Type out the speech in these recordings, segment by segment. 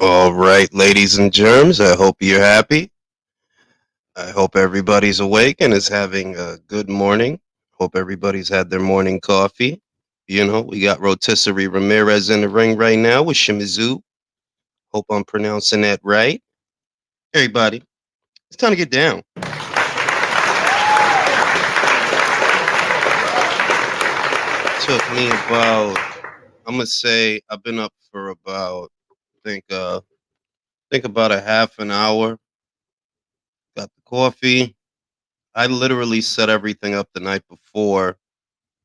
All right, ladies and germs, I hope you're happy. I hope everybody's awake and is having a good morning. Hope everybody's had their morning coffee. We got Rotisserie Ramirez in the ring right now with Shimizu. Hope I'm pronouncing that right. Everybody, it's time to get down. Took me about, I'm gonna say, I've been up for about, think about a half an hour. Got the coffee. I literally set everything up the night before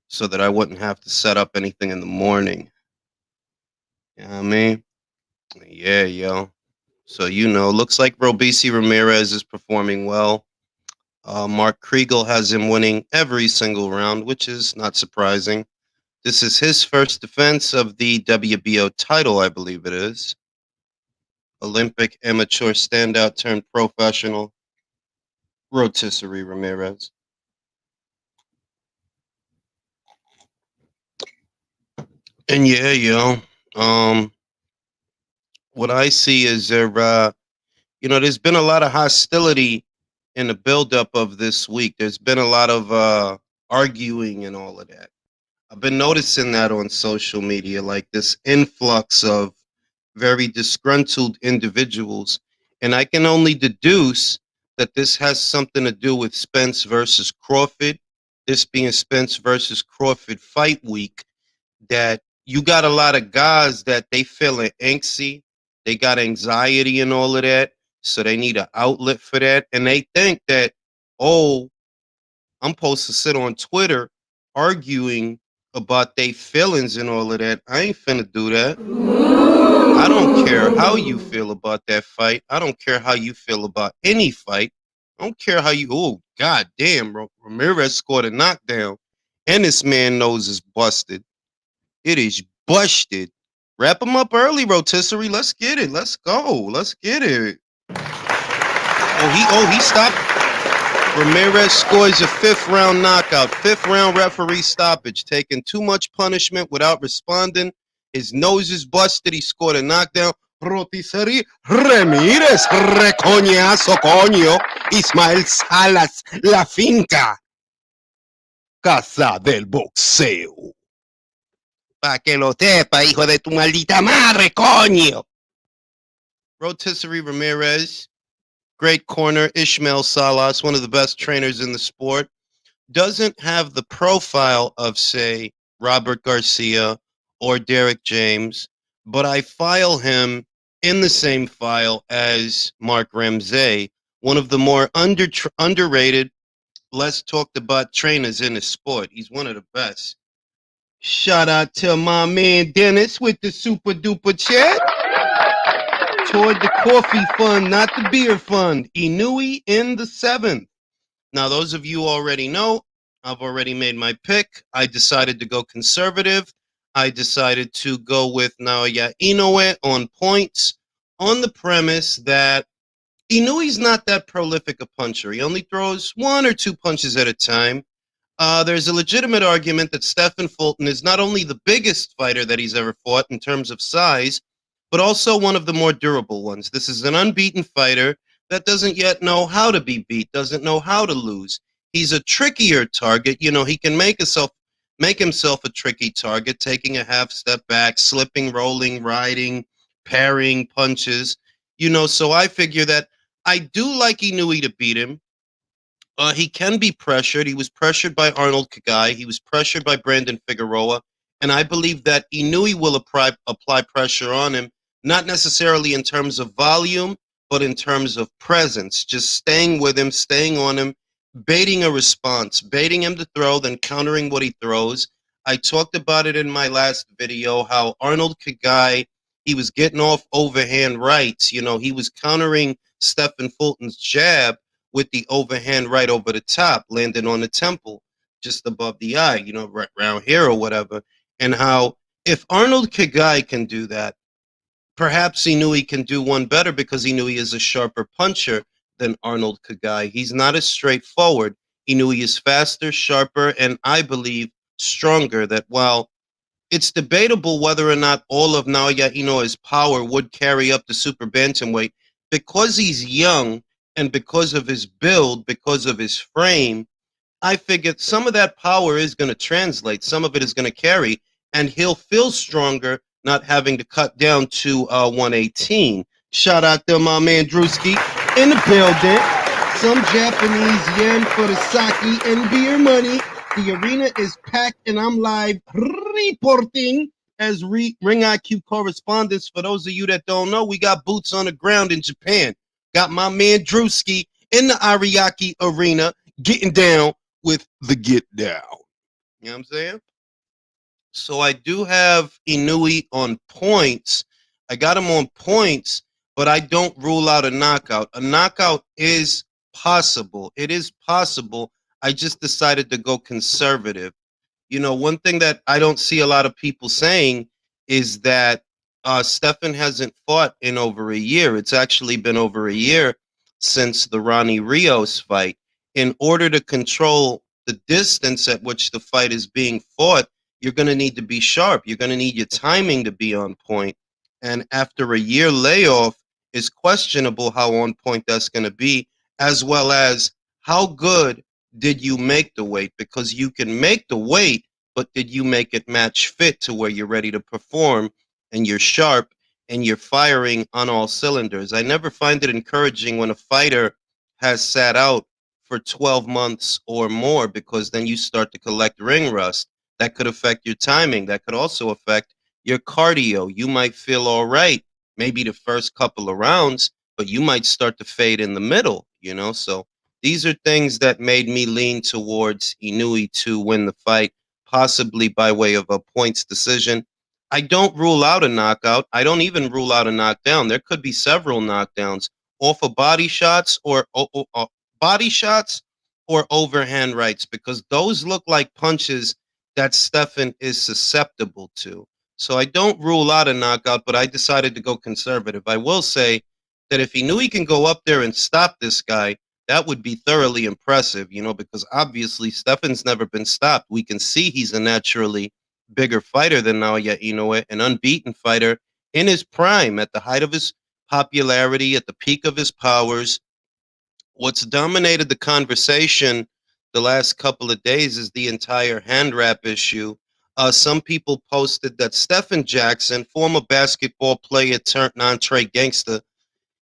so that I wouldn't have to set up anything in the morning. You know what I mean? Yeah, yo. So, looks like Robisi Ramirez is performing well. Mark Kriegel has him winning every single round, which is not surprising. This is his first defense of the WBO title, I believe it is. Olympic amateur standout turned professional, Rotisserie Ramirez. And yeah, yo. Um, what I see is there's been a lot of hostility in the buildup of this week. There's been a lot of arguing and all of that. I've been noticing that on social media, like this influx of very disgruntled individuals. And I can only deduce that this has something to do with Spence versus Crawford, this being Spence versus Crawford fight week, that you got a lot of guys that they feeling angsty, they got anxiety and all of that, so they need an outlet for that, and they think that, oh, I'm supposed to sit on Twitter arguing about their feelings and all of that. I ain't finna do that. I don't care how you feel about that fight. I don't care how you feel about any fight. I don't care how you. Oh, god damn, bro. Ramirez scored a knockdown, and this man nose is busted. It is busted. Wrap him up early, Rotisserie. Let's get it. Let's go. Let's get it. Oh, he stopped. Ramirez scores a fifth round knockout. Fifth round referee stoppage. Taking too much punishment without responding. His nose is busted. He scored a knockdown. Rotisserie Ramirez. Recoñazo, coño. Ismael Salas. La finca. Casa del boxeo. Pa' que lo sepa, hijo de tu maldita madre, coño. Rotisserie Ramirez, great corner. Ishmael Salas, one of the best trainers in the sport, doesn't have the profile of, say, Robert Garcia or Derek James, but I file him in the same file as Mark Ramsey, one of the more underrated, less talked about trainers in the sport. He's one of the best. Shout out to my man Dennis with the super duper chat. Toward the coffee fund, not the beer fund. Inoue in the seventh. Now, those of you already know, I've already made my pick. I decided to go conservative. I decided to go with Naoya Inoue on points on the premise that Inoue's not that prolific a puncher. He only throws one or two punches at a time. There's a legitimate argument that Stephen Fulton is not only the biggest fighter that he's ever fought in terms of size, but also one of the more durable ones. This is an unbeaten fighter that doesn't yet know how to be beat, doesn't know how to lose. He's a trickier target. He can make himself a tricky target, taking a half step back, slipping, rolling, riding, parrying punches. So I figure that I do like Inoue to beat him. He can be pressured. He was pressured by Arnold Kagai. He was pressured by Brandon Figueroa. And I believe that Inoue will apply pressure on him, not necessarily in terms of volume, but in terms of presence, just staying with him, staying on him, baiting a response, baiting him to throw, then countering what he throws. I talked about it in my last video, how Arnold Kagai, he was getting off overhand rights. He was countering Stephen Fulton's jab with the overhand right over the top, landing on the temple, just above the eye, right around here or whatever. And how if Arnold Kagai can do that, perhaps Inoue can do one better because Inoue is a sharper puncher than Arnold Kagai. He's not as straightforward. Inoue is faster, sharper, and I believe stronger. That while It's debatable whether or not all of Naoya Inoue's power would carry up to super bantamweight because he's young and because of his build, because of his frame. I figured some of that power is going to translate, some of it is going to carry, and he'll feel stronger not having to cut down to 118. Shout out to my man Drewski in the building. Some Japanese yen for the sake and beer money. The arena is packed, and I'm live reporting as Ring IQ correspondents. For those of you that don't know, we got boots on the ground in Japan. Got my man Drewski in the Ariake arena getting down with the get down. You know what I'm saying? So I do have Inoue on points. I got him on points, but I don't rule out a knockout. A knockout is possible. It is possible. I just decided to go conservative. You know, one thing that I don't see a lot of people saying is that Stefan hasn't fought in over a year. It's actually been over a year since the Ronnie Rios fight. In order to control the distance at which the fight is being fought, you're going to need to be sharp. You're going to need your timing to be on point. And after a year layoff, it's questionable how on point that's going to be, as well as how good did you make the weight? Because you can make the weight, but did you make it match fit to where you're ready to perform and you're sharp and you're firing on all cylinders? I never find it encouraging when a fighter has sat out for 12 months or more, because then you start to collect ring rust. That could affect your timing. That could also affect your cardio. You might feel all right, maybe the first couple of rounds, but you might start to fade in the middle, you know? So these are things that made me lean towards Inoue to win the fight, possibly by way of a points decision. I don't rule out a knockout. I don't even rule out a knockdown. There could be several knockdowns off of body shots or body shots or overhand rights, because those look like punches that Stefan is susceptible to. So I don't rule out a knockout, but I decided to go conservative. I will say that if he knew he can go up there and stop this guy, that would be thoroughly impressive, you know, because obviously Stefan's never been stopped. We can see he's a naturally bigger fighter than Naoya Inoue, an unbeaten fighter in his prime, at the height of his popularity, at the peak of his powers. What's dominated the conversation the last couple of days is the entire hand wrap issue. Some people posted that Stephen Jackson, former basketball player turned entree gangster,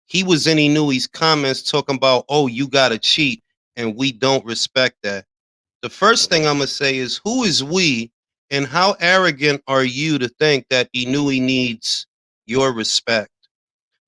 he was in Inoue's comments talking about, oh, you got to cheat, and we don't respect that. The first thing I'm going to say is, who is we, and how arrogant are you to think that Inoue needs your respect?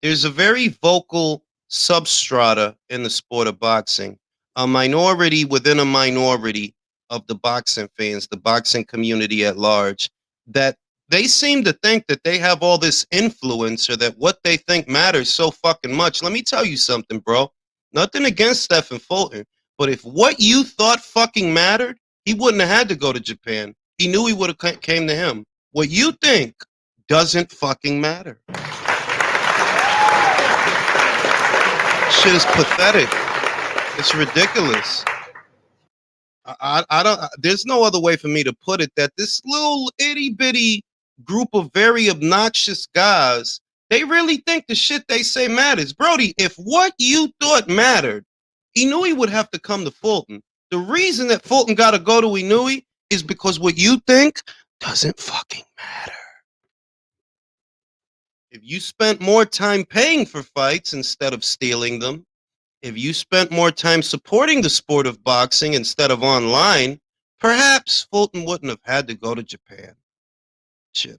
There's a very vocal substrata in the sport of boxing, a minority within a minority of the boxing fans, the boxing community at large, that they seem to think that they have all this influence, or that what they think matters so fucking much. Let me tell you something, bro. Nothing against Stephen Fulton, but if what you thought fucking mattered, he wouldn't have had to go to Japan. He knew he would have came to him. What you think doesn't fucking matter. Shit is pathetic. It's ridiculous. I don't. There's no other way for me to put it, that this little itty bitty group of very obnoxious guys, they really think the shit they say matters. Brody, if what you thought mattered, Inoue would have to come to Fulton. The reason that Fulton got to go to Inoue is because what you think doesn't fucking matter. If you spent more time paying for fights instead of stealing them, if you spent more time supporting the sport of boxing instead of online, perhaps Fulton wouldn't have had to go to Japan. Shit.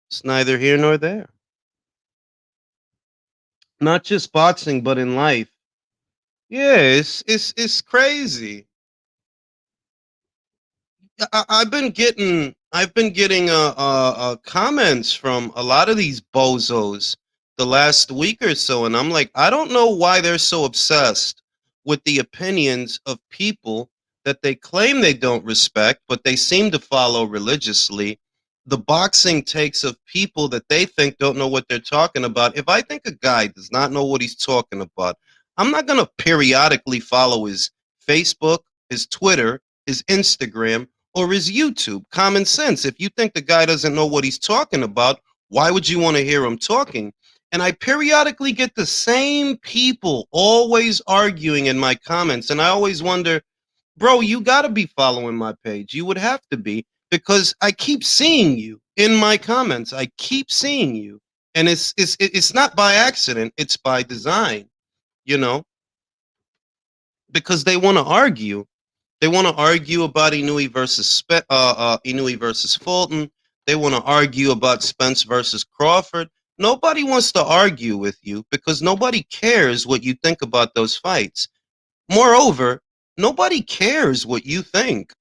It's neither here nor there. Not just boxing, but in life. Yeah, it's crazy. I've been getting comments from a lot of these bozos the last week or so, and I'm like, I don't know why they're so obsessed with the opinions of people that they claim they don't respect, but they seem to follow religiously. The boxing takes of people that they think don't know what they're talking about. If I think a guy does not know what he's talking about, I'm not going to periodically follow his Facebook, his Twitter, his Instagram, or is YouTube. Common sense. If you think the guy doesn't know what he's talking about, why would you want to hear him talking? And I periodically get the same people always arguing in my comments. And I always wonder, bro, you got to be following my page. You would have to be, because I keep seeing you in my comments. I keep seeing you. And it's not by accident, it's by design, you know, because they want to argue. They want to argue about Inoue versus Fulton. They want to argue about Spence versus Crawford. Nobody wants to argue with you because nobody cares what you think about those fights. Moreover, nobody cares what you think.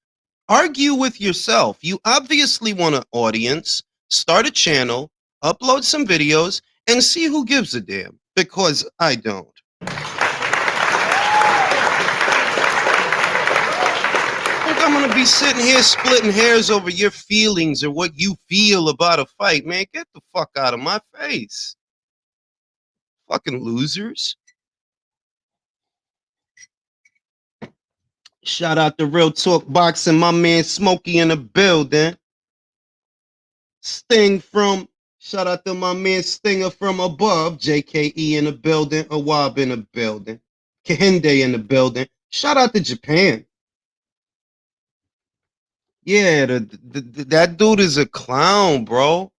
Argue with yourself. You obviously want an audience. Start a channel, upload some videos, and see who gives a damn. Because I don't. Think I'm gonna be sitting here splitting hairs over your feelings or what you feel about a fight, man? Get the fuck out of my face. Fucking losers. Shout out to Real Talk Boxing, my man Smokey in the building. Sting from, shout out to my man Stinger from above, JKE in the building, Awab in the building, Kahinde in the building. Shout out to Japan. Yeah, that dude is a clown, bro.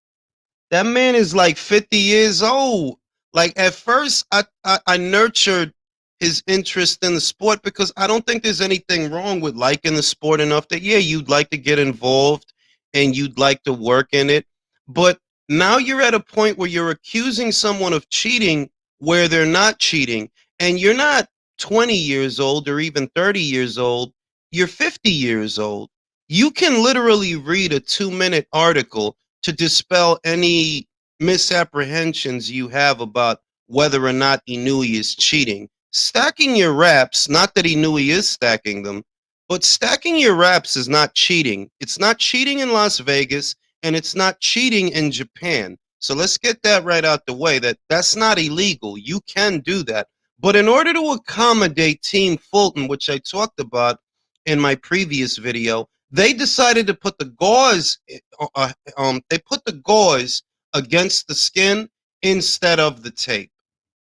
That man is like 50 years old. Like at first, I nurtured his interest in the sport because I don't think there's anything wrong with liking the sport enough that, yeah, you'd like to get involved and you'd like to work in it. But now you're at a point where you're accusing someone of cheating where they're not cheating. And you're not 20 years old or even 30 years old. You're 50 years old. You can literally read a 2-minute article to dispel any misapprehensions you have about whether or not Inoue is cheating. Stacking your raps, not that Inoue is stacking them, but stacking your raps is not cheating. It's not cheating in Las Vegas, and it's not cheating in Japan. So let's get that right out the way, that that's not illegal. You can do that. But in order to accommodate Team Fulton, which I talked about in my previous video, they decided to put the gauze. They put the gauze against the skin instead of the tape.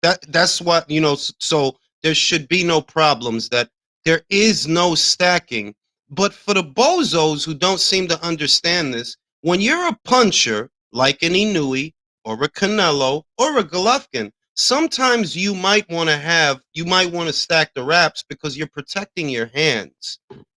That's what, you know. So there should be no problems. That there is no stacking. But for the bozos who don't seem to understand this, when you're a puncher like an Inoue or a Canelo or a Golovkin, sometimes you might want to stack the wraps because you're protecting your hands.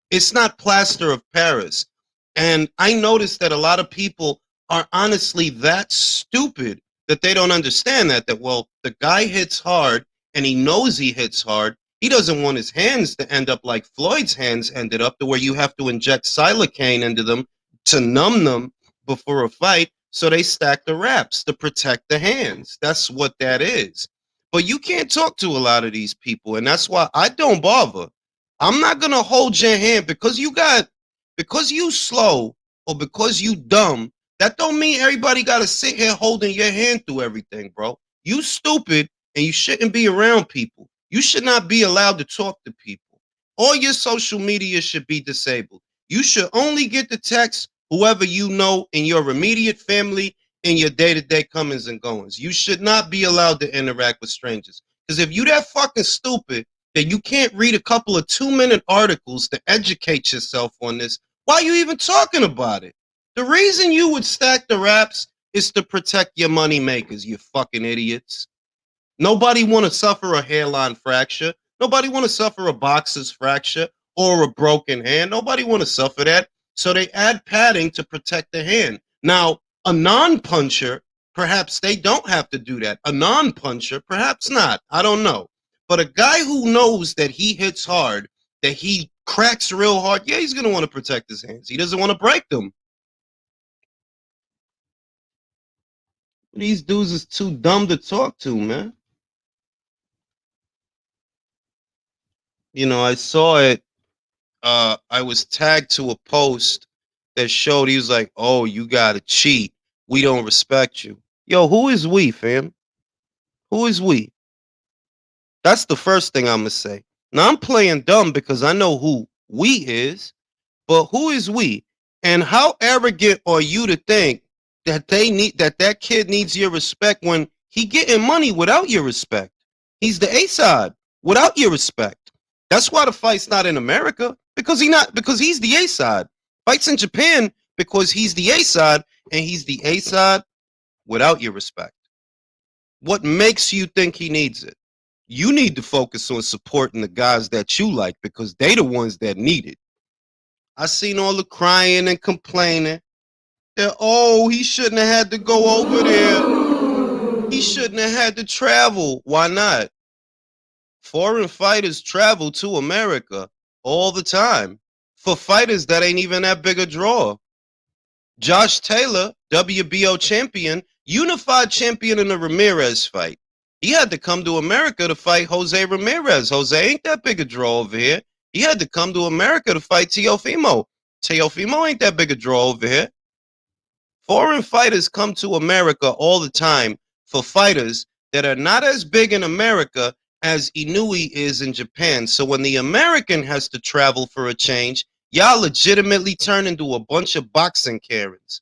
It's not plaster of Paris. And I noticed that a lot of people are honestly that stupid that they don't understand that, well, the guy hits hard and he knows he hits hard. He doesn't want his hands to end up like Floyd's hands ended up, to where you have to inject silocaine into them to numb them before a fight. So they stack the wraps to protect the hands. That's what that is. But you can't talk to a lot of these people, and that's why I don't bother. I'm not gonna hold your hand because you slow or because you dumb. That don't mean everybody gotta sit here holding your hand through everything, bro. You stupid and you shouldn't be around people. You should not be allowed to talk to people. All your social media should be disabled. You should only get the text whoever you know in your immediate family in your day-to-day comings and goings. You should not be allowed to interact with strangers. Because if you that fucking stupid that you can't read a couple of 2-minute articles to educate yourself on this, why are you even talking about it? The reason you would stack the wraps is to protect your money makers, you fucking idiots. Nobody want to suffer a hairline fracture. Nobody want to suffer a boxer's fracture or a broken hand. Nobody want to suffer that. So they add padding to protect the hand. Now, a non-puncher, perhaps they don't have to do that. A non-puncher, perhaps not. I don't know. But a guy who knows that he hits hard, that he cracks real hard, yeah, he's going to want to protect his hands. He doesn't want to break them. These dudes is too dumb to talk to, man. You know, I saw it. I was tagged to a post that showed he was like, "Oh, you gotta cheat. We don't respect you." Yo, who is we, fam? Who is we? That's the first thing I'm gonna say. Now I'm playing dumb because I know who we is. But who is we? And how arrogant are you to think that that kid needs your respect when he getting money without your respect? He's the A side without your respect. That's why the fight's not in America because he's the A side. Fights in Japan because he's the A side and he's the A side without your respect. What makes you think he needs it? You need to focus on supporting the guys that you like because they the ones that need it. I seen all the crying and complaining that, oh, he shouldn't have had to go over there. He shouldn't have had to travel. Why not? Foreign fighters travel to America all the time for fighters that ain't even that big a draw. Josh Taylor, WBO champion, unified champion in the Ramirez fight. He had to come to America to fight Jose Ramirez. Jose ain't that big a draw over here. He had to come to America to fight Teofimo. Teofimo ain't that big a draw over here. Foreign fighters come to America all the time for fighters that are not as big in America as Inoue is in Japan. So when the American has to travel for a change, y'all legitimately turn into a bunch of boxing Karens.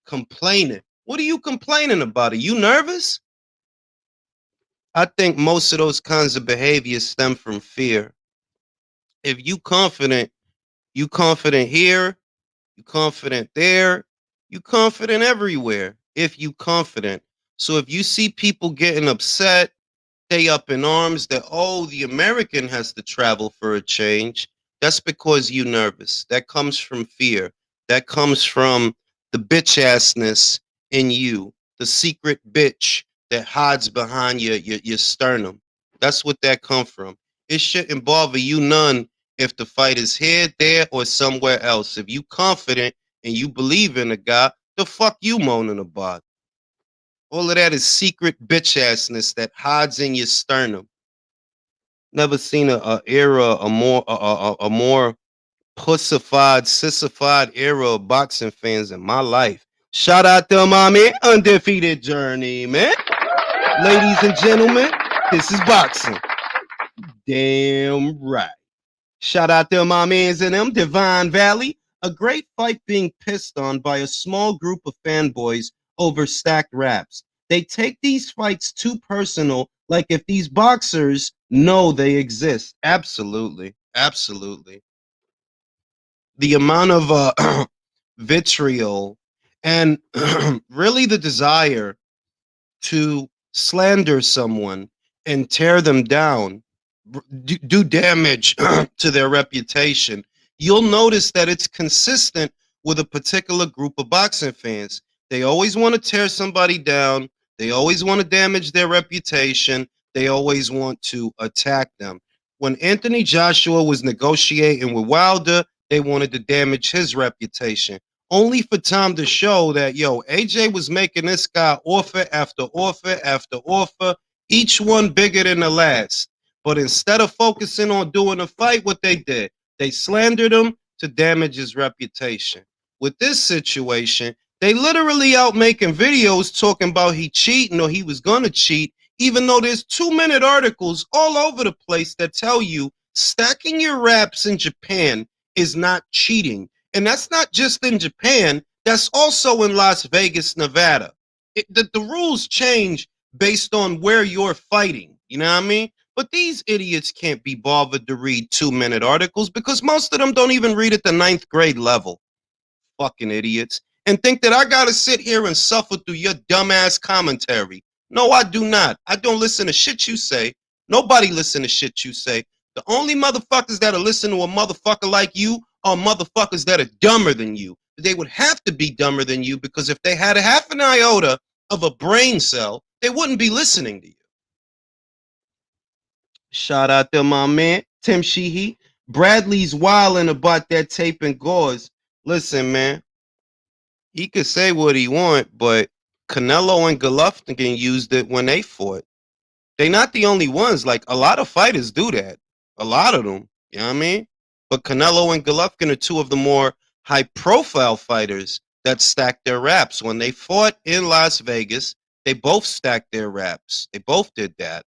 Complaining. What are you complaining about? Are you nervous? I think most of those kinds of behaviors stem from fear. If you confident here, you confident there, you confident everywhere. If you confident. So if you see people getting upset, stay up in arms that, oh, the American has to travel for a change, that's because you nervous. That comes from fear. That comes from the bitch assness in you, the secret bitch that hides behind your sternum. That's what that come from. It shouldn't bother you none if the fight is here, there, or somewhere else. If you confident and you believe in a guy, the fuck you moaning about? All of that is secret bitch assness that hides in your sternum. Never seen a era, a more pussified, sissified era of boxing fans in my life. Shout out to my man, Undefeated Journey, man. Ladies and gentlemen, this is boxing. Damn right. Shout out to my mans in them, Divine Valley. A great fight being pissed on by a small group of fanboys over stacked raps. They take these fights too personal, like if these boxers know they exist. Absolutely. Absolutely. The amount of vitriol and really the desire to slander someone and tear them down, do damage to their reputation, you'll notice that it's consistent with a particular group of boxing fans. They always want to tear somebody down. They always want to damage their reputation. They always want to attack them. When Anthony Joshua was negotiating with Wilder, they wanted to damage his reputation only for time to show that, yo, AJ was making this guy offer after offer after offer, each one bigger than the last. But instead of focusing on doing a fight, what they did, they slandered him to damage his reputation. With this situation, they literally out making videos talking about he cheating or he was gonna cheat, even though there's 2-minute articles all over the place that tell you stacking your raps in Japan is not cheating. And that's not just in Japan, that's also in Las Vegas, Nevada. The rules change based on where you're fighting. You know what I mean? But these idiots can't be bothered to read 2-minute articles because most of them don't even read at the 9th grade level. Fucking idiots. And think that I gotta sit here and suffer through your dumbass commentary. No, I do not. I don't listen to shit you say. Nobody listen to shit you say. The only motherfuckers that'll listen to a motherfucker like you are motherfuckers that are dumber than you. They would have to be dumber than you because if they had a half an iota of a brain cell, they wouldn't be listening to you. Shout out to my man, Tim Sheehy. Bradley's wilding about that tape and gauze. Listen, man, he could say what he want, but Canelo and Golovkin used it when they fought. They not the only ones. Like a lot of fighters do that. A lot of them. You know what I mean? But Canelo and Golovkin are two of the more high-profile fighters that stacked their raps. When they fought in Las Vegas, they both stacked their raps. They both did that.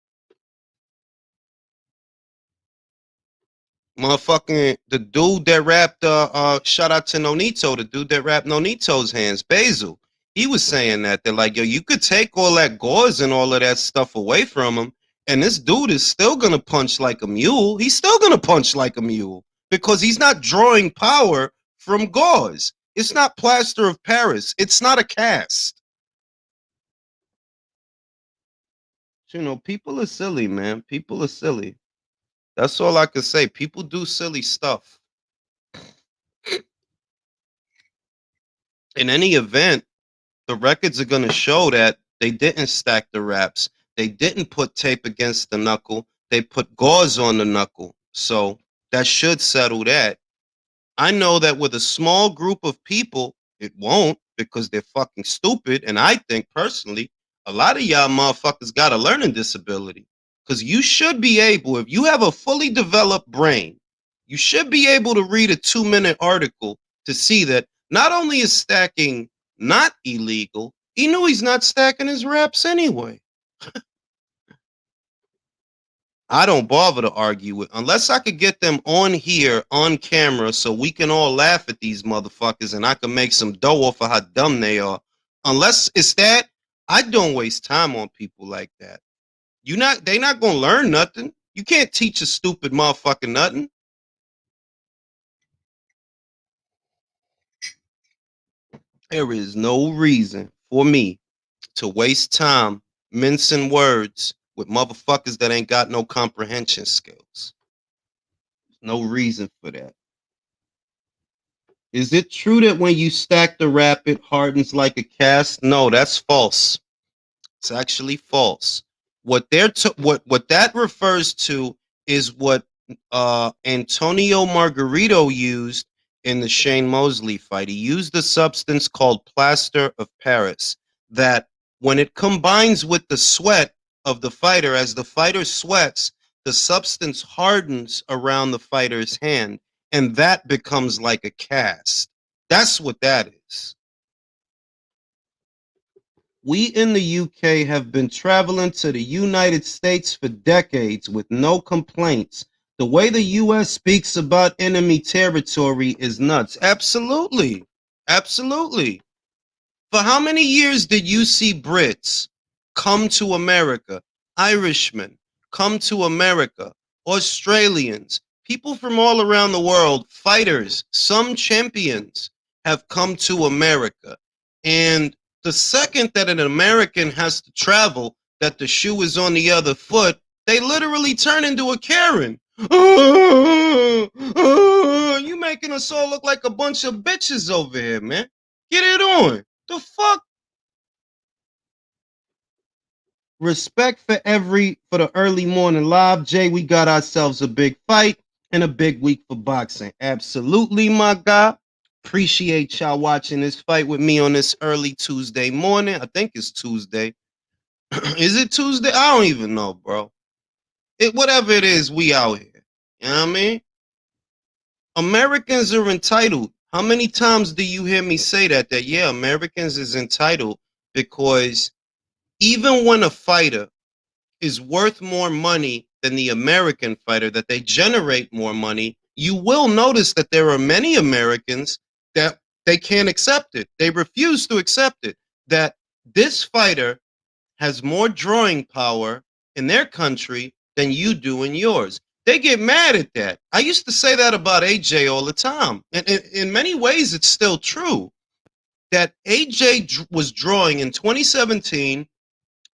Motherfucking the dude that rapped shout out to Nonito, the dude that rapped Nonito's hands, Basil. He was saying that they're like, yo, you could take all that gauze and all of that stuff away from him, and this dude is still gonna punch like a mule. He's still gonna punch like a mule because he's not drawing power from gauze. It's not plaster of Paris. It's not a cast. You know, people are silly, man. People are silly. That's all I can say. People do silly stuff. In any event, the records are going to show that they didn't stack the wraps. They didn't put tape against the knuckle. They put gauze on the knuckle. So that should settle that. I know that with a small group of people, it won't because they're fucking stupid. And I think personally, a lot of y'all motherfuckers got a learning disability because you should be able, if you have a fully developed brain, you should be able to read a 2-minute article to see that not only is stacking not illegal, Inoue's not stacking his raps anyway. I don't bother to argue with unless I could get them on here on camera so we can all laugh at these motherfuckers and I can make some dough off of how dumb they are. Unless it's that, I don't waste time on people like that. They not gonna learn nothing. You can't teach a stupid motherfucker nothing. There is no reason for me to waste time mincing words with motherfuckers that ain't got no comprehension skills. No reason for that. Is it true that when you stack the wrap, it hardens like a cast? No, that's false. It's actually false. What that refers to is what Antonio Margarito used in the Shane Mosley fight. He used a substance called plaster of Paris that when it combines with the sweat of the fighter, as the fighter sweats, the substance hardens around the fighter's hand, and that becomes like a cast. That's what that is. We in the UK have been traveling to the United States for decades with no complaints. The way the US speaks about enemy territory is nuts. Absolutely. Absolutely. For how many years did you see Brits come to America? Irishmen come to America, Australians, people from all around the world, fighters, some champions have come to America. And the second that an American has to travel, that the shoe is on the other foot, they literally turn into a Karen. You making us all look like a bunch of bitches over here, man. Get it on. The fuck? Respect for the early morning live, Jay. We got ourselves a big fight and a big week for boxing. Absolutely, my guy. Appreciate y'all watching this fight with me on this early Tuesday morning. I think it's Tuesday. Is it Tuesday? I don't even know, bro. Whatever it is, we out here. You know what I mean? Americans are entitled. How many times do you hear me say that? That yeah, Americans is entitled because even when a fighter is worth more money than the American fighter, that they generate more money, you will notice that there are many Americans that they can't accept it. They refuse to accept it. That this fighter has more drawing power in their country than you do in yours. They get mad at that. I used to say that about AJ all the time. And in many ways, it's still true that AJ was drawing in 2017,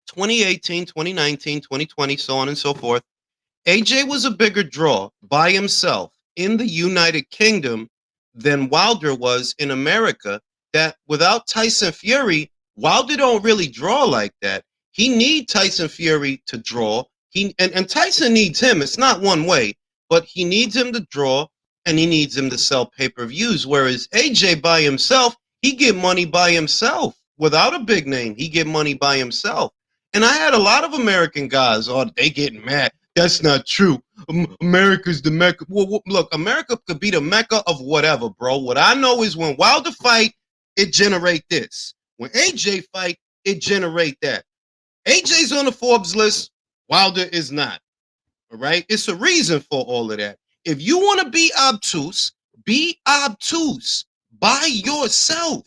2018, 2019, 2020, so on and so forth. AJ was a bigger draw by himself in the United Kingdom than Wilder was in America. That without Tyson Fury, Wilder don't really draw like that. He needs Tyson Fury to draw. And Tyson needs him. It's not one way, but he needs him to draw and he needs him to sell pay-per-views. Whereas AJ by himself, he get money by himself without a big name. He get money by himself. And I had a lot of American guys, they getting mad. That's not true. America's the Mecca. Well, look, America could be the Mecca of whatever, bro. What I know is when Wilder fight, it generate this. When AJ fight, it generate that. AJ's on the Forbes list. Wilder is not. All right? It's a reason for all of that. If you want to be obtuse by yourself.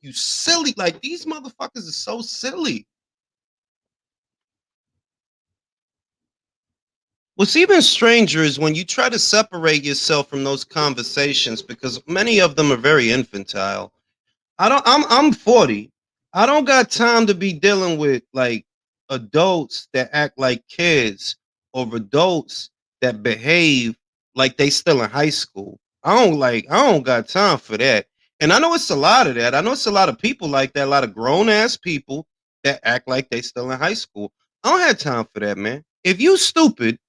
You silly. Like, these motherfuckers are so silly. What's even stranger is when you try to separate yourself from those conversations, because many of them are very infantile. I'm 40. I don't got time to be dealing with like adults that act like kids or adults that behave like they still in high school. I don't got time for that. And I know it's a lot of that. I know it's a lot of people like that, a lot of grown ass people that act like they still in high school. I don't have time for that, man. If you stupid,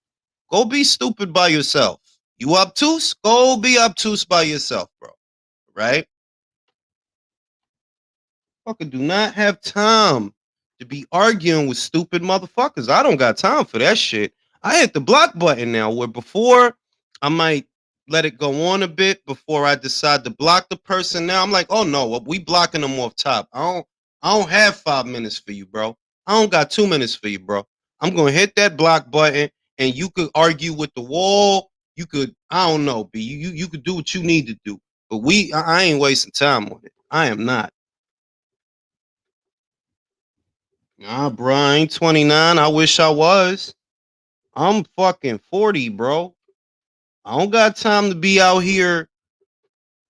go be stupid by yourself. You obtuse? Go be obtuse by yourself, bro. Right? Fucker do not have time to be arguing with stupid motherfuckers. I don't got time for that shit. I hit the block button now, where before I might let it go on a bit before I decide to block the person. Now I'm like, oh no, we blocking them off top. I don't have 5 minutes for you, bro. I don't got 2 minutes for you, bro. I'm gonna hit that block button and you could argue with the wall. You could, I don't know, B. You could do what you need to do. But I ain't wasting time on it. I am not. Nah, bro, I ain't 29. I wish I was. I'm fucking 40, bro. I don't got time to be out here.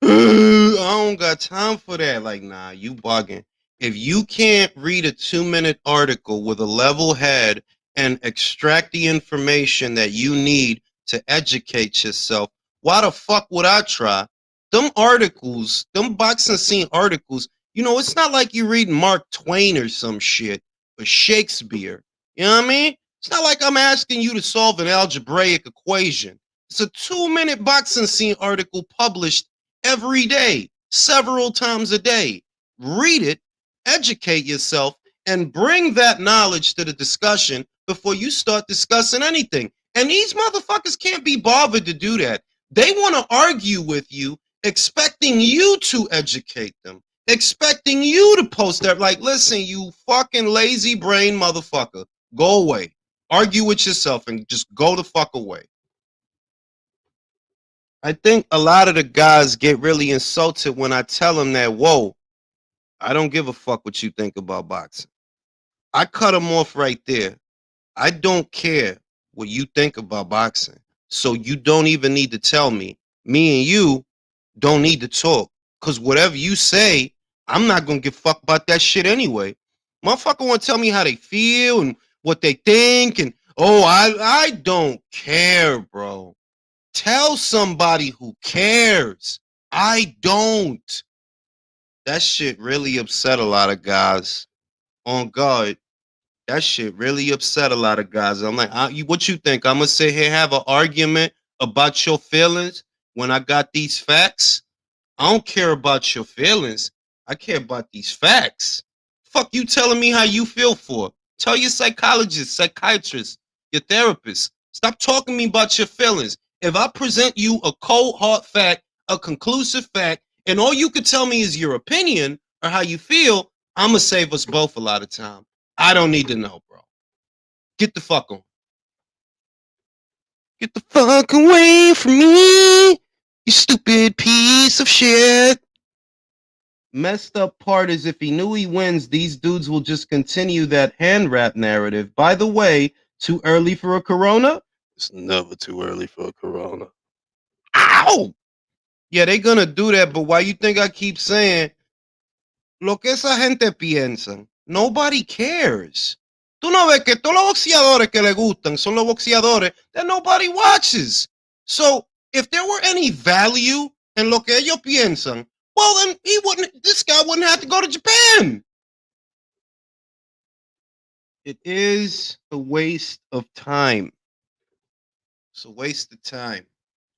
I don't got time for that. Like, nah, you bugging. If you can't read a 2-minute article with a level head and extract the information that you need to educate yourself, why the fuck would I try? Them articles, them boxing scene articles, it's not like you reading Mark Twain or some shit or Shakespeare. You know what I mean? It's not like I'm asking you to solve an algebraic equation. It's a 2-minute boxing scene article published every day, several times a day. Read it, educate yourself, and bring that knowledge to the discussion before you start discussing anything. And these motherfuckers can't be bothered to do that. They want to argue with you, expecting you to educate them, expecting you to post that. Like, listen, you fucking lazy brain motherfucker, go away. Argue with yourself and just go the fuck away. I think a lot of the guys get really insulted when I tell them that, whoa, I don't give a fuck what you think about boxing. I cut them off right there. I don't care what you think about boxing. So you don't even need to tell me. Me and you don't need to talk. Because whatever you say, I'm not going to give a fuck about that shit anyway. Motherfucker want to tell me how they feel and what they think. And, oh, I don't care, bro. Tell somebody who cares. I don't. That shit really upset a lot of guys. On God, that shit really upset a lot of guys. I'm like, what you think? I'm gonna sit here and have an argument about your feelings when I got these facts? I don't care about your feelings. I care about these facts. Fuck you telling me how you feel for? Tell your psychologist, psychiatrist, your therapist. Stop talking to me about your feelings. If I present you a cold hard fact, a conclusive fact, and all you could tell me is your opinion or how you feel, I'm gonna save us both a lot of time. I don't need to know, bro. Get the fuck on. Get the fuck away from me, you stupid piece of shit. Messed up part is if Inoue wins, these dudes will just continue that hand wrap narrative. By the way, too early for a corona? It's never too early for a corona. Ow! Yeah, they gonna do that, but why you think I keep saying lo que esa gente piensa? Nobody cares. Tú no ves que todos los boxeadores que le gustan son los boxeadores that nobody watches. So, if there were any value in lo que ellos piensan, well, then this guy wouldn't have to go to Japan. It is a waste of time. It's a waste of time.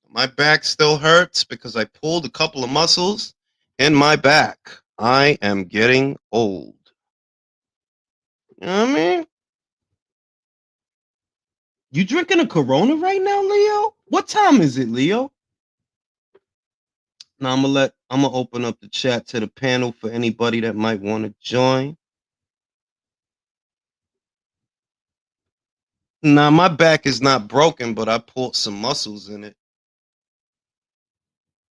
My back still hurts because I pulled a couple of muscles in my back. I am getting old. You know what I mean? You drinking a Corona right now, Leo? What time is it, Leo? Now I'm gonna open up the chat to the panel for anybody that might want to join. Now my back is not broken, but I pulled some muscles in it.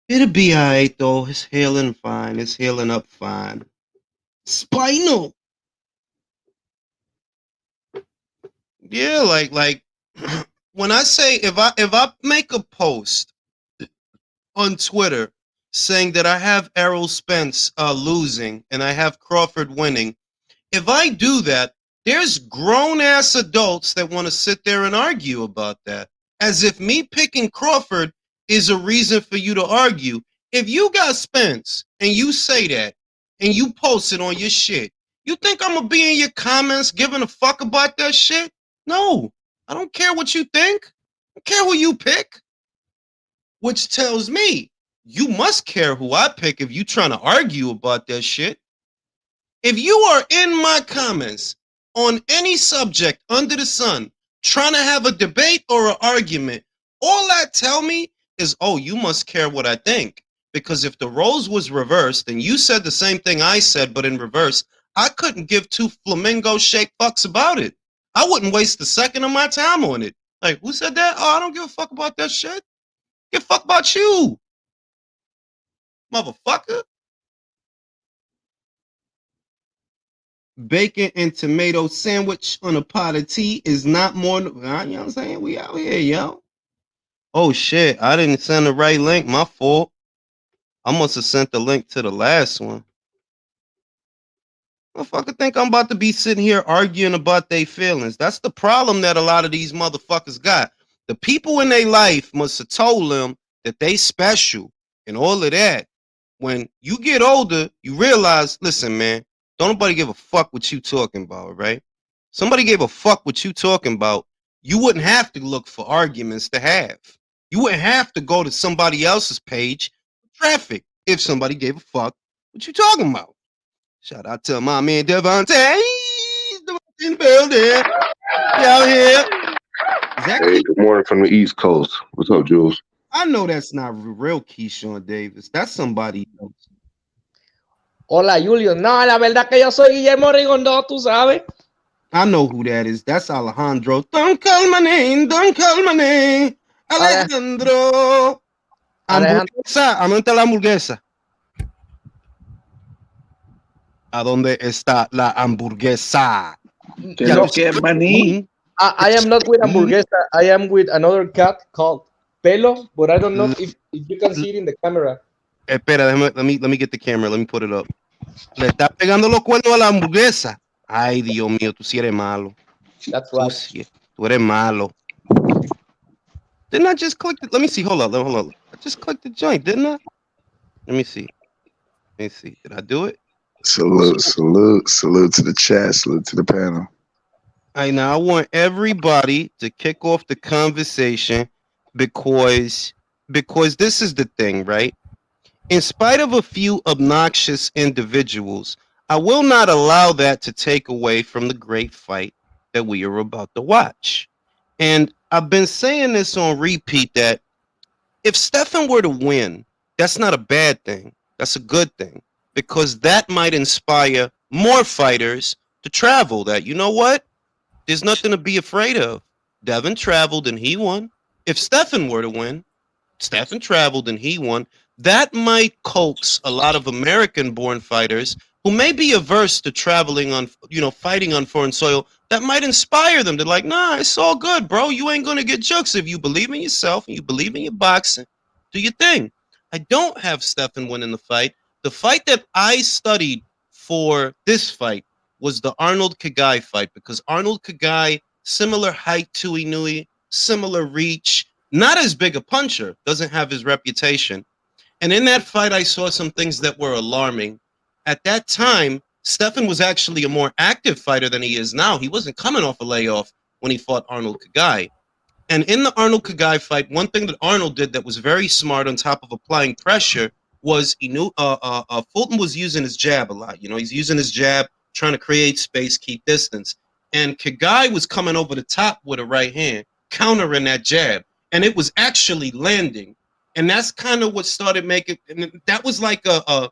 It'll be alright though. It's healing fine. It's healing up fine. Spinal. Yeah, like when I say if I make a post on Twitter saying that I have Errol Spence losing and I have Crawford winning, if I do that, there's grown ass adults that want to sit there and argue about that. As if me picking Crawford is a reason for you to argue. If you got Spence and you say that and you post it on your shit, you think I'm gonna be in your comments giving a fuck about that shit? No, I don't care what you think. I don't care who you pick. Which tells me you must care who I pick if you trying to argue about that shit. If you are in my comments on any subject under the sun, trying to have a debate or an argument, all that tell me is, oh, you must care what I think. Because if the roles was reversed and you said the same thing I said, but in reverse, I couldn't give two flamingo-shaped fucks about it. I wouldn't waste a second of my time on it. Like, who said that? Oh, I don't give a fuck about that shit. Give a fuck about you, motherfucker. Bacon and tomato sandwich on a pot of tea is not more. You know what I'm saying? We out here, yo. Oh shit! I didn't send the right link. My fault. I must have sent the link to the last one. Motherfucker think I'm about to be sitting here arguing about their feelings. That's the problem that a lot of these motherfuckers got. The people in their life must have told them that they special and all of that. When you get older, you realize, listen, man, don't nobody give a fuck what you talking about, right? Somebody gave a fuck what you talking about, you wouldn't have to look for arguments to have. You wouldn't have to go to somebody else's page for traffic if somebody gave a fuck what you talking about. Shout out to my man Devontae. In the building. You out here. Is that Hey, good morning from the East Coast. What's up, Jules? I know that's not real Keyshawn Davis. That's somebody else. Hola, Julio. No, la verdad que yo soy Guillermo Rigondo, tú sabes. I know who that is. That's Alejandro. Don't call my name. Don't call my name. Alejandro. Hamburguesa. ¿A dónde está la hamburguesa? ¿A dónde está la hamburguesa? ¿Qué lo que es, maní? I am not with hamburguesa. I am with another cat called Pelo, but I don't know if you can see it in the camera. Espera, let me get the camera. Let me put it up. Le está pegando los cuernos a la hamburguesa. Ay, Dios mío, tú sí eres malo. That's right. Tú eres malo. Didn't I just click the, let me see, hold up. I just clicked the joint, didn't I? Let me see. Did I do it? Salute to the chat, salute to the panel. All right, now I want everybody to kick off the conversation because this is the thing, right? In spite of a few obnoxious individuals, I will not allow that to take away from the great fight that we are about to watch. And I've been saying this on repeat that if Stefan were to win, that's not a bad thing. That's a good thing because that might inspire more fighters to travel that, you know what? There's nothing to be afraid of. Devin traveled and he won. If Stefan were to win, Stefan traveled and he won. That might coax a lot of American-born fighters who may be averse to traveling on, fighting on foreign soil. That might inspire them to like, nah, it's all good, bro. You ain't gonna get jokes if you believe in yourself and you believe in your boxing. Do your thing. I don't have Stefan winning the fight. The fight that I studied for this fight was the Arnold Kagai fight because Arnold Kagai, similar height to Inoue, similar reach, not as big a puncher, doesn't have his reputation. And in that fight, I saw some things that were alarming. At that time, Stefan was actually a more active fighter than he is now. He wasn't coming off a layoff when he fought Arnold Kagai. And in the Arnold Kagai fight, one thing that Arnold did that was very smart on top of applying pressure was Fulton was using his jab a lot. He's using his jab, trying to create space, keep distance. And Kagai was coming over the top with a right hand, countering that jab. And it was actually landing. And that's kind of what started making, and that was like an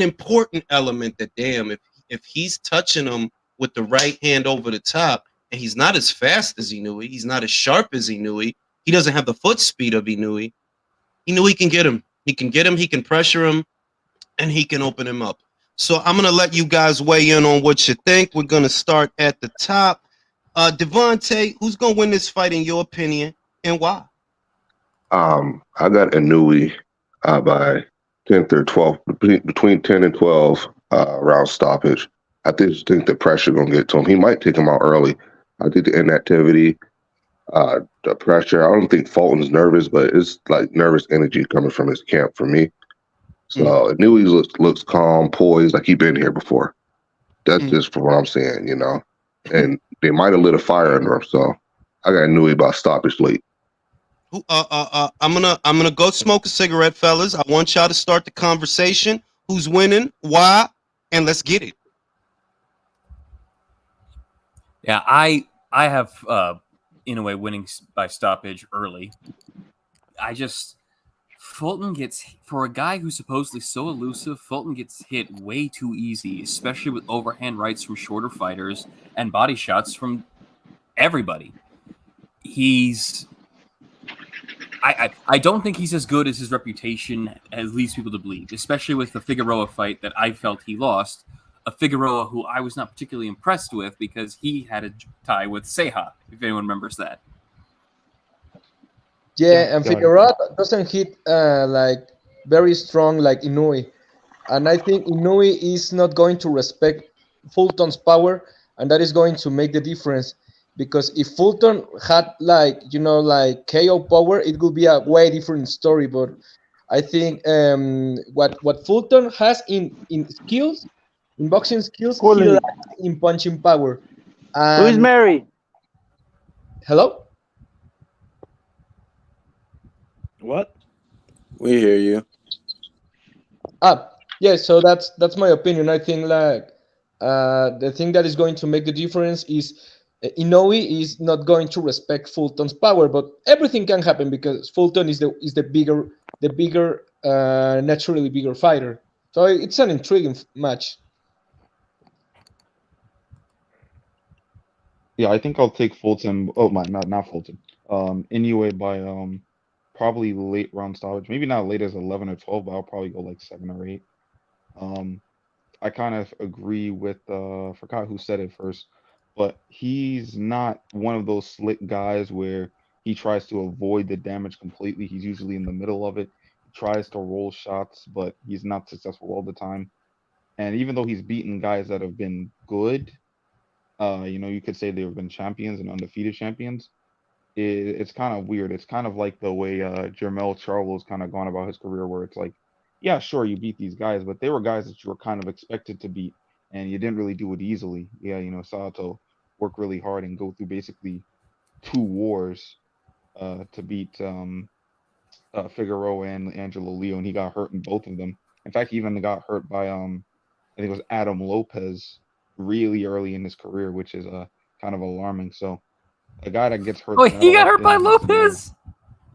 important element that, damn, if he's touching him with the right hand over the top, and he's not as fast as he's not as sharp as he doesn't have the foot speed of Inoue can get him. He can get him, he can pressure him, and he can open him up. So I'm gonna let you guys weigh in on what you think. We're gonna start at the top. Devontae, who's gonna win this fight in your opinion, and why? I got Inoue by 10th or 12th, between 10 and 12 round stoppage. I just think the pressure gonna get to him. He might take him out early. I think the inactivity, the pressure. I don't think Fulton's nervous, but it's like nervous energy coming from his camp for me. So Inoue looks calm, poised, like he been here before. That's just from what I'm saying, you know. And they might have lit a fire under him. So I got Inoue by stoppage late. I'm gonna go smoke a cigarette, fellas. I want y'all to start the conversation. Who's winning? Why? And let's get it. Yeah, I have Inoue winning by stoppage early. Fulton gets, for a guy who's supposedly so elusive, Fulton gets hit way too easy, especially with overhand rights from shorter fighters and body shots from everybody. I don't think he's as good as his reputation leads people to believe, especially with the Figueroa fight that I felt he lost. A Figueroa who I was not particularly impressed with because he had a tie with Ceja, if anyone remembers that. Yeah, and Figueroa doesn't hit like very strong like Inoue, and I think Inoue is not going to respect Fulton's power, and that is going to make the difference. Because if Fulton had like like KO power, it would be a way different story. But I think what Fulton has in skills, in boxing skills, he Cooling. lacks in punching power. Who's And Mary? hello. What? We hear you. Yeah, so that's my opinion. I think like the thing that is going to make the difference is Inoue is not going to respect Fulton's power, but everything can happen because Fulton is the bigger naturally bigger fighter. So it's an intriguing match. Yeah, I think I'll take Fulton. Oh my, not Fulton. Inoue by probably late round stoppage. Maybe not late as 11 or 12, but I'll probably go like 7 or 8. Um, I kind of agree with forgot who said it first, but he's not one of those slick guys where he tries to avoid the damage completely. He's usually in the middle of it. He tries to roll shots, but he's not successful all the time. And even though he's beaten guys that have been good, you could say they've been champions and undefeated champions. It's kind of weird. It's kind of like the way Jermell Charlo's kind of gone about his career, where it's like, yeah, sure, you beat these guys, but they were guys that you were kind of expected to beat, and you didn't really do it easily. Yeah, Sato work really hard and go through basically 2 wars to beat Figueroa and Angelo Leo, and he got hurt in both of them. In fact, he even got hurt by I think it was Adam Lopez really early in his career, which is kind of alarming. So a guy that gets hurt. Oh, he got hurt by Lopez.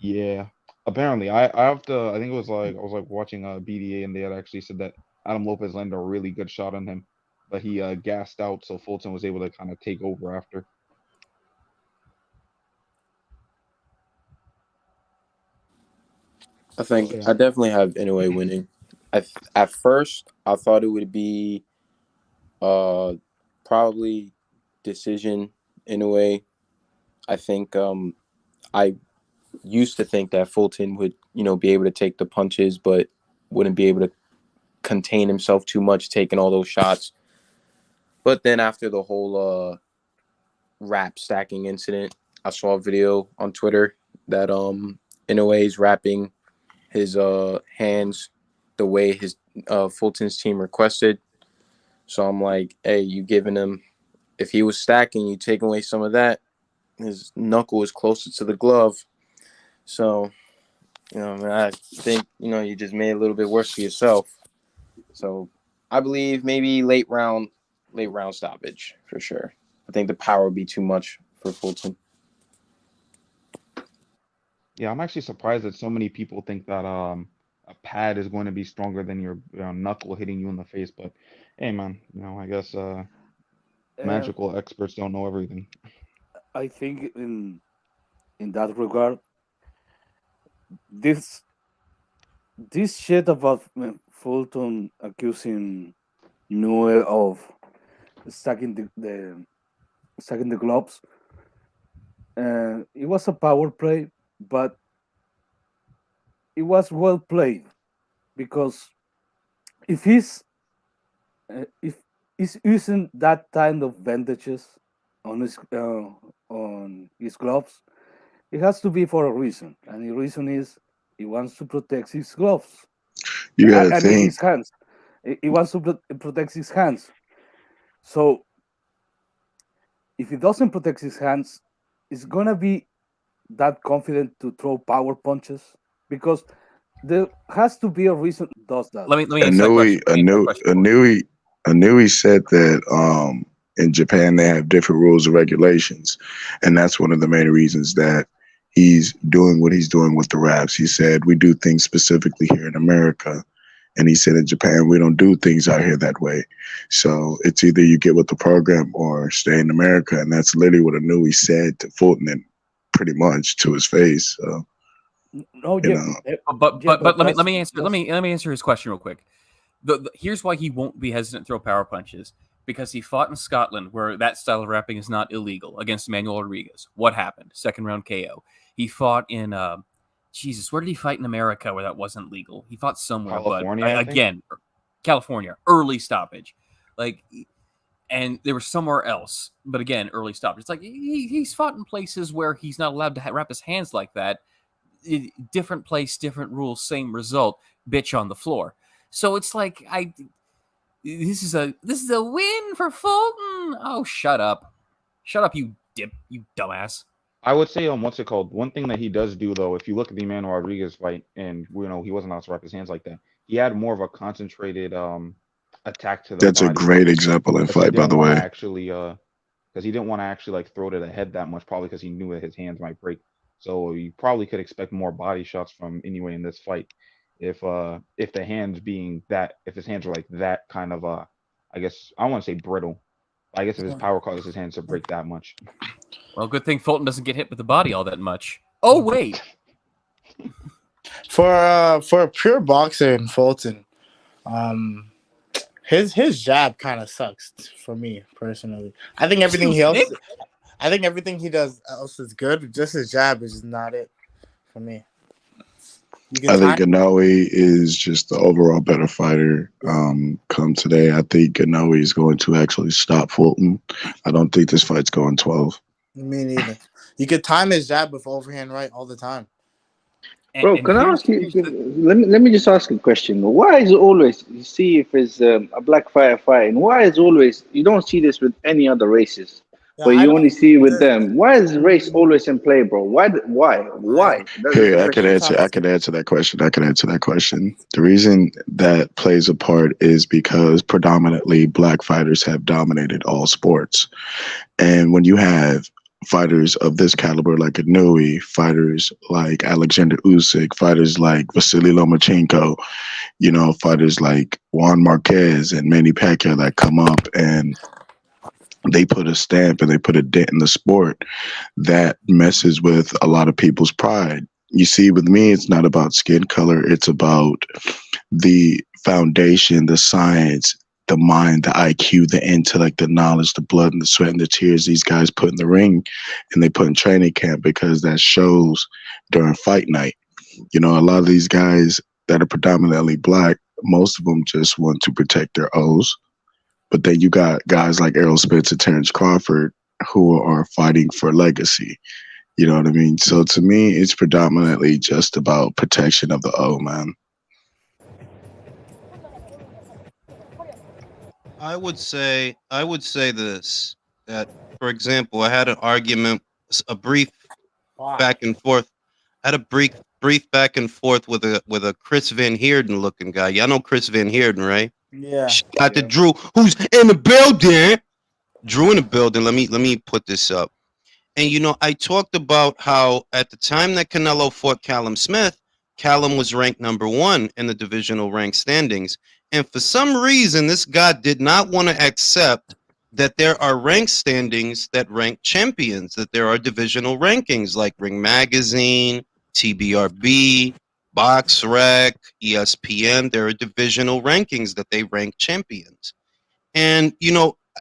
Yeah, apparently I have to. I think it was like I was like watching BDA, and they had actually said that Adam Lopez landed a really good shot on him, but he gassed out, so Fulton was able to kind of take over after. I think I definitely have Inoue winning. At first I thought it would be probably decision Inoue. I think I used to think that Fulton would, be able to take the punches, but wouldn't be able to contain himself too much, taking all those shots. But then after the whole wrap stacking incident, I saw a video on Twitter that Inoue is wrapping his hands the way his Fulton's team requested. So I'm like, hey, you giving him, if he was stacking, you taking away some of that, his knuckle is closer to the glove. So, I think, you just made it a little bit worse for yourself. So I believe maybe late round stoppage for sure. I think the power would be too much for Fulton. Yeah, I'm actually surprised that so many people think that a pad is going to be stronger than your knuckle hitting you in the face. But hey, man, I guess magical experts don't know everything. I think in that regard, this this shit about Fulton accusing Inoue of stacking stacking the gloves. It was a power play, but it was well played because if if he's using that kind of bandages on his gloves, it has to be for a reason, and the reason is he wants to protect his gloves You gotta and think. his hands. He wants to protect his hands. So if he doesn't protect his hands, he's gonna be that confident to throw power punches because there has to be a reason does that. Let me answer that question. Let me answer that question. Anui said that in Japan they have different rules and regulations, and that's one of the main reasons that he's doing what he's doing with the raps. He said we do things specifically here in America, and he said in Japan we don't do things out here that way. So it's either you get with the program or stay in America, and that's literally what Anui said to Fulton, and pretty much to his face. So, No, you yeah, know, But let me answer let me answer his question real quick. Here's why he won't be hesitant to throw power punches, because he fought in Scotland where that style of rapping is not illegal against Manuel Rodriguez. What happened? Second round KO. He fought in Jesus, where did he fight in America where that wasn't legal? He fought somewhere, California, but I think? again, California, early stoppage. Like, and there was somewhere else, but again, early stoppage. It's like he's fought in places where he's not allowed to wrap his hands like that. Different place, different rules, same result. Bitch on the floor. So it's like this is a win for Fulton. Oh, shut up, you dumbass. I would say what's it called? One thing that he does do though, if you look at the Emmanuel Rodriguez fight, and he wasn't allowed to wrap his hands like that. He had more of a concentrated attack to the that's a body great example in because he fight, by didn't the want to way. actually because he didn't want to actually like throw to the head that much, probably because he knew that his hands might break. So you probably could expect more body shots from Inoue in this fight. If the hands being that, if his hands were like that kind of I guess I don't want to say brittle. I guess if his power causes his hands to break that much. Well, good thing Fulton doesn't get hit with the body all that much. Oh wait, For a pure boxer in Fulton, his jab kind of sucks for me personally. I think everything you think? everything he does else is good. Just his jab is just not it for me. You can I think time. Inoue is just the overall better fighter. Come today, I think Inoue is going to actually stop Fulton. I don't think this fight's going 12. Me neither. You could time his jab with overhand right all the time. Bro, can I ask you? Let me just ask a question. Why is it always you see if it's a black fighter fighting? Why is always you don't see this with any other races, Yeah, but I you don't only see it with either. them? Why is race always in play, bro? Why? Why? That's Here, the I can question. answer. I can answer that question. I can answer that question. The reason that plays a part is because predominantly black fighters have dominated all sports, and when you have fighters of this caliber like Inoue, fighters like Alexander Usyk, fighters like Vasily Lomachenko, fighters like Juan Marquez and Manny Pacquiao that come up and they put a stamp and they put a dent in the sport that messes with a lot of people's pride. You see, with me, it's not about skin color. It's about the foundation, the science, the mind, the IQ, the intellect, the knowledge, the blood and the sweat and the tears these guys put in the ring and they put in training camp, because that shows during fight night. A lot of these guys that are predominantly black, most of them just want to protect their O's. But then you got guys like Errol Spence and Terrence Crawford who are fighting for legacy. You know what I mean? So to me, it's predominantly just about protection of the O, man. I would say this, that, for example, I had an argument, a brief back and forth. I had a brief back and forth with a Chris Van Heerden looking guy. Y'all know Chris Van Heerden, right? Yeah. Got the Drew, who's in the building. Drew in the building. Let me put this up. And I talked about how at the time that Canelo fought Callum Smith, Callum was ranked number 1 in the divisional rank standings. And for some reason, this guy did not want to accept that there are rank standings that rank champions, that there are divisional rankings like Ring Magazine, TBRB, BoxRec, ESPN, there are divisional rankings that they rank champions. And,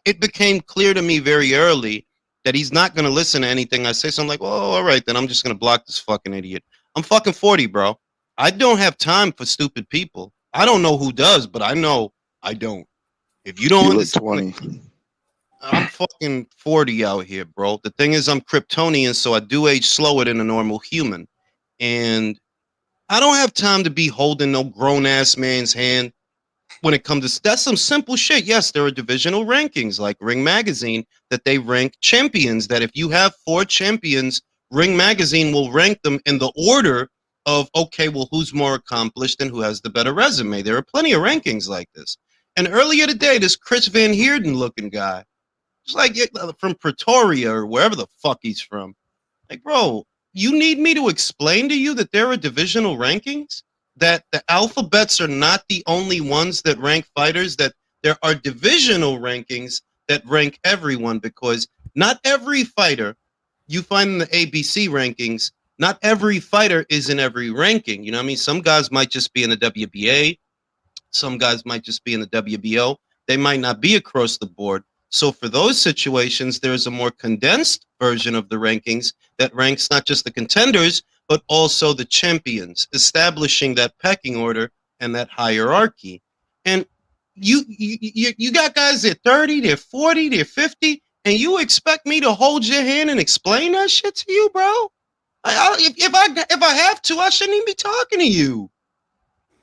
it became clear to me very early that he's not going to listen to anything I say. So I'm like, well, all right, then I'm just going to block this fucking idiot. I'm fucking 40, bro. I don't have time for stupid people. I don't know who does, but I know I don't. If you don't You look understand, 20. I'm fucking 40 out here, bro. The thing is, I'm Kryptonian, so I do age slower than a normal human. And I don't have time to be holding no grown-ass man's hand when it comes to that's some simple shit. Yes, there are divisional rankings like Ring Magazine that they rank champions. That if you have 4 champions, Ring Magazine will rank them in the order of okay, well, who's more accomplished and who has the better resume. There are plenty of rankings like this. And earlier today, this Chris Van Heerden looking guy, it's like from Pretoria or wherever the fuck he's from. Like, bro, you need me to explain to you that there are divisional rankings? That the alphabets are not the only ones that rank fighters, that there are divisional rankings that rank everyone, because not every fighter you find in the ABC rankings, not every fighter is in every ranking. You know what I mean? Some guys might just be in the WBA. Some guys might just be in the WBO. They might not be across the board. So for those situations, there's a more condensed version of the rankings that ranks not just the contenders, but also the champions, establishing that pecking order and that hierarchy. And you got guys at 30, they're 40, they're 50, and you expect me to hold your hand and explain that shit to you, bro? If I have to, I shouldn't even be talking to you.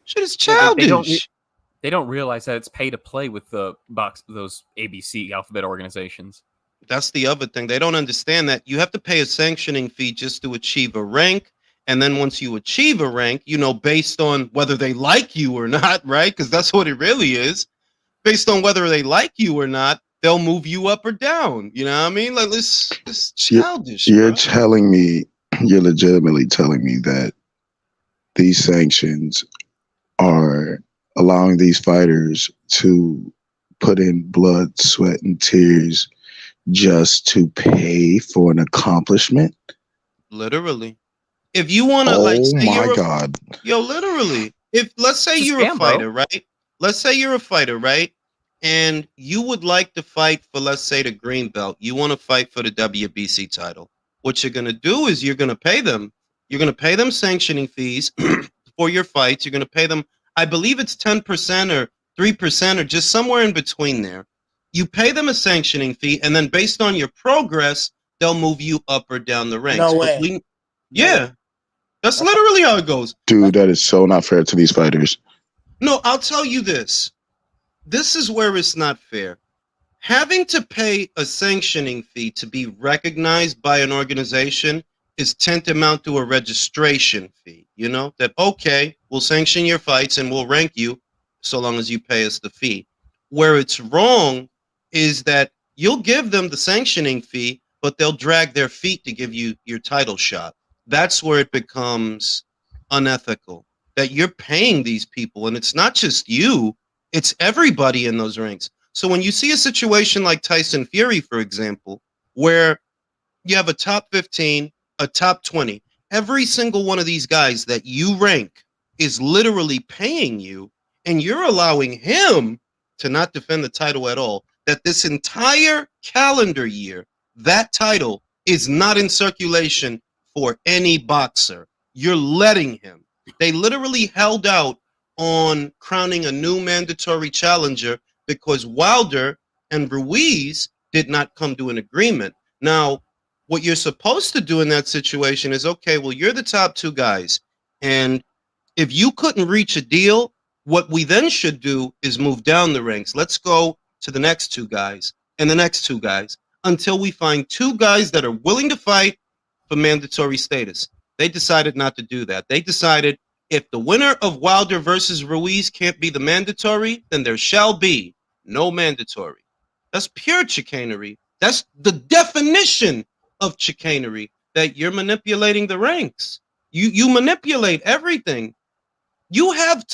Shit is childish. They don't realize that it's pay to play with those ABC alphabet organizations. That's the other thing. They don't understand that you have to pay a sanctioning fee just to achieve a rank. And then once you achieve a rank, based on whether they like you or not, right? Because that's what it really is. Based on whether they like you or not, they'll move you up or down. You know what I mean? Like, it's childish. You're bro. telling me, you're legitimately telling me that these sanctions are allowing these fighters to put in blood, sweat, and tears just to pay for an accomplishment? Literally. If you want to, God. Yo, literally. If let's say you're a fighter, right? Let's say you're a fighter, right? And you would like to fight for, let's say, the green belt. You want to fight for the WBC title. What you're going to do is you're going to pay them. You're going to pay them sanctioning fees for your fights. You're going to pay them, I believe it's 10% or 3% or just somewhere in between there. You pay them a sanctioning fee, and then based on your progress, they'll move you up or down the ranks. No way. Yeah. That's literally how it goes. Dude, that is so not fair to these fighters. No, I'll tell you this. This is where it's not fair. Having to pay a sanctioning fee to be recognized by an organization is tantamount to a registration fee. That, okay, we'll sanction your fights and we'll rank you so long as you pay us the fee. Where it's wrong is that you'll give them the sanctioning fee, but they'll drag their feet to give you your title shot. That's where it becomes unethical, that you're paying these people, and it's not just you, it's everybody in those ranks. So when you see a situation like Tyson Fury, for example, where you have a top 15, a top 20, every single one of these guys that you rank is literally paying you, and you're allowing him to not defend the title at all, that this entire calendar year, that title is not in circulation for any boxer. You're letting him. They literally held out on crowning a new mandatory challenger because Wilder and Ruiz did not come to an agreement. Now, what you're supposed to do in that situation is, okay, well, you're the top 2 guys. And if you couldn't reach a deal, what we then should do is move down the ranks. Let's go to the next 2 guys and the next 2 guys until we find 2 guys that are willing to fight for mandatory status. They decided not to do that. They decided if the winner of Wilder versus Ruiz can't be the mandatory, then there shall be no mandatory. That's pure chicanery. That's the definition of chicanery, that you're manipulating the ranks. You manipulate everything. You have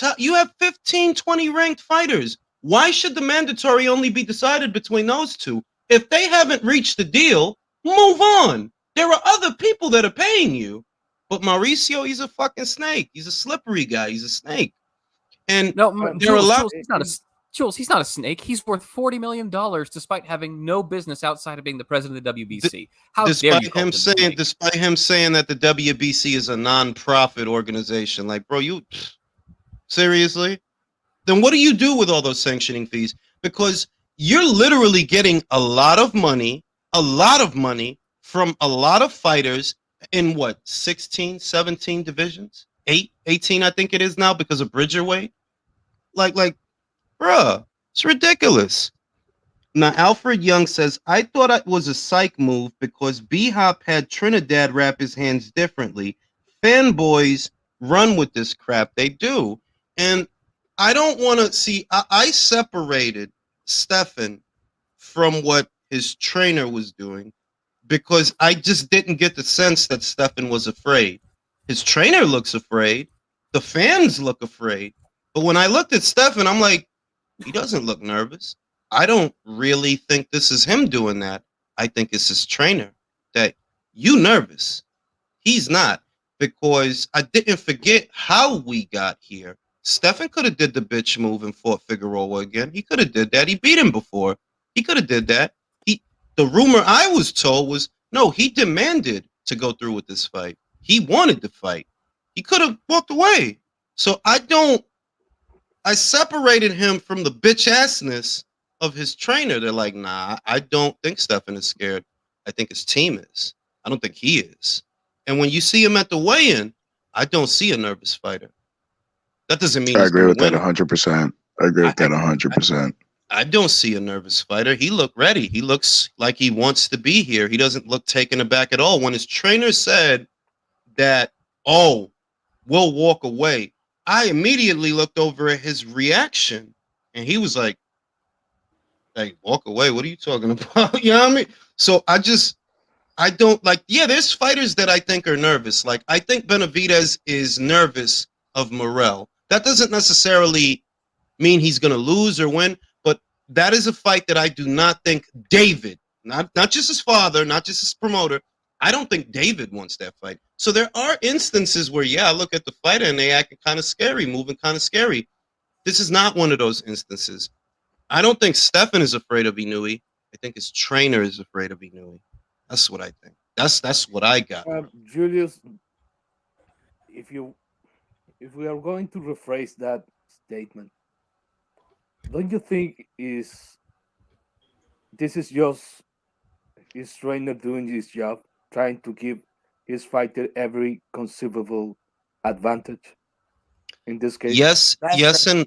15, 20 ranked fighters. Why should the mandatory only be decided between those 2? If they haven't reached the deal, move on. There are other people that are paying you. But Mauricio, he's a fucking snake. He's a slippery guy. He's a snake. And No, there are a lot. Jules, he's not a snake. He's worth $40 million despite having no business outside of being the president of the WBC. How dare you call him a snake? Despite him saying that the WBC is a non-profit organization, like, bro, you seriously? Then what do you do with all those sanctioning fees? Because you're literally getting a lot of money from a lot of fighters in what, 16, 17 divisions? 18, I think it is now because of Bridgerweight. Like, bruh, it's ridiculous. Now, Alfred Young says, I thought it was a psych move because B-Hop had Trinidad wrap his hands differently. Fanboys run with this crap. They do. And I don't want to see, I separated Stefan from what his trainer was doing because I just didn't get the sense that Stefan was afraid. His trainer looks afraid. The fans look afraid. But when I looked at Stefan, I'm like, he doesn't look nervous. I don't really think this is him doing that. I think it's his trainer that you nervous. He's not, because I didn't forget how we got here. Stefan could have did the bitch move and fought Figueroa again. He could have did that. He beat him before. He could have did that. The rumor I was told was, no, he demanded to go through with this fight. He wanted to fight. He could have walked away. So I separated him from the bitch assness of his trainer. They're like, nah, I don't think Stefan is scared. I think his team is. I don't think he is. And when you see him at the weigh-in, I don't see a nervous fighter. That doesn't mean I agree with that 100%. I agree with that 100%. I don't see a nervous fighter. He looked ready. He looks like he wants to be here. He doesn't look taken aback at all. When his trainer said that, oh, we'll walk away, I immediately looked over at his reaction, and he was like, walk away? What are you talking about? You know what I mean? So I don't like, yeah, there's fighters that I think are nervous. Like, I think Benavidez is nervous of Morrell. That doesn't necessarily mean he's going to lose or win, but that is a fight that I do not think David, not just his father, not just his promoter, I don't think David wants that fight. So there are instances where, yeah, I look at the fighter and they acting kind of scary, moving kind of scary. This is not one of those instances. I don't think Stefan is afraid of Inoue. I think his trainer is afraid of Inoue. That's what I think. That's what I got. Julius, if we are going to rephrase that statement, don't you think this is just his trainer doing his job, trying to give his fighter every conceivable advantage? In this case, yes and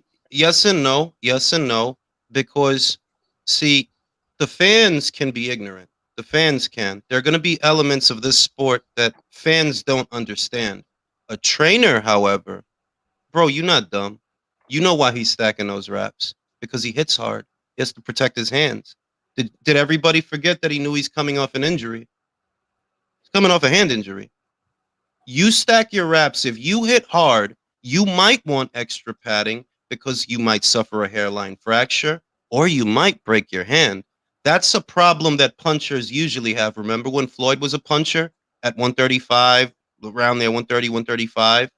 no, because see, the fans can be ignorant. The fans can. There are going to be elements of this sport that fans don't understand. A trainer, however, bro, you're not dumb. You know why he's stacking those wraps, because he hits hard. He has to protect his hands. Did everybody forget that he knew he's coming off an injury? He's coming off a hand injury. You stack your wraps. If you hit hard, you might want extra padding because you might suffer a hairline fracture or you might break your hand. That's a problem that punchers usually have. Remember when Floyd was a puncher at 135, around there, 130, 135?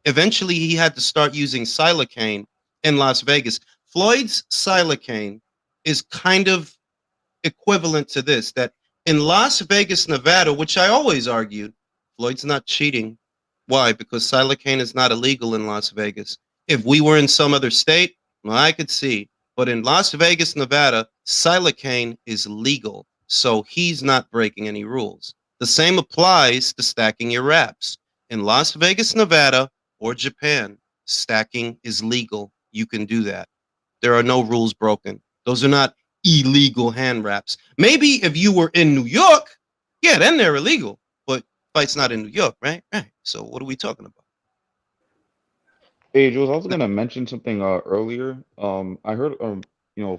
Eventually, he had to start using silocaine in Las Vegas. Floyd's silocaine is kind of equivalent to this, that in Las Vegas, Nevada, which I always argued, Floyd's not cheating. Why? Because silocaine is not illegal in Las Vegas. If we were in some other state, well, I could see. But in Las Vegas, Nevada, silocaine is legal. So he's not breaking any rules. The same applies to stacking your wraps. In Las Vegas, Nevada, or Japan, stacking is legal. You can do that. There are no rules broken. Those are not illegal hand wraps. Maybe if you were in New York, yeah, then they're illegal. But fight's not in New York, right? Right. So what are we talking about? Hey, Jules, I was gonna mention something earlier. I heard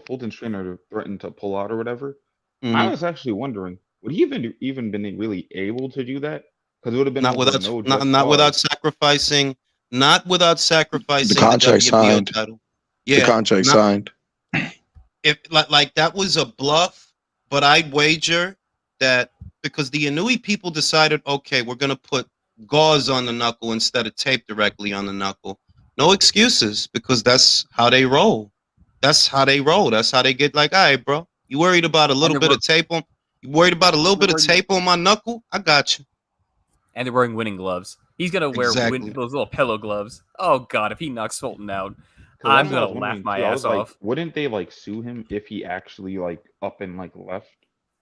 Fulton's trainer threatened to pull out or whatever. I was actually wondering, would he even been really able to do that? Because it would have been Not over without no not, just not without cause. sacrificing the contract WBO signed. title. The Yeah, contract not, signed. if like that was a bluff, but I'd wager that because the Inoue people decided, okay, we're gonna put gauze on the knuckle instead of tape directly on the knuckle. No excuses, because that's how they roll. That's how they roll. That's how they get like, all right, bro. You worried about a little bit of tape on? You worried about a little bit of tape on my knuckle? I got you. And they're wearing winning gloves. He's gonna wear Exactly. those little pillow gloves. Oh God, if he knocks Fulton out, 'Cause I'm that's what I gonna was laugh wondering my too. I ass was like, off. wouldn't they like sue him if he actually like up and like left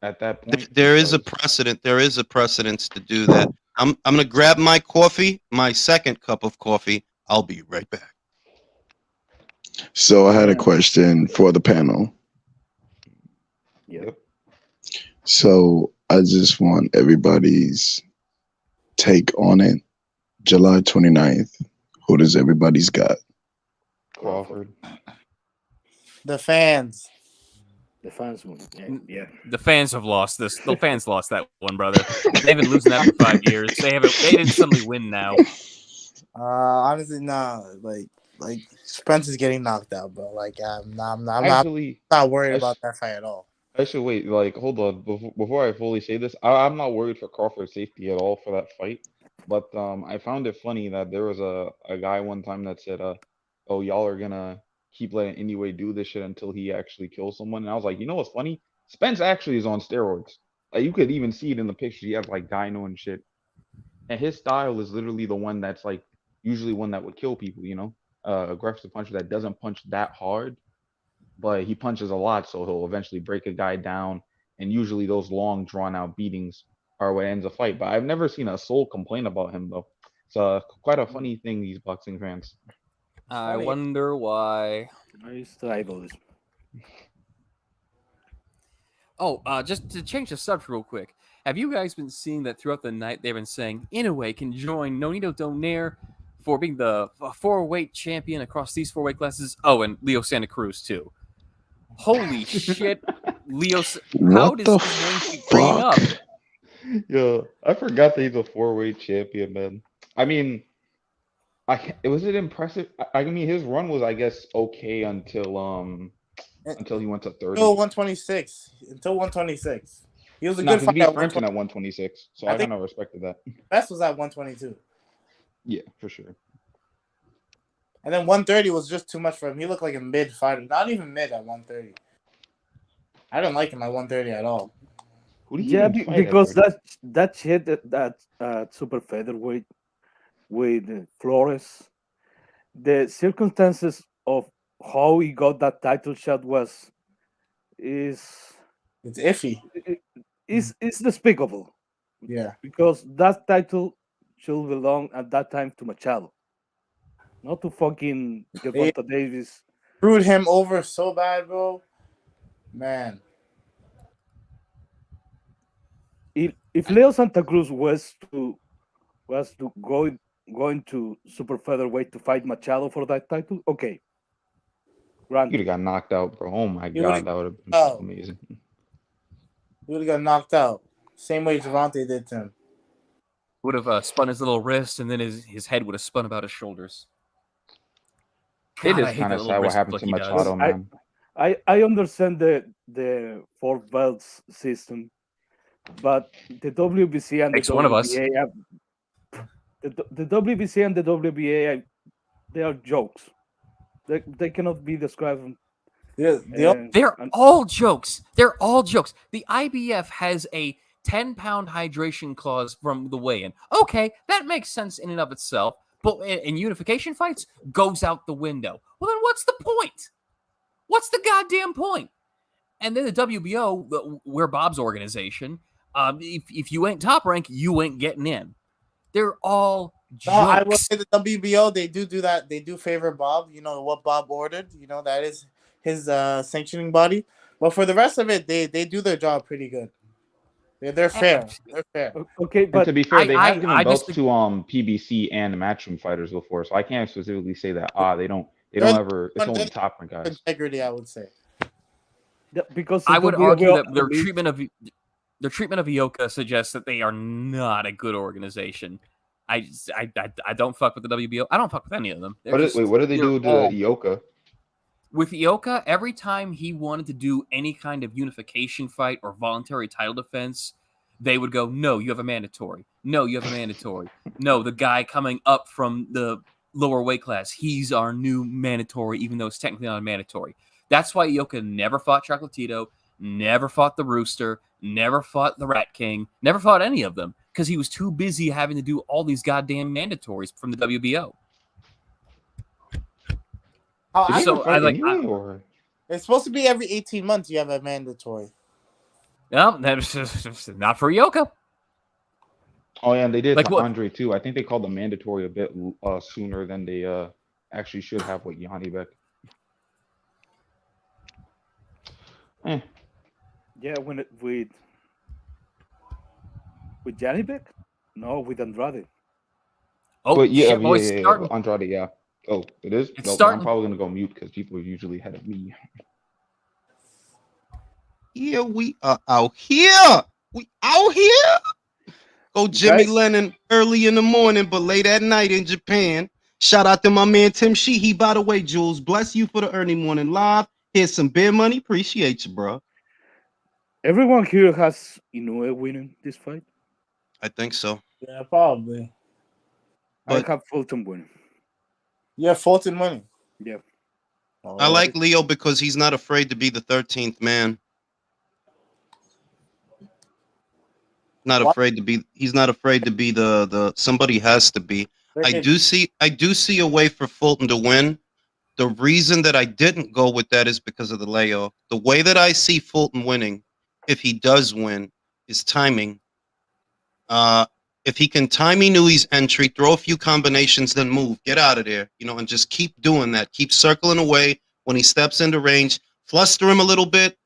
at that point? There is a Because precedent. There is a precedence to do that. I'm gonna grab my coffee, my second cup of coffee. I'll be right back. So I had a question for the panel. Yep. So I just want everybody's take on it. July 29th. Who does everybody's got? Crawford. The fans. The fans won. Yeah. The fans have lost this. The fans lost that one, brother. They've been losing that for 5 years. They haven't. They didn't suddenly win now. Honestly, nah. Like Spence is getting knocked out, bro. Like I'm Actually, not worried I about sh- that fight at all. Actually, wait, like, hold on. Before I fully say this, I'm not worried for Crawford's safety at all for that fight. But I found it funny that there was a guy one time that said, oh, y'all are gonna keep letting Inoue do this shit until he actually kills someone. And I was like, you know what's funny? Spence actually is on steroids. Like, you could even see it in the picture. He has like gyno and shit. And his style is literally the one that's like usually one that would kill people, you know? Aggressive puncher that doesn't punch that hard, but he punches a lot, so he'll eventually break a guy down. And usually those long, drawn out beatings are what ends a fight. But I've never seen a soul complain about him though. It's quite a funny thing, these boxing fans. I wonder why. It's tribalism. Oh, just to change the subject real quick. Have you guys been seeing that throughout the night they've been saying Inoue can join Nonito Donaire for being the 4-weight champion across these 4-weight classes? Oh, and Leo Santa Cruz too. Holy shit, Leo! How What does the his name keep bringing up? fuck? Yo, I forgot that he's a 4-weight champion, man. I mean, was it impressive? I mean, his run was, I guess, okay until he went to 30. Until 126. Until 126. He was a Nah, good he fight beat at Frampton 120. at 126, so I I think- kind of respected that. Best was at 122. Yeah, for sure. And then 130 was just too much for him. He looked like a mid fighter. Not even mid at 130. I didn't like him at 130 at all. Who did he Yeah, even fight because at 30? that shit that super featherweight with Flores, the circumstances of how he got that title shot is It's iffy. is despicable. Yeah. Because that title should belong at that time to Machado, not to fucking Gervonta Davis. Screwed him over so bad, bro. Man. If Leo Santa Cruz was to going to super featherweight to fight Machado for that title, okay. You'd have got knocked out, bro. Oh my He god, that would have been amazing. He would have got knocked out. Same way Gervonta did to him. Would have spun his little wrist, and then his head would have spun about his shoulders. It God, I is hate kind that of little sad what wrist happened flick to he does. Machado, man. I understand the 4 belts system, but the WBC and Makes the one of us. WBA the WBC and the WBA they are jokes. They cannot be described. They're all jokes. They're all jokes. The IBF has a 10-pound hydration clause from the weigh-in. Okay, that makes sense in and of itself. But in unification fights, goes out the window. Well, then what's the point? What's the goddamn point? And then the WBO, we're Bob's organization. If you ain't top rank, you ain't getting in. They're all jokes. No, I will say the WBO, they do that. They do favor Bob. You know what Bob ordered. You know that is his sanctioning body. But for the rest of it, they do their job pretty good. They're fair. They're fair. Okay, And but to be fair, they have given belts just- to PBC and Matchroom fighters before, so I can't specifically say that they don't ever. It's only top rank guys. Integrity, I would say. Because I would WBO argue that their believes- treatment of Ioka suggests that they are not a good organization. I don't fuck with the WBO. I don't fuck with any of them. What do they do to Ioka? With Ioka, every time he wanted to do any kind of unification fight or voluntary title defense, they would go, no, you have a mandatory. No, you have a mandatory. No, the guy coming up from the lower weight class, he's our new mandatory, even though it's technically not a mandatory. That's why Ioka never fought Chocolatito, never fought the Rooster, never fought the Rat King, never fought any of them, because he was too busy having to do all these goddamn mandatories from the WBO. It's supposed to be every 18 months you have a mandatory. No, that's not for Ioka. Oh yeah, and they did Like to what? Andre too. I think they called the mandatory a bit sooner than they actually should have with Yanni Beck. Yeah, when with Yanni Beck? No, with Andrade. Oh, but yeah, shit, boys, yeah, Andrade, yeah. Oh, it is? It's No, starting. I'm probably gonna go mute because people are usually ahead of me. Yeah, we are out here. We out here. Go Jimmy Lennon early in the morning, but late at night in Japan. Shout out to my man Tim Sheehy. By the way, Jules, bless you for the early morning live. Here's some beer money. Appreciate you, bro. Everyone here has Inoue winning this fight. I think so. Yeah, probably. I have Fulton winning. Yeah, Fulton winning. Yeah. I like Leo because he's not afraid to be the 13th man. Not afraid to be. He's not afraid to be the. Somebody has to be. I do see a way for Fulton to win. The reason that I didn't go with that is because of the layoff. The way that I see Fulton winning, if he does win, is timing. If he can time Inoue's entry, throw a few combinations, then move, get out of there, and just keep doing that. Keep circling away when he steps into range, fluster him a little bit.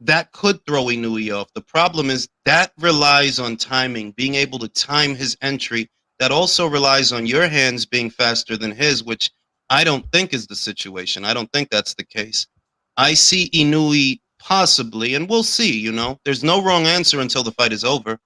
That could throw Inoue off. The problem is that relies on timing, being able to time his entry. That also relies on your hands being faster than his, which I don't think is the situation. I don't think that's the case. I see Inoue possibly, and we'll see, there's no wrong answer until the fight is over.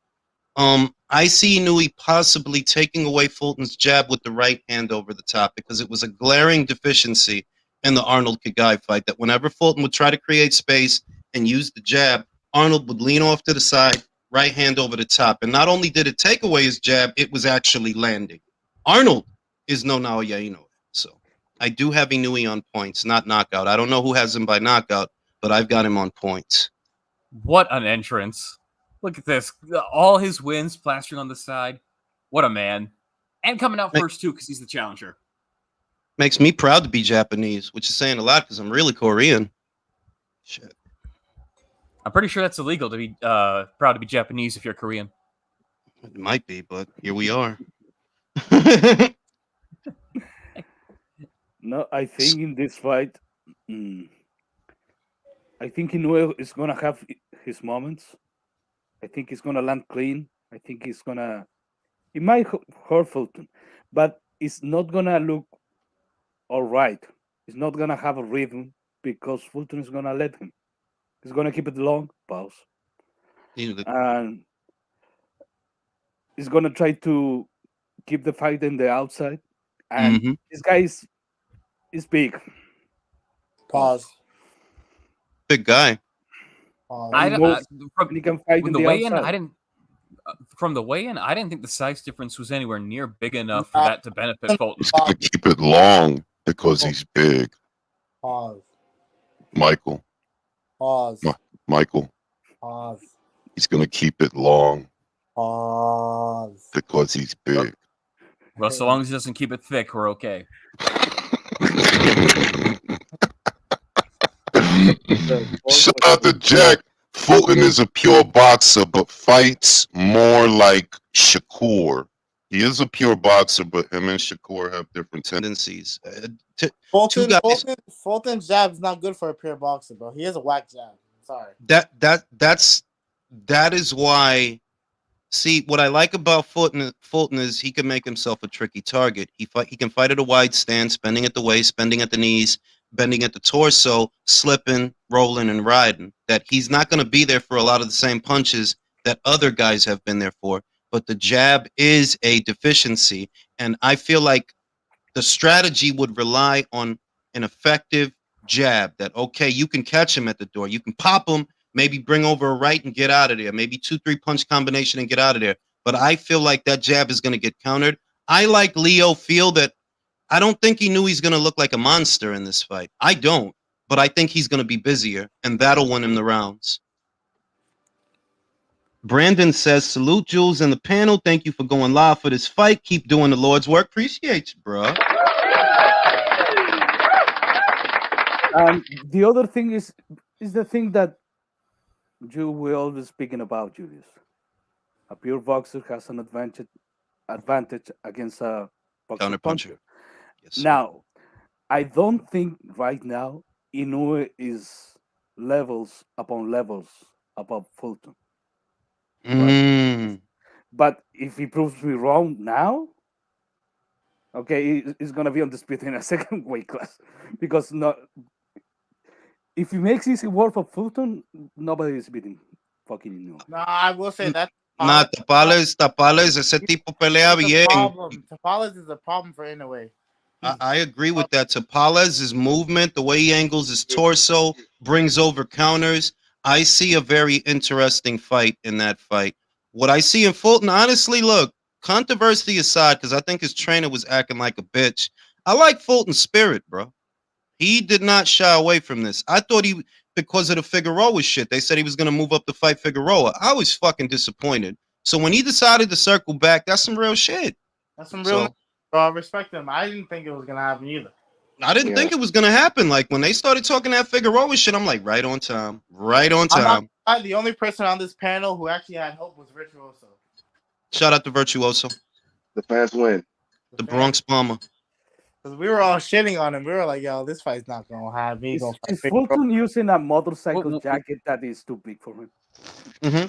I see Inoue possibly taking away Fulton's jab with the right hand over the top because it was a glaring deficiency in the Arnold Kagai fight that whenever Fulton would try to create space and use the jab, Arnold would lean off to the side, right hand over the top. And not only did it take away his jab, it was actually landing. Arnold is no Naoya Inoue. So I do have Inoue on points, not knockout. I don't know who has him by knockout, but I've got him on points. What an entrance. Look at this. All his wins plastering on the side. What a man. And coming out first, too, because he's the challenger. Makes me proud to be Japanese, which is saying a lot because I'm really Korean. Shit. I'm pretty sure that's illegal to be proud to be Japanese if you're Korean. It might be, but here we are. No, I think in this fight, I think Inoue is going to have his moments. I think he's going to land clean. I think he's going to... It might hurt Fulton, but it's not going to look all right. He's not going to have a rhythm because Fulton is going to let him. He's going to keep it long, pause. And he's going to try to keep the fight in the outside. And this guy is big. Pause. Big guy. He can fight in the weigh-in, outside. From the weigh-in, I didn't think the size difference was anywhere near big enough for that to benefit Fulton. He's going to keep it long because he's big. Pause. Michael. Pause. Michael. Pause. He's going to keep it long Pause. because he's big. Well, so long as he doesn't keep it thick, we're okay. Shout out to Jack. Fulton is a pure boxer, but fights more like Shakur. He is a pure boxer, but him and Shakur have different tendencies. Fulton's jab is not good for a pure boxer, bro. He has a whack jab. Sorry. That is why. See, what I like about Fulton is he can make himself a tricky target. He can fight at a wide stance, bending at the waist, bending at the knees, bending at the torso, slipping, rolling, and riding. That he's not going to be there for a lot of the same punches that other guys have been there for. But the jab is a deficiency, and I feel like the strategy would rely on an effective jab. That, okay, you can catch him at the door, you can pop him, maybe bring over a right and get out of there. Maybe 2-3 punch combination and get out of there. But I feel like that jab is going to get countered. I like Leo feel that I don't think he knew he's going to look like a monster in this fight. I don't. But I think he's going to be busier, and that'll win him the rounds. Brandon says, salute Jules and the panel. Thank you for going live for this fight. Keep doing the Lord's work. Appreciate you, bro. And the other thing is the thing that we're always speaking about, Julius. A pure boxer has an advantage against a boxer puncher. Yes, now, I don't think right now Inoue is levels upon levels above Fulton. But if he proves me wrong now, okay, he's gonna be undisputed in a second weight class because if he makes easy work for Fulton, nobody is beating fucking Inoue. No, I will say that. Nah, Tapales, ese tipo pelea bien. Tapales is a problem for Inoue. I agree with that. Tapales' movement, the way he angles his torso, brings over counters. I see a very interesting fight in that fight. What I see in Fulton, honestly, look, controversy aside, because I think his trainer was acting like a bitch. I like Fulton's spirit, bro. He did not shy away from this. I thought because of the Figueroa shit, they said he was going to move up to fight Figueroa. I was fucking disappointed. So when he decided to circle back, that's some real shit. That's some real. I respect him. I didn't think it was going to happen either. I didn't think it was going to happen. Like when they started talking that Figueroa shit, I'm like, right on time. Right on time. The only person on this panel who actually had hope was Virtuoso. Shout out to Virtuoso. The fans win. The Bronx Bomber. Because we were all shitting on him. We were like, yo, this fight's not going to happen. Is Fulton using a motorcycle jacket that is too big for him? Mm-hmm.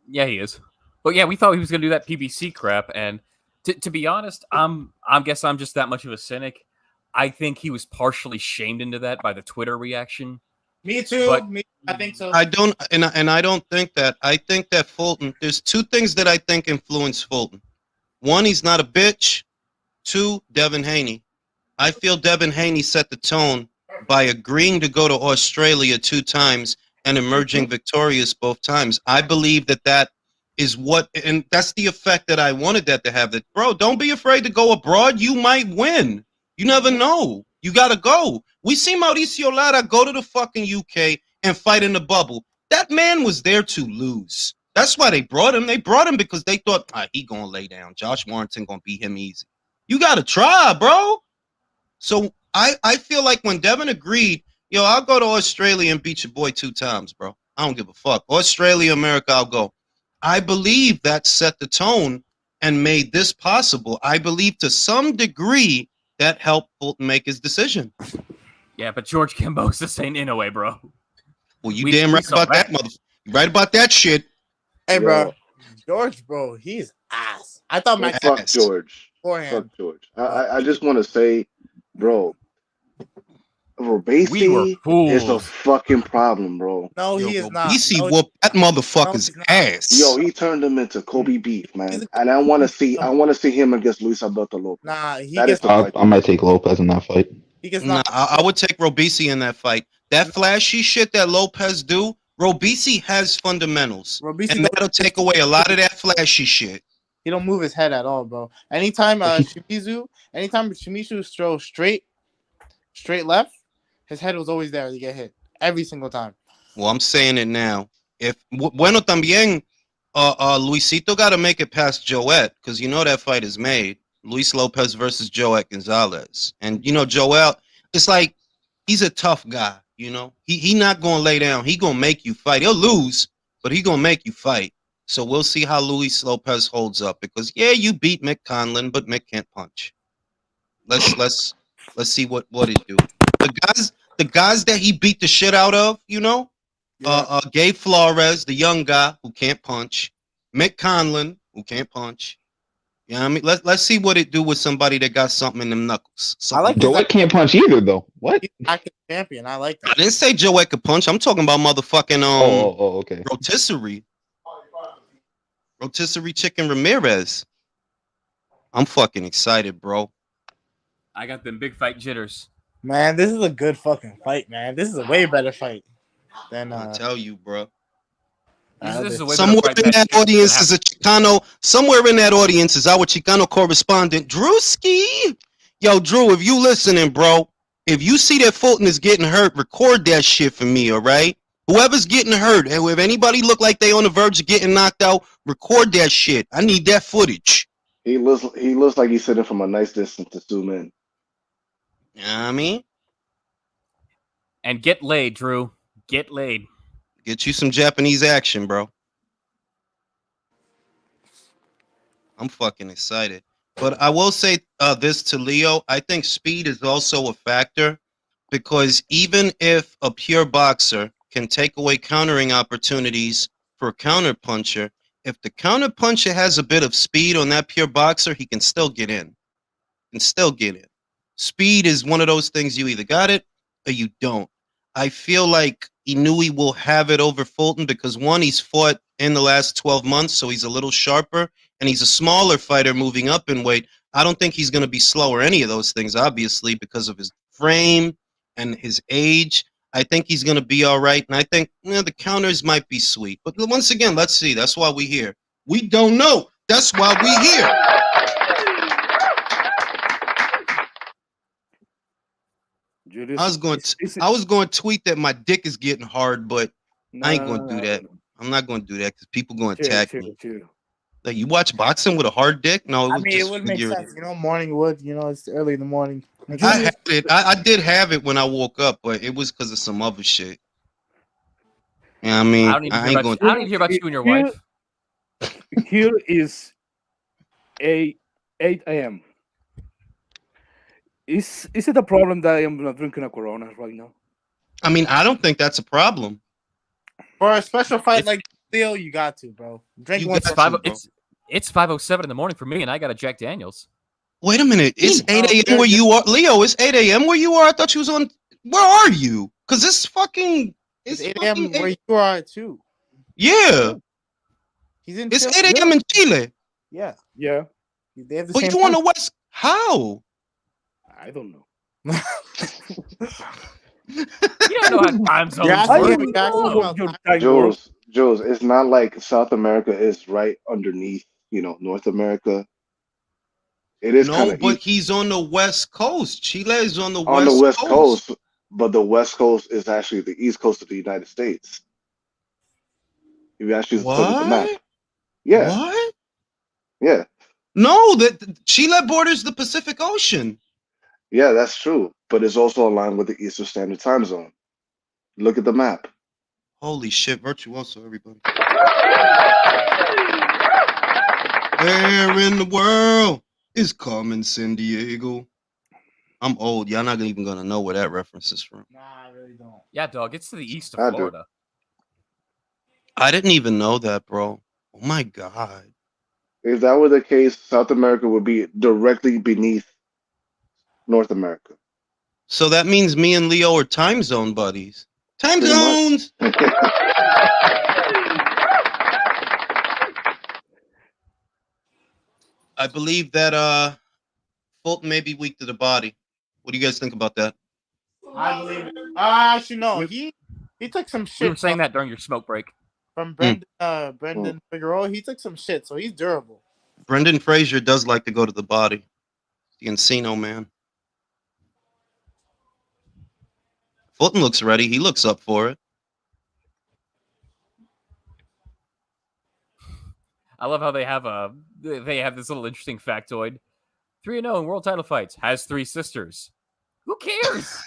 Yeah, he is. But yeah, we thought he was going to do that PBC crap. And to be honest, I guess I'm just that much of a cynic. I think he was partially shamed into that by the Twitter reaction. Me too. I think so. I don't think that. I think that Fulton, there's two things that I think influence Fulton. One, he's not a bitch. Two, Devin Haney. I feel Devin Haney set the tone by agreeing to go to Australia 2 times and emerging victorious both times. I believe that is what, and that's the effect that I wanted that to have. That, bro, don't be afraid to go abroad. You might win. You never know. You got to go. We see Mauricio Lara go to the fucking UK and fight in the bubble. That man was there to lose. That's why they brought him. They brought him because they thought, he going to lay down. Josh Warrington going to beat him easy. You got to try, bro. So I feel like when Devin agreed, yo, I'll go to Australia and beat your boy 2 times, bro. I don't give a fuck. Australia, America, I'll go. I believe that set the tone and made this possible. I believe to some degree that helped Fulton make his decision. Yeah, but George Kimbo's saying Inoue, bro. Well, you damn right about that, motherfucker. Right about that shit. Hey, bro. George, bro, he's ass. I thought Max fuck George. Fuck George. I just want to say, bro, Robesi is a fucking problem, bro. No, he is not. Robesi whooped that motherfucker's ass. Yo, he turned him into Kobe beef, man. And I want to see him against Luis Alberto Lopez. Nah, I might take Lopez in that fight. I would take Robesi in that fight. That flashy shit that Lopez do, Robesi has fundamentals. And that'll take away a lot of that flashy shit. He don't move his head at all, bro. Anytime Shimizu throws straight left, his head was always there to get hit every single time. Well, I'm saying it now. If bueno también, Luisito got to make it past Joet because you know that fight is made. Luis Lopez versus Joet Gonzalez, and you know Joel. It's like he's a tough guy. You know he not gonna lay down. He gonna make you fight. He'll lose, but he gonna make you fight. So we'll see how Luis Lopez holds up because you beat Mick Conlon, but Mick can't punch. Let's see what it do. The guys that he beat the shit out of, you know, Gabe Flores, the young guy who can't punch, Mick Conlon who can't punch. You know what I mean? Let's see what it do with somebody that got something in them knuckles. Joet can't punch either, though. What? He's active champion. I like that. I didn't say Joet could punch. I'm talking about motherfucking okay. Rotisserie Chicken Ramirez. I'm fucking excited, bro. I got them big fight jitters. Man, this is a good fucking fight, man. This is a way better fight than I tell you, bro. This is a way better Somewhere fight in than that shit audience that is a Chicano. Somewhere in that audience is our Chicano correspondent, Drewski. Yo, Drew, if you listening, bro, if you see that Fulton is getting hurt, record that shit for me, all right? Whoever's getting hurt, and if anybody look like they on the verge of getting knocked out, record that shit. I need that footage. He looks like he's sitting from a nice distance to zoom in. You know what I mean? And get laid, Drew. Get laid. Get you some Japanese action, bro. I'm fucking excited. But I will say this to Leo. I think speed is also a factor because even if a pure boxer can take away countering opportunities for a counter puncher, if the counter puncher has a bit of speed on that pure boxer, he can still get in. Speed is one of those things you either got it or you don't. I feel like Inoue will have it over Fulton because one, he's fought in the last 12 months, so he's a little sharper, and he's a smaller fighter moving up in weight. I don't think he's going to be slow or any of those things, obviously, because of his frame and his age. I think he's going to be all right, and I think the counters might be sweet. But once again, let's see. That's why we're here. We don't know. That's why we're here. Julius, I was going to tweet that my dick is getting hard, but I ain't going to do that. I'm not going to do that because people going to attack me. Like, you watch boxing with a hard dick? No, it would make sense. Morning wood. It's early in the morning. I had it. I did have it when I woke up, but it was because of some other shit. Yeah, I mean, I ain't going. I don't even hear about you and your wife. Here is 8 a.m. Is it a problem that I am not drinking a Corona right now? I mean, I don't think that's a problem. For a special fight like Leo, you got to, bro. Drink one. It's 5:07 in the morning for me, and I got a Jack Daniels. Wait a minute. It's 8 a.m. where you are, Leo. It's 8 a.m. where you are. I thought you was on. Where are you? Because it's fucking. It's 8 a.m. where you are too. Yeah. He's in. It's 8 a.m. in Chile. Yeah. They have the but same you on the West? How? I don't know. You don't know how time zones work. Jules, it's not like South America is right underneath, North America. It is kind of. But he's on the West Coast. Chile is on the West Coast, but the West Coast is actually the East Coast of the United States. If you actually look at the map. Yeah. What? Yeah. No, that Chile borders the Pacific Ocean. Yeah, that's true. But it's also aligned with the Eastern Standard Time Zone. Look at the map. Holy shit, virtuoso, everybody. Where in the world is Carmen San Diego? I'm old. Y'all not even gonna know where that reference is from. Nah, I really don't. Yeah, dog. It's to the east of Florida. I didn't even know that, bro. Oh my god. If that were the case, South America would be directly beneath North America. So that means me and Leo are time zone buddies. Time zones! I believe that Fulton may be weak to the body. What do you guys think about that? I believe it. Actually, no. He took some shit. We were saying that during your smoke break. From Brendan Figueroa. He took some shit, so he's durable. Brendan Fraser does like to go to the body. The Encino man. Fulton looks ready. He looks up for it. I love how they have this little interesting factoid. 3-0 in world title fights. Has 3 sisters. Who cares?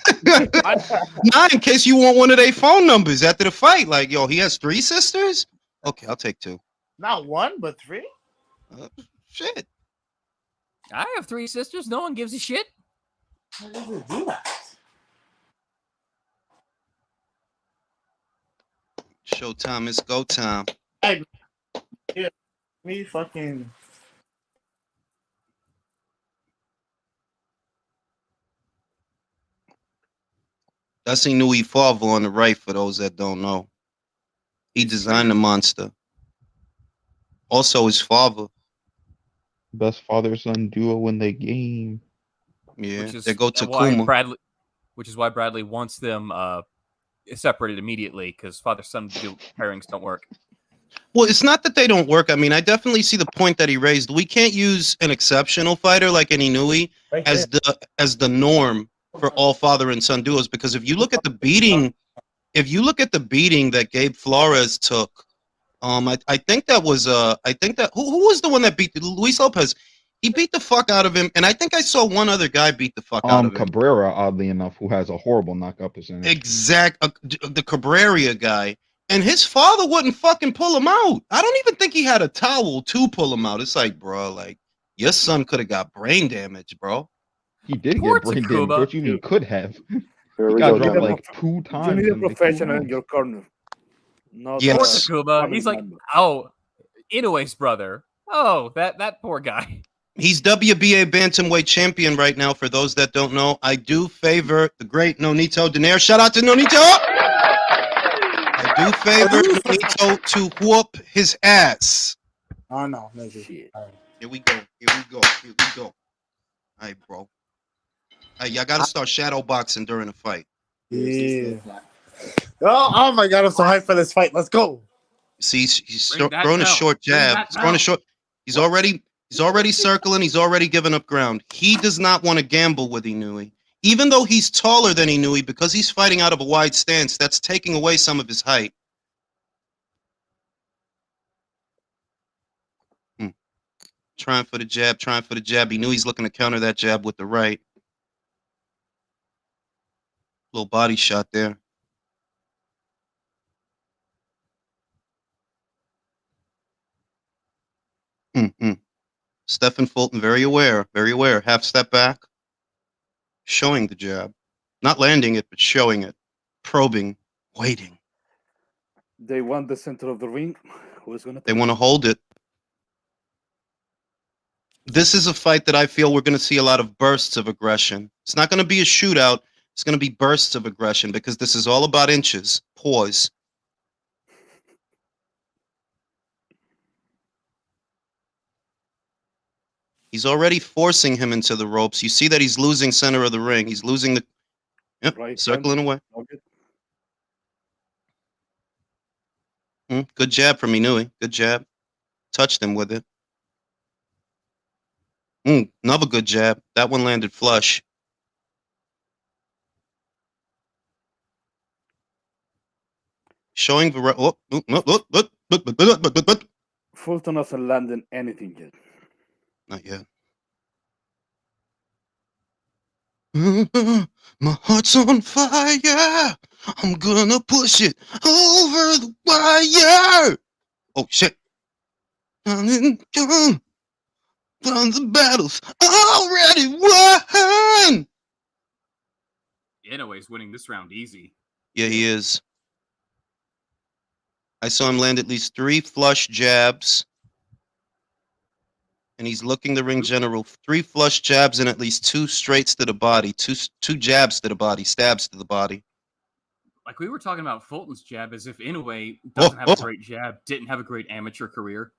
Not in case you want one of their phone numbers after the fight. Like, yo, he has 3 sisters? Okay, I'll take 2. Not 1, but 3? Shit. I have 3 sisters. No one gives a shit. How does it do that? Showtime, it's go time. Hey, yeah, me fucking. That's Inoue Father on the right for those that don't know. He designed the monster. Also his father. Best father-son duo in the game. Yeah, they go to Kuma. Which is why Bradley wants them separated immediately, because father-son pairings don't work. Well, it's not that they don't work. I mean, I definitely see the point that he raised. We can't use an exceptional fighter like an Inoue as the norm for all father and son duos, because if you look at the beating that Gabe Flores took, I think that was I think that who was the one that beat Luis Lopez? He beat the fuck out of him, and I think I saw one other guy beat the fuck out of him. Cabrera, oddly enough, who has a horrible knockout percentage. The Cabrera guy. And his father wouldn't fucking pull him out. I don't even think he had a towel to pull him out. It's like, bro, like, your son could have got brain damage, bro. He did get brain damage. What you mean could have? He got dropped like 2 times. You need a professional in your corner. Poor Takuba. He's like, oh, Inoue's brother. Oh, that poor guy. He's WBA bantamweight champion right now. For those that don't know, I do favor the great Nonito Donaire. Shout out to Nonito. I do favor Nonito to whoop his ass. Oh no, no shit. Right. Here we go. All right, bro. Hey, y'all gotta start shadow boxing during the fight. Yeah. Oh my god, I'm so hyped for this fight. Let's go. See, he's throwing a short jab. He's throwing a short. He's already circling. He's already given up ground. He does not want to gamble with Inoue. Even though he's taller than Inoue, because he's fighting out of a wide stance, that's taking away some of his height. Trying for the jab. He knew he's looking to counter that jab with the right. Little body shot there. Stephen Fulton, very aware. Half step back. Showing the jab. Not landing it, but showing it. Probing. Waiting. They want the center of the ring. They want to hold it. This is a fight that I feel we're going to see a lot of bursts of aggression. It's not going to be a shootout. It's going to be bursts of aggression because this is all about inches. Pause. He's already forcing him into the ropes. You see that he's losing center of the ring. He's losing the... Yep, right, circling away. Good jab from Inoue. Good jab. Touched him with it. Another good jab. That one landed flush. Showing Fulton hasn't landed anything yet. Not yet. My heart's on fire. I'm gonna push it over the wire. Oh shit. From the battles already won. Inoue's winning this round easy. Yeah, he is. I saw him land at least 3 flush jabs. And he's looking the ring general. 3 flush jabs and at least 2 straights to the body. Two jabs to the body, stabs to the body. Like we were talking about Fulton's jab as if Inoue doesn't have a great jab, didn't have a great amateur career.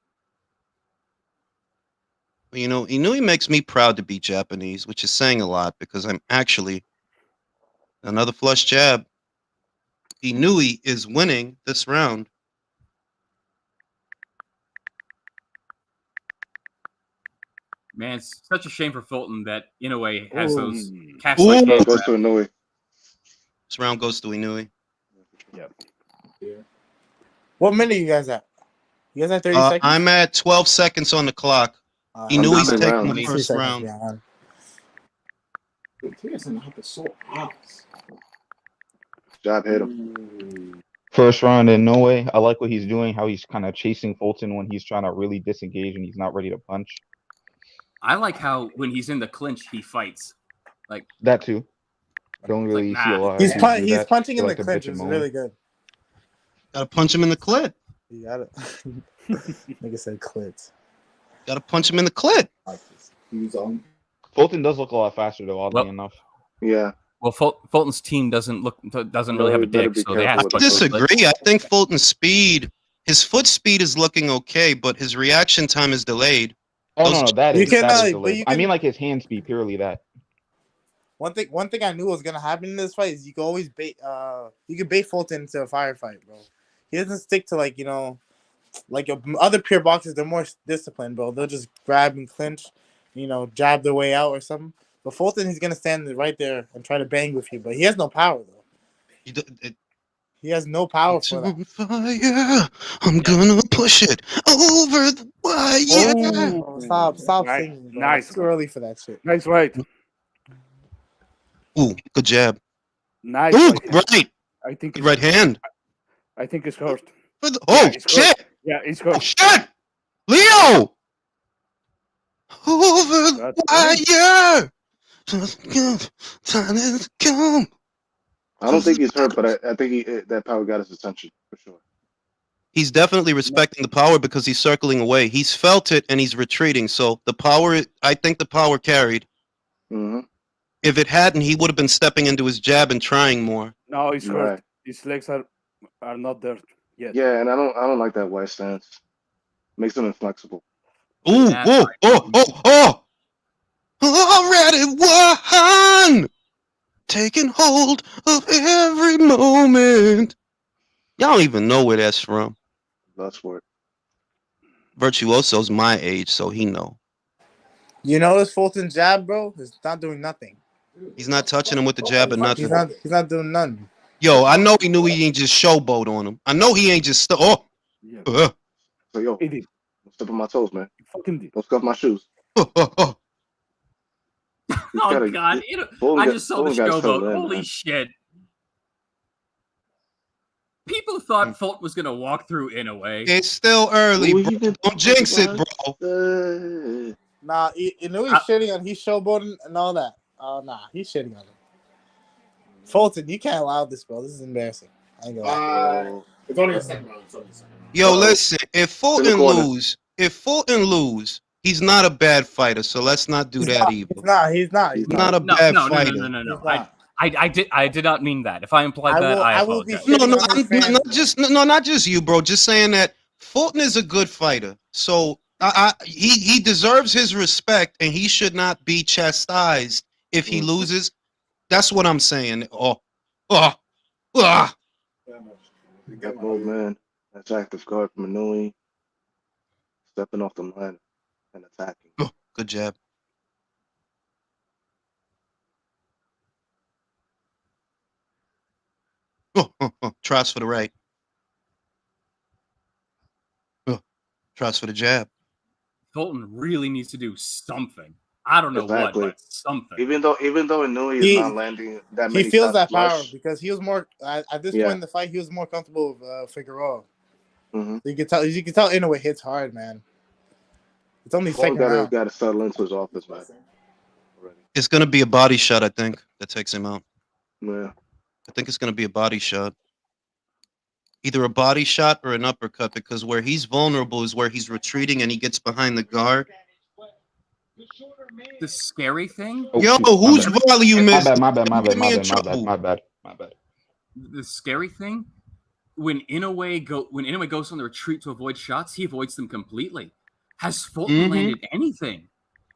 You know, Inoue makes me proud to be Japanese, which is saying a lot because I'm actually another flush jab. Inoue is winning this round. Man, it's such a shame for Fulton that Inoue has those cash. Goes to Inoue. This round goes to Inoue. Yep. Yeah. What minute you guys at? You guys at 30 seconds? I'm at 12 seconds on the clock. Inoue's taking the first round. Jab hit him. First round in Inoue. I like what he's doing, how he's kind of chasing Fulton when he's trying to really disengage and he's not ready to punch. I like how when he's in the clinch, he fights. Like that tue. I don't really see a lot. He's punching in the clinch. It's really good. Gotta punch him in the clit. You gotta. Like I said, clit. Gotta punch him in the clit. Fulton does look a lot faster though, oddly enough. Yeah. Well, Fulton's team doesn't really have a dick, so they have to disagree. I think Fulton's speed, his foot speed is looking okay, but his reaction time is delayed. Oh no, that is delayed. I mean, like his hand speed, purely that. One thing I knew was gonna happen in this fight is you can always bait. You can bait Fulton into a firefight, bro. He doesn't stick to like other pure boxers, they're more disciplined, bro. They'll just grab and clinch, jab their way out or something. But Fulton, he's gonna stand right there and try to bang with you, but he has no power though. He has no power for that. Fire, I'm gonna push it over the wire. Oh, stop Nice, singing, bro. nice. It's too early for that shit. Nice right. Ooh, good jab. Nice Ooh, right. good right. I think Good right hand. I think it's hurt. Oh, it's shit. hurt. Yeah, it's Oh, hurt. shit. Leo. Over the wire. Time has come. I don't think he's hurt, but I think that power got his attention for sure. He's definitely respecting the power because he's circling away. He's felt it and he's retreating. So the power, I think the power carried. Mm-hmm. If it hadn't, he would have been stepping into his jab and trying more. No, it's hurt. Right. His legs are not there yet. Yeah, and I don't like that wide stance. Makes him inflexible. Ooh, oh! Already won! Taking hold of every moment. Y'all don't even know where that's from. That's for it. Virtuoso's my age, so he know. You notice Fulton's jab, bro? It's not doing nothing. He's not touching him with the jab or nothing. He's not doing nothing. Yo, I know he knew he ain't just showboat on him. I know he ain't just So yo, don't step on my toes, man. Don't scuff my shoes. Oh God! I just saw the showboat. Holy shit! People thought Fulton was gonna walk through Inoue. It's still early, bro. Don't jinx it, bro. Nah, Inoue's shitting on. He's showboating and all that. Nah, he's shitting on him. Fulton, you can't allow this, bro. This is embarrassing. I ain't gonna lie. It's only a second round. It's only a second round. Yo, listen. If Fulton lose, he's not a bad fighter. So let's not do that either. He's not. He's not a bad fighter. No. I did not mean that. If I implied that, I apologize. Not just you, bro. Just saying that Fulton is a good fighter. So he deserves his respect, and he should not be chastised if he loses. That's what I'm saying. That old man. That's active guard from Inoue. Stepping off the line and attacking. Oh, good jab. Tries for the right. Tries for the jab. Fulton really needs to do something. I don't know what, but something. Even though Inoue is not landing that many. He feels that flush. power because he was more at this point in the fight. He was more comfortable with Figueroa. Mm-hmm. You can tell Inoue hits hard, man. It's only second round. Got to settle into his office, man. It's gonna be a body shot, I think, that takes him out. Yeah. I think it's gonna be a body shot. Either a body shot or an uppercut, because where he's vulnerable is where he's retreating and he gets behind the guard. The scary thing? Yo, whose volume is? My bad. The scary thing, when Inoue goes on the retreat to avoid shots, he avoids them completely. Has Fulton landed anything?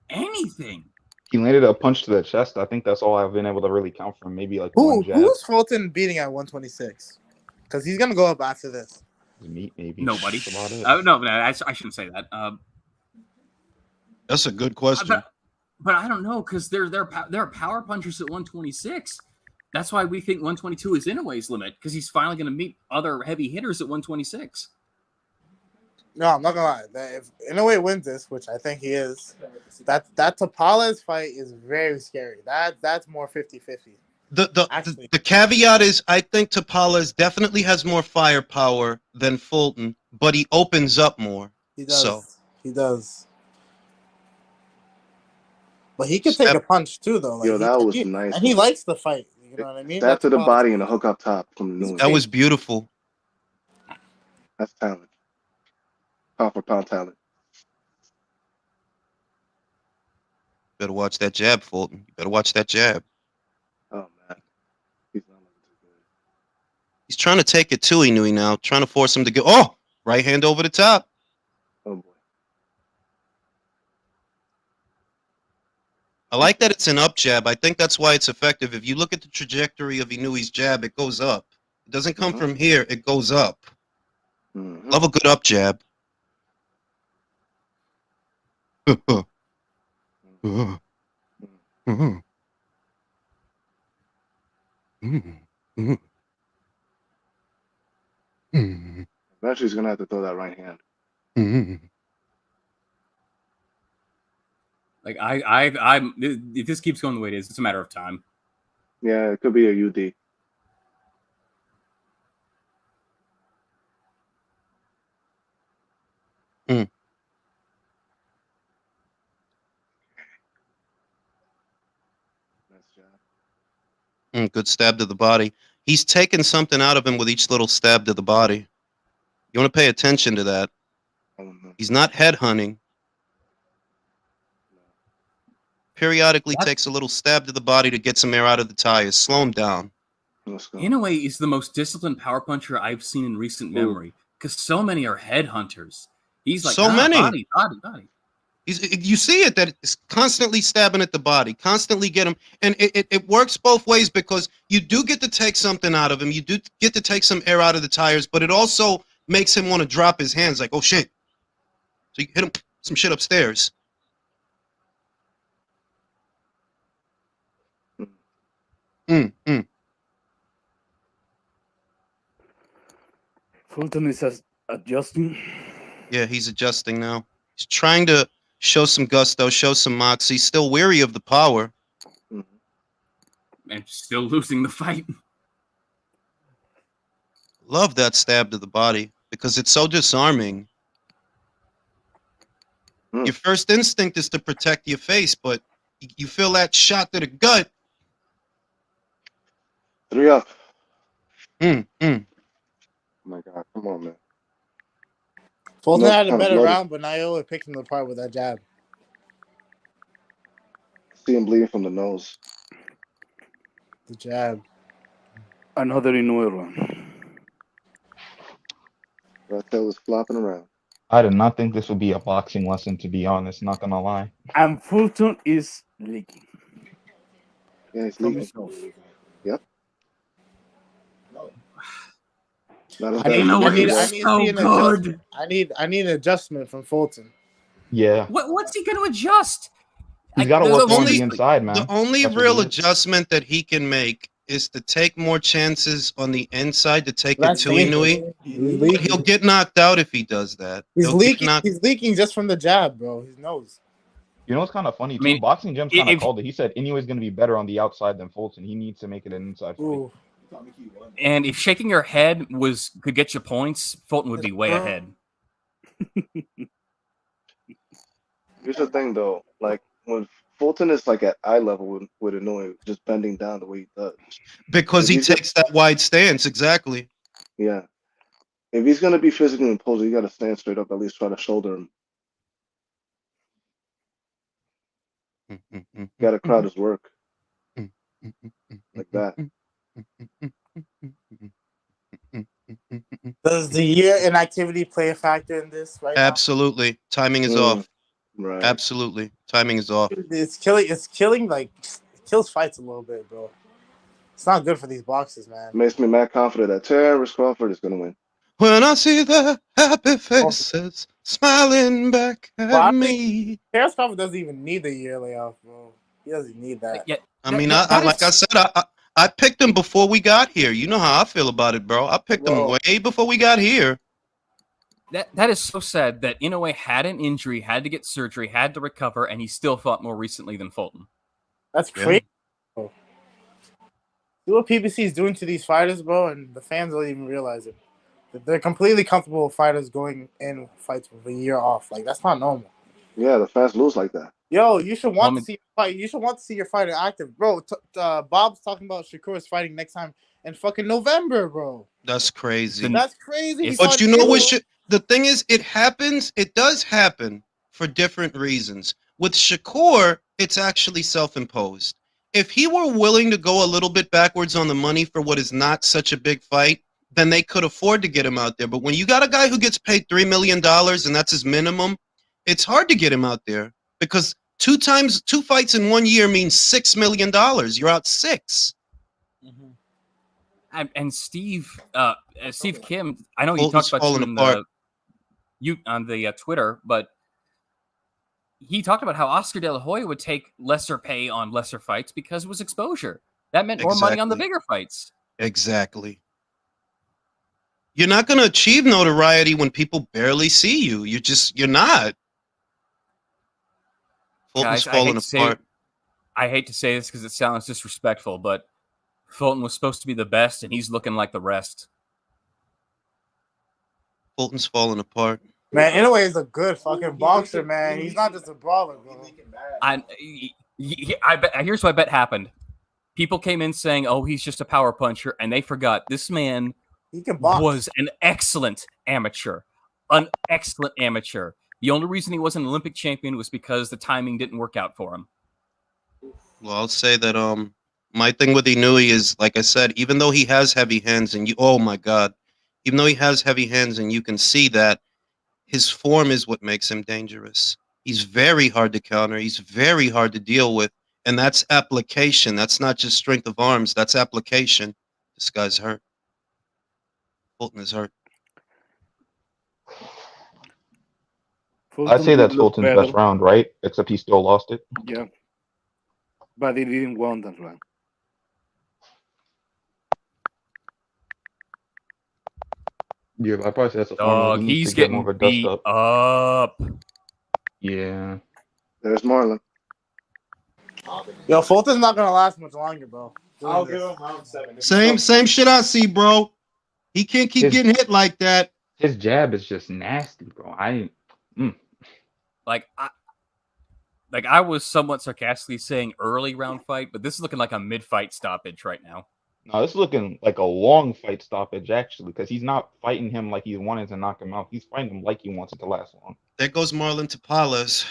Anything? He landed a punch to the chest. I think that's all I've been able to really count from. Maybe like one jab. Who's Fulton beating at 126? Because he's gonna go up after this. Maybe nobody. That's about it. No, I shouldn't say that. That's a good question. But I don't know, because there are power punchers at 126. That's why we think 122 is Inoue's limit, because he's finally going to meet other heavy hitters at 126. No, I'm not gonna lie. If Inoue wins this, which I think he is, that Tapala's fight is very scary. That's more 50-50. The caveat is I think Tapales definitely has more firepower than Fulton, but he opens up more. He does. So. He does. But he could take a punch too, though. Like, that was nice. And he likes the fight. You know what I mean? That to the body and a hook up top from the That was beautiful. That's talent. Pound for pound talent. Better watch that jab, Fulton. You better watch that jab. Oh man, he's trying to take it to Inoue now, trying to force him to go. Oh, right hand over the top. Oh boy. I like that it's an up jab. I think that's why it's effective. If you look at the trajectory of Inoue's jab, it goes up. It doesn't come from here. It goes up. Love a good up jab. Eventually, he's gonna have to throw that right hand. Like I'm if this keeps going the way it is, it's a matter of time. Yeah, it could be a UD. Good stab to the body. He's taking something out of him with each little stab to the body. You want to pay attention to that. He's not head hunting. Periodically takes a little stab to the body to get some air out of the tires. Slow him down. Inoue is the most disciplined power puncher I've seen in recent memory because so many are headhunters. He's like, So many. body. You see it that it's constantly stabbing at the body, constantly get him, and it works both ways because you do get to take something out of him, you do get to take some air out of the tires, but it also makes him want to drop his hands, like, oh shit. So you hit him some shit upstairs. Fulton is adjusting. Yeah, he's adjusting now. He's trying to show some gusto, show some moxie, still weary of the power. And still losing the fight. Love that stab to the body because it's so disarming. Your first instinct is to protect your face, but you feel that shot to the gut. 3 up. Oh my God, come on, man. Fulton had a better round, but Inoue picked him apart with that jab. See him bleeding from the nose. The jab. Another Inoue run. That tail was flopping around. I did not think this would be a boxing lesson, to be honest. Not gonna lie. And Fulton is leaking. Yeah, he's From leaking. himself. Yep. I need to see an adjustment. I need an adjustment from Fulton. Yeah. What's he going to adjust? He's got to work on the inside, man. The only That's what real it is. adjustment that he can make is to take more chances on the inside to take it to leaking. Inoue. He'll get knocked out if he does that. He's He'll get leaking. knocked- He's leaking just from the jab, bro. His nose. You know what's kind of funny, too? mean, Boxing Gym's kind of if- called it. He said Inoue's going to be better on the outside than Fulton. He needs to make it an inside fight. And if shaking your head could get you points, Fulton would be way ahead. Here's the thing, though. Like, when Fulton is, like, at eye level with Inoue, just bending down the way he does. Because he takes that wide stance, exactly. Yeah. If he's going to be physically imposing, you got to stand straight up, at least try to shoulder him. Got to crowd his work. Like that. Does the year inactivity play a factor in this right Absolutely. Timing is off. Right. Absolutely. Timing is off. now? It's killing, like, it kills fights a little bit, bro. It's not good for these boxers, man. Makes me mad confident that Terrence Crawford is going to win. When I see the happy faces smiling back at me. Terrence Crawford doesn't even need the year layoff, bro. He doesn't need that. I mean, like I said, I picked him before we got here. You know how I feel about it, bro. I picked him way before we got here. That is so sad that Inoue had an injury, had to get surgery, had to recover, and he still fought more recently than Fulton. That's crazy. Bro. See what PBC is doing to these fighters, bro, and the fans don't even realize it. They're completely comfortable with fighters going in fights with a year off. Like, that's not normal. Yeah, the fans lose like that. Yo, you should want to see fight. You should want to see your fighter active, bro. Bob's talking about Shakur's fighting next time in fucking November, bro. That's crazy. That's crazy. But you know what? The thing is, it happens. It does happen for different reasons. With Shakur, it's actually self-imposed. If he were willing to go a little bit backwards on the money for what is not such a big fight, then they could afford to get him out there. But when you got a guy who gets paid $3 million and that's his minimum, it's hard to get him out there because two fights in 1 year means $6 million. You're out $6 million. And Steve Kim, I know you Fulton's talked about falling him apart. on the Twitter, but he talked about how Oscar De La Hoya would take lesser pay on lesser fights because it was exposure. That meant more money on the Exactly. bigger fights. Exactly. You're not going to achieve notoriety when people barely see you. You're not. Fulton's Guys, falling apart. I hate to say this because it sounds disrespectful, but Fulton was supposed to be the best, and he's looking like the rest. Fulton's falling apart. Man, Inoue is a good fucking boxer, man. He's not just a brawler, bro. I bet. Here's what I bet happened. People came in saying, "Oh, he's just a power puncher," and they forgot this man He can box. was an excellent amateur. An excellent amateur. The only reason he wasn't an Olympic champion was because the timing didn't work out for him. Well, I'll say that my thing with Inoue is, like I said, even though he has heavy hands and oh my God, even though he has heavy hands and you can see that, his form is what makes him dangerous. He's very hard to counter. He's very hard to deal with. And that's application. That's not just strength of arms. That's application. This guy's hurt. Fulton is hurt. I'd say that's looked Fulton's better. best round, right? Except he still lost it. Yeah. But he didn't win that round. Yeah, but I'd probably say that's a form Dog, he needs he's to get more getting of a dust beat up. up. Yeah. There's Marlon. Yo, Fulton's not gonna last much longer, bro. I'll give him round 7. Same shit I see, bro. He can't keep getting hit like that. His jab is just nasty, bro. I was somewhat sarcastically saying early round fight, but this is looking like a mid-fight stoppage right now. No, this is looking like a long fight stoppage, actually, because he's not fighting him like he's wanting to knock him out. He's fighting him like he wants it to last long. There goes Marlon Tapales.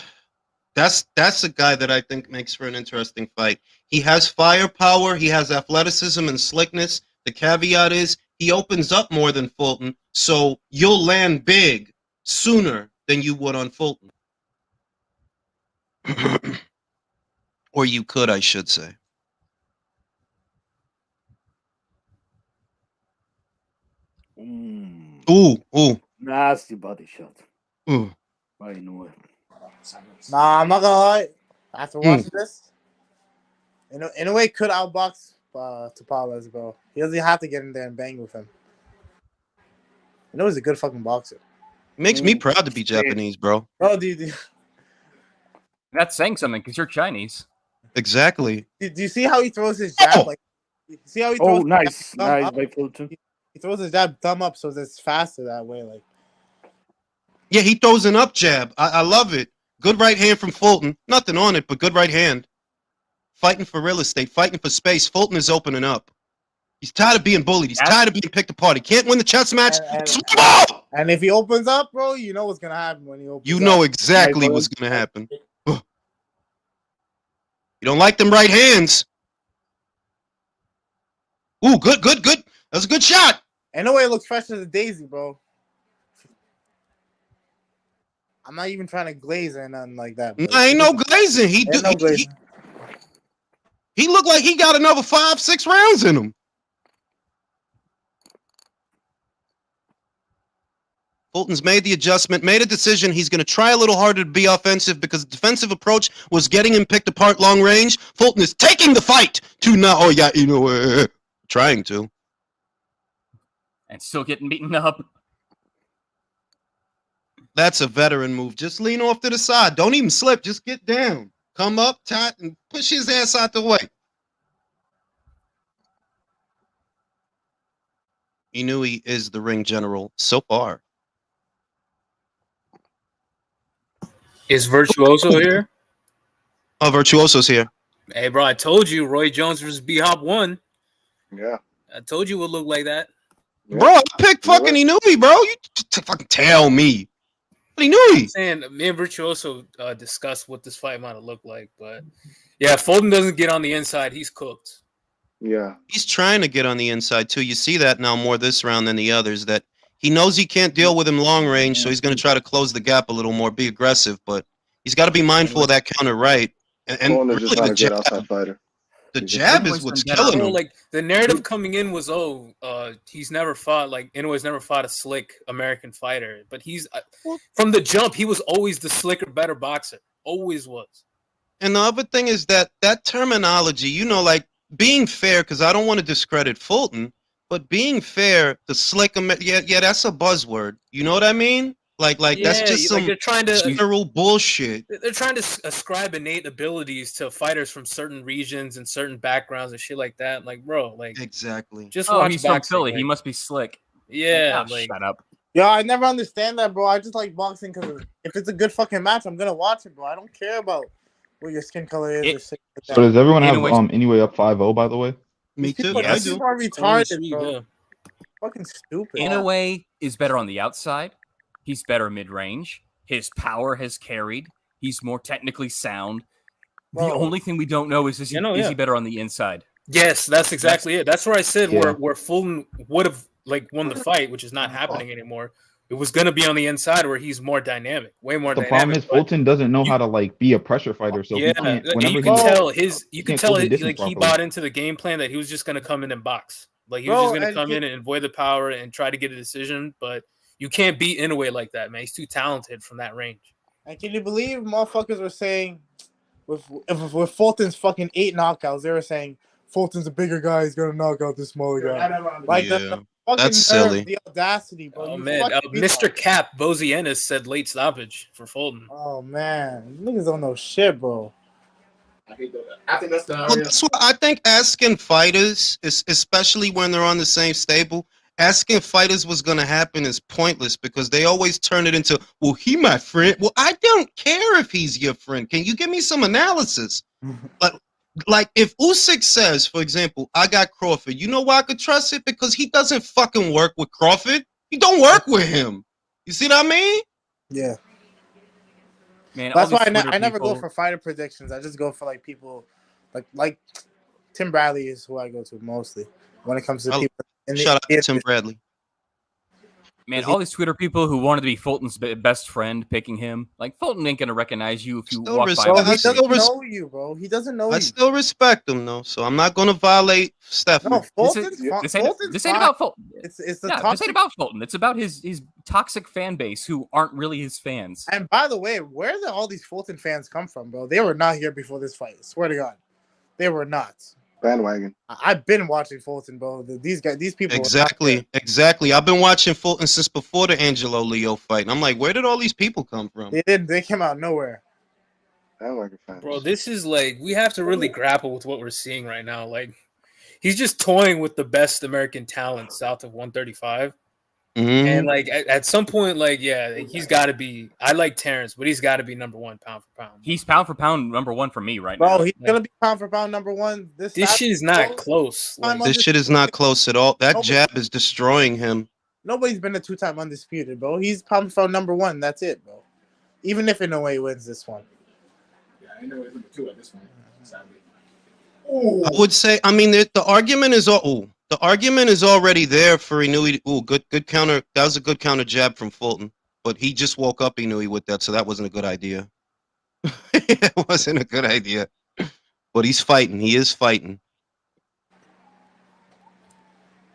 That's a guy that I think makes for an interesting fight. He has firepower. He has athleticism and slickness. The caveat is he opens up more than Fulton, so you'll land big sooner than you would on Fulton. Or you could, I should say. Ooh. Nasty body shot. Ooh. I know it. Nah, I'm not gonna lie. After watching this, in a way, could outbox Tapales, bro. He doesn't have to get in there and bang with him. He's a good fucking boxer. Makes me proud to be Japanese, bro. Bro, dude. That's saying something because you're Chinese. Exactly. Do you see how he throws his jab? Like, you see how he throws? Nice up? by Fulton. He throws his jab thumb up, so it's faster that way. Like, yeah, he throws an up jab. I love it. Good right hand from Fulton. Nothing on it, but good right hand. Fighting for real estate, fighting for space. Fulton is opening up. He's tired of being bullied. He's tired of being picked apart. He can't win the chess match. and if he opens up, bro, you know what's gonna happen when he opens. You know up. exactly what's gonna happen. You don't like them right hands. Ooh, good. That's a good shot. And the way it looks fresh as a daisy, bro. I'm not even trying to glaze or nothing like that. No, ain't no glazing. He looked like he got another 5-6 rounds in him. Fulton's made the adjustment, made a decision. He's going to try a little harder to be offensive because the defensive approach was getting him picked apart long range. Fulton is taking the fight to now. Oh, yeah, trying to. And still getting beaten up. That's a veteran move. Just lean off to the side. Don't even slip. Just get down. Come up, tight, and push his ass out the way. Inoue is the ring general so far. Is Virtuoso here? Oh, Virtuoso's here. Hey, bro, I told you Roy Jones versus B-Hop won. Yeah. I told you it would look like that. Bro, I picked fucking Inoue, bro. You fucking tell me. Inoue. I'm saying me and Virtuoso discussed what this fight might have looked like, but yeah, Fulton doesn't get on the inside. He's cooked. Yeah. He's trying to get on the inside, too. You see that now more this round than the others, that he knows he can't deal with him long range, so he's going to try to close the gap a little more, be aggressive, but he's got to be mindful of that counter right. And Fulton is really just not the a good jab. outside fighter. The jab is Inoue's what's been better. killing Bro, him. like the narrative coming in was, he's never fought Inoue's never fought a slick American fighter, but he's from the jump he was always the slicker, better boxer, always was. And the other thing is that terminology, you know, like being fair, because I don't want to discredit Fulton, but being fair, the slick, yeah, that's a buzzword. You know what I mean? Like that's Yeah, just like some they're trying to general bullshit. they're trying to ascribe innate abilities to fighters from certain regions and certain backgrounds and shit like that. Like, bro, like Exactly. just Oh, watch he's from boxing. Philly. Like, He must be slick. yeah, Like, shut up. Yo, I never understand that, bro. I just like boxing because if it's a good fucking match, I'm gonna watch it, bro. I don't care about what your skin color is or shit like that. So does everyone have Inoue's- Inoue up 5-0, by the way? Me too. Yes. I do. People are retarded, bro. Fucking stupid. Inoue is better on the outside. He's better mid-range. His power has carried. He's more technically sound. The Bro. only thing we don't know is he better on the inside? Yes, that's exactly it. That's where I said Yeah. where Fulton would have won the fight, which is not happening anymore. It was gonna be on the inside where he's more dynamic, way more The dynamic. problem is Fulton doesn't know how to like be a pressure fighter, so he Yeah, can't. like, Whenever you can he tell he can't close the distance like he properly. bought into the game plan that he was just gonna come in and box. Like he was Bro, just gonna and come in and avoid the power and try to get a decision, but you can't beat Inoue like that, man. He's too talented from that range. And can you believe motherfuckers were saying with Fulton's fucking 8 knockouts, they were saying Fulton's a bigger guy, he's gonna knock out this smaller guy. Like Yeah, the fucking that's nerve, silly. the audacity, bro. Oh You man, fucking Mr. retard. Cap Bozienis said late stoppage for Fulton. Oh man, niggas don't know shit, bro. I think that's the Well, that's what I think. Asking fighters, especially when they're on the same stable, asking fighters what's gonna happen is pointless because they always turn it into, well, he my friend. Well, I don't care if he's your friend. Can you give me some analysis? Like if Usyk says, for example, I got Crawford, you know why I could trust it? Because he doesn't fucking work with Crawford. He don't work with him. You see what I mean? Yeah. Man, That's all why these Twitter I never go people- for fighter predictions. I just go for like people like Tim Bradley is who I go to mostly when it comes to people in the Shout out to Tim Bradley. Man, all these Twitter people who wanted to be Fulton's best friend picking him, like Fulton ain't gonna recognize you if you Still walk by. respect- him. He I still doesn't res- know you, bro. He doesn't know I you. still respect him though, so I'm not gonna violate Stefan. No, This Fulton's ain't, Fulton's this ain't fine. about Fulton. It's the Yeah, this toxic. ain't about Fulton. It's about his toxic fan base who aren't really his fans. And by the way, where did all these Fulton fans come from, bro? They were not here before this fight. Swear to God, they were not. Bandwagon. I've been watching Fulton, bro. These people. Exactly. I've been watching Fulton since before the Angelo Leo fight, and I'm like, where did all these people come from? They didn't. They came out of nowhere. Bandwagon fans. Bro, this is like we have to really grapple with what we're seeing right now. Like he's just toying with the best American talent south of 135. Mhm. And like at some point, like he's got to be. I like Terrence, but he's got to be number one pound for pound. He's pound for pound number one for me right Bro, now. he's gonna be pound for pound number one. This shit is not close. Like, This shit is not close at all. That jab is destroying him. Nobody's been a 2-time undisputed, bro. He's pound for pound number one. That's it, bro. Even if Inoue wins this one. Yeah, I know it's number 2 at this one. Sadly. I would say, I mean, the argument is the argument is already there for Inoue. Ooh, good counter. That was a good counter jab from Fulton, but he just woke up Inoue with that, so that wasn't a good idea. It wasn't a good idea. But he's fighting. He is fighting.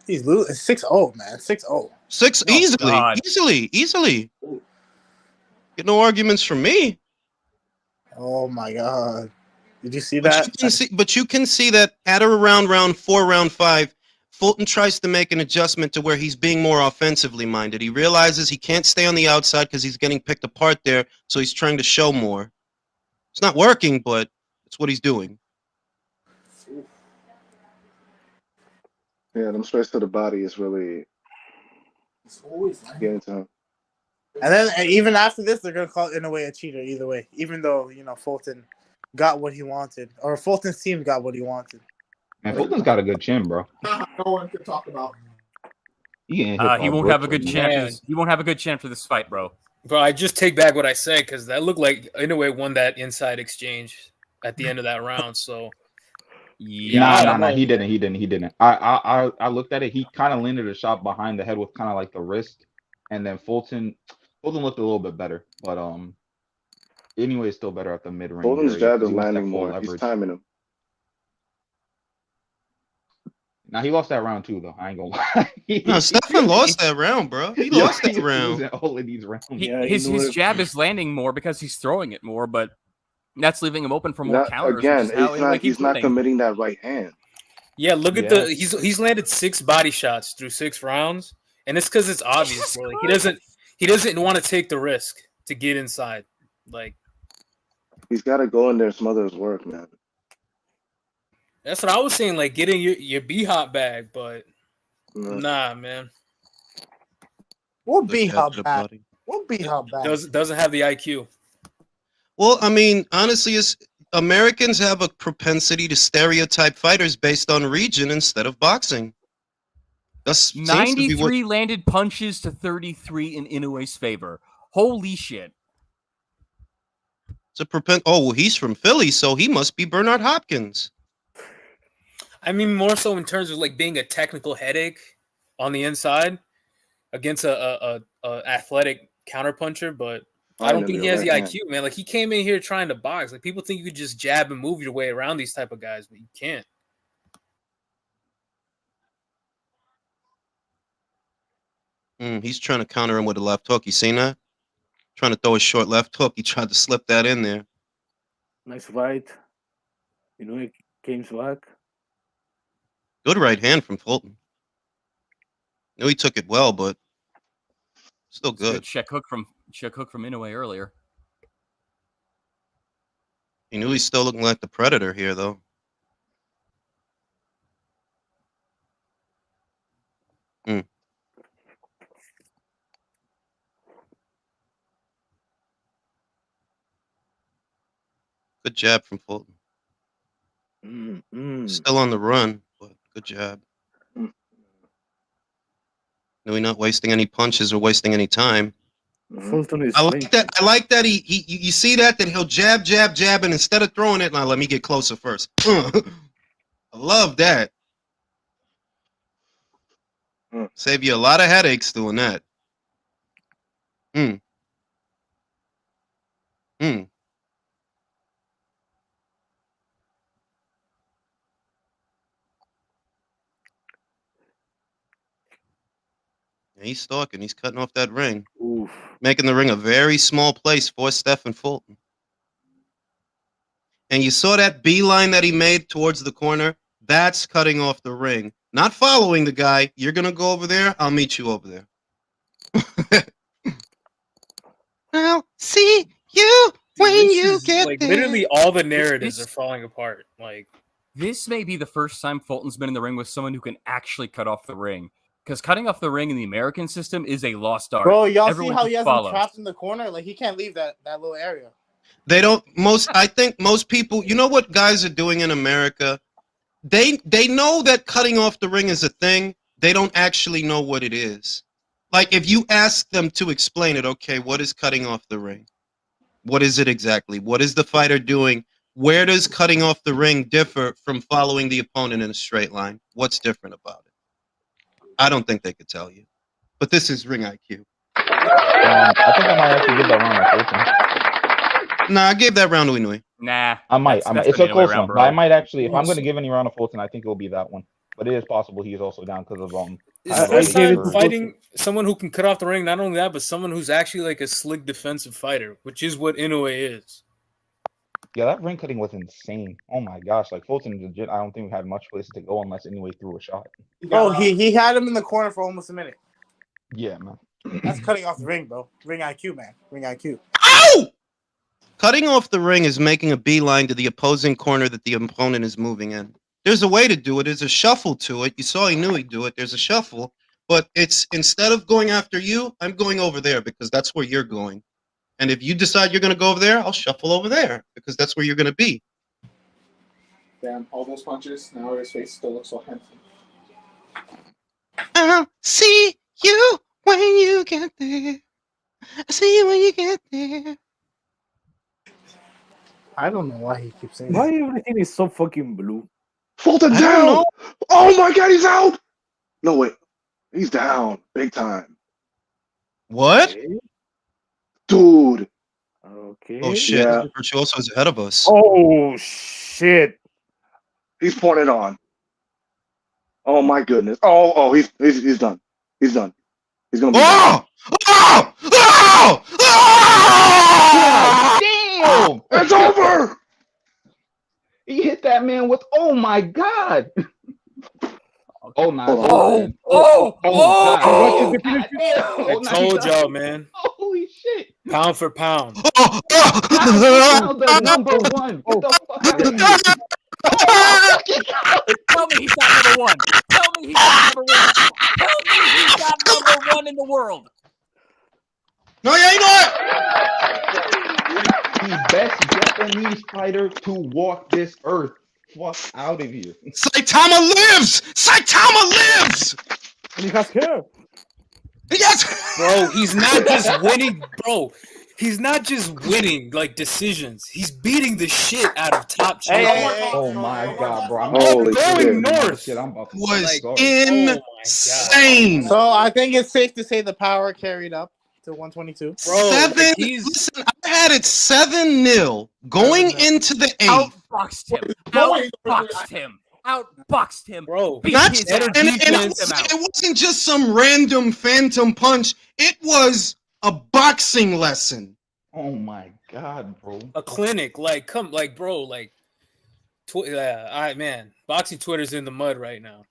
He's losing 6-0, man. 6-0. Easily. Get no arguments from me. Oh my God. Did you see that? But you can see that at or around round 4, round 5, Fulton tries to make an adjustment to where he's being more offensively minded. He realizes he can't stay on the outside because he's getting picked apart there, so he's trying to show more. It's not working, but it's what he's doing. Yeah, them strikes to the body is really getting to him. And then even after this, they're gonna call Inoue a cheater either way. Even though Fulton got what he wanted, or Fulton's team got what he wanted. Man, Fulton's got a good chin, bro. No one could talk about. He won't have a good chin. He won't have a good chin for this fight, bro. Bro, I just take back what I said because that looked like Inoue won that inside exchange at the end of that round. So Nah, he didn't. I looked at it. He kind of landed a shot behind the head with kind of like the wrist, and then Fulton looked a little bit better, but anyway, it's still better at the mid range. Fulton's jab is landing more. He's timing him. Now he lost that round too, though. I ain't gonna lie. No, Stefan lost that round, bro. He Yo, lost that he was round. losing all of these rounds. Yeah, His jab is landing more because he's throwing it more, but that's leaving him open for more Not, counters. again, Which is how Inoue he's keeps not winning. committing that right hand. Yeah, look at Yeah. he's landed 6 body shots through 6 rounds, and it's because it's obvious. Bro. Like, he doesn't want to take the risk to get inside. Like, He's got to go in there and smother his work, man. that's what I was saying. Like, getting your B hop bag, but nah, man. What B hop bag? What B hop bag? Doesn't have the IQ. Well, I mean, honestly, Americans have a propensity to stereotype fighters based on region instead of boxing. That seems to be 93 landed punches to 33 in Inoue's favor. Holy shit. It's a oh, well, he's from Philly, so he must be Bernard Hopkins. I mean, more so in terms of like being a technical headache on the inside against a athletic counterpuncher, but I don't think he has the IQ, man. Like, he came in here trying to box. Like, people think you could just jab and move your way around these type of guys, but you can't. He's trying to counter him with a left hook. You seen that? Trying to throw a short left hook. He tried to slip that in there. Nice fight. Inoue came back. Good right hand from Fulton. Knew he took it well, but still good. Check hook from Inoue earlier. He knew he's still looking like the Predator here, though. Good jab from Fulton. Still on the run, but good jab. No, he's not wasting any punches or wasting any time. Fulton is I like that. You see that he'll jab, and instead of throwing it, now let me get closer first. I love that. Save you a lot of headaches doing that. He's stalking. He's cutting off that ring. Oof. Making the ring a very small place for Stefan Fulton. And you saw that beeline that he made towards the corner? That's cutting off the ring. Not following the guy. You're going to go over there? I'll meet you over there. I'll see you when you get like, there. literally all the narratives are falling apart. Like, this may be the first time Fulton's been in the ring with someone who can actually cut off the ring. Because cutting off the ring in the American system is a lost art. Bro, y'all Everyone see how he has him follows. trapped in the corner? Like, he can't leave that little area. They don't I think most people, you know what guys are doing in America? They know that cutting off the ring is a thing. They don't actually know what it is. Like, if you ask them to explain it, okay, what is cutting off the ring? What is it exactly? What is the fighter doing? Where does cutting off the ring differ from following the opponent in a straight line? What's different about it? I don't think they could tell you. But this is ring IQ. I think I might actually give that round to Fulton. Nah, I gave that round to Inoue. Nah. I might. It's a close one. But I might actually, if I'm going to Oof. give any round to Fulton, I think it will be that one. But it is possible he's also down because of it's the first time fighting someone who can cut off the ring. Not only that, but someone who's actually like a slick defensive fighter, which is what Inoue is. Yeah, that ring cutting was insane. Oh my gosh, like Fulton legit. I don't think we had much place to go unless Inoue threw a shot. Oh, he had him in the corner for almost a minute. Yeah, man. That's cutting off the ring, bro. Ring IQ, man. Ring IQ. Ow! Cutting off the ring is making a beeline to the opposing corner that the opponent is moving in. There's a way to do it. There's a shuffle to it. You saw Inoue do it. There's a shuffle. But it's instead of going after you, I'm going over there because that's where you're going. And if you decide you're going to go over there, I'll shuffle over there because that's where you're going to be. Damn, all those punches. Now his face still looks so handsome. I'll see you when you get there. I'll see you when you get there. I don't know why he keeps saying Why that. everything is so fucking blue? Fulton down! Oh my god, he's out! No, wait. He's down. Big time. What? Okay. Dude. Okay. Oh, shit. Yeah. Virtuoso is ahead of us. Oh shit. He's pointed on. Oh my goodness. Oh, he's done. He's done. He's gonna be Oh! Oh! Oh! God Oh! damn! It's over. He hit that man with, oh my God. Oh, nah, Hold it's on. over, man. God. What's the Oh, definition? God damn. I Oh, nah, he told got y'all, him. man. Holy shit. Pound for pound. Oh! Pound for Oh! pound, the number one. Get the fuck out of here. Oh my fucking God. Tell me he's not number one. Tell me he's not number one. Tell me he's not number one in the world. No, yeah, you know The best Japanese fighter to walk this earth. Fuck out of here. Saitama lives! Saitama lives! And he has hair. Yes! Bro, he's not just winning, bro. He's not just winning like decisions. He's beating the shit out of top champions. Oh my God, bro. I'm Holy not shit. north. Shit, I'm about to Was like, insane. So I think it's safe to say the power carried up to 122. Bro, Seven. like Listen, I had it 7-0 going into the 8th. Outboxed him. Outboxed him. Outboxed him. Bro, Beat Not his and, ass. and Beat him out. it wasn't just some random phantom punch. It was a boxing lesson. oh my God, bro. a clinic. Like, come, like, bro, like, man, boxing Twitter's in the mud right now.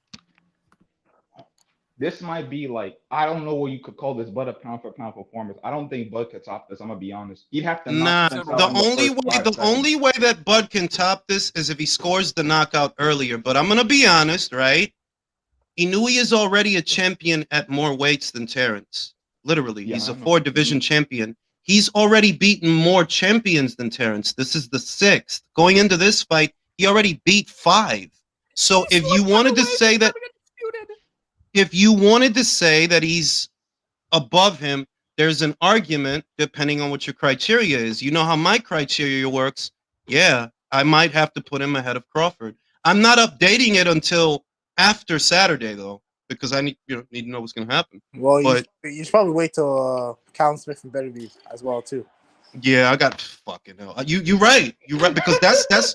This might be like, I don't know what you could call this, but a pound for pound performance. I don't think Bud could top this. I'm gonna be honest. He'd have to Nah, knock Spence out the in only first way 5 seconds. that Bud can top this is if he scores the knockout earlier. But I'm gonna be honest, right? Inoue is already a champion at more weights than Terrence. Literally, Yeah, he's I a know. 4-division champion. He's already beaten more champions than Terrence. This is the 6th. Going into this fight, he already beat 5. So if you wanted to say that, he's above him, there's an argument depending on what your criteria is. You know how my criteria works. Yeah, I might have to put him ahead of Crawford. I'm not updating it until after Saturday though, because I need to know what's gonna happen. Well, But you should probably wait till Callum Smith and Beterbiev as well too. yeah, I got fucking hell. You're right because that's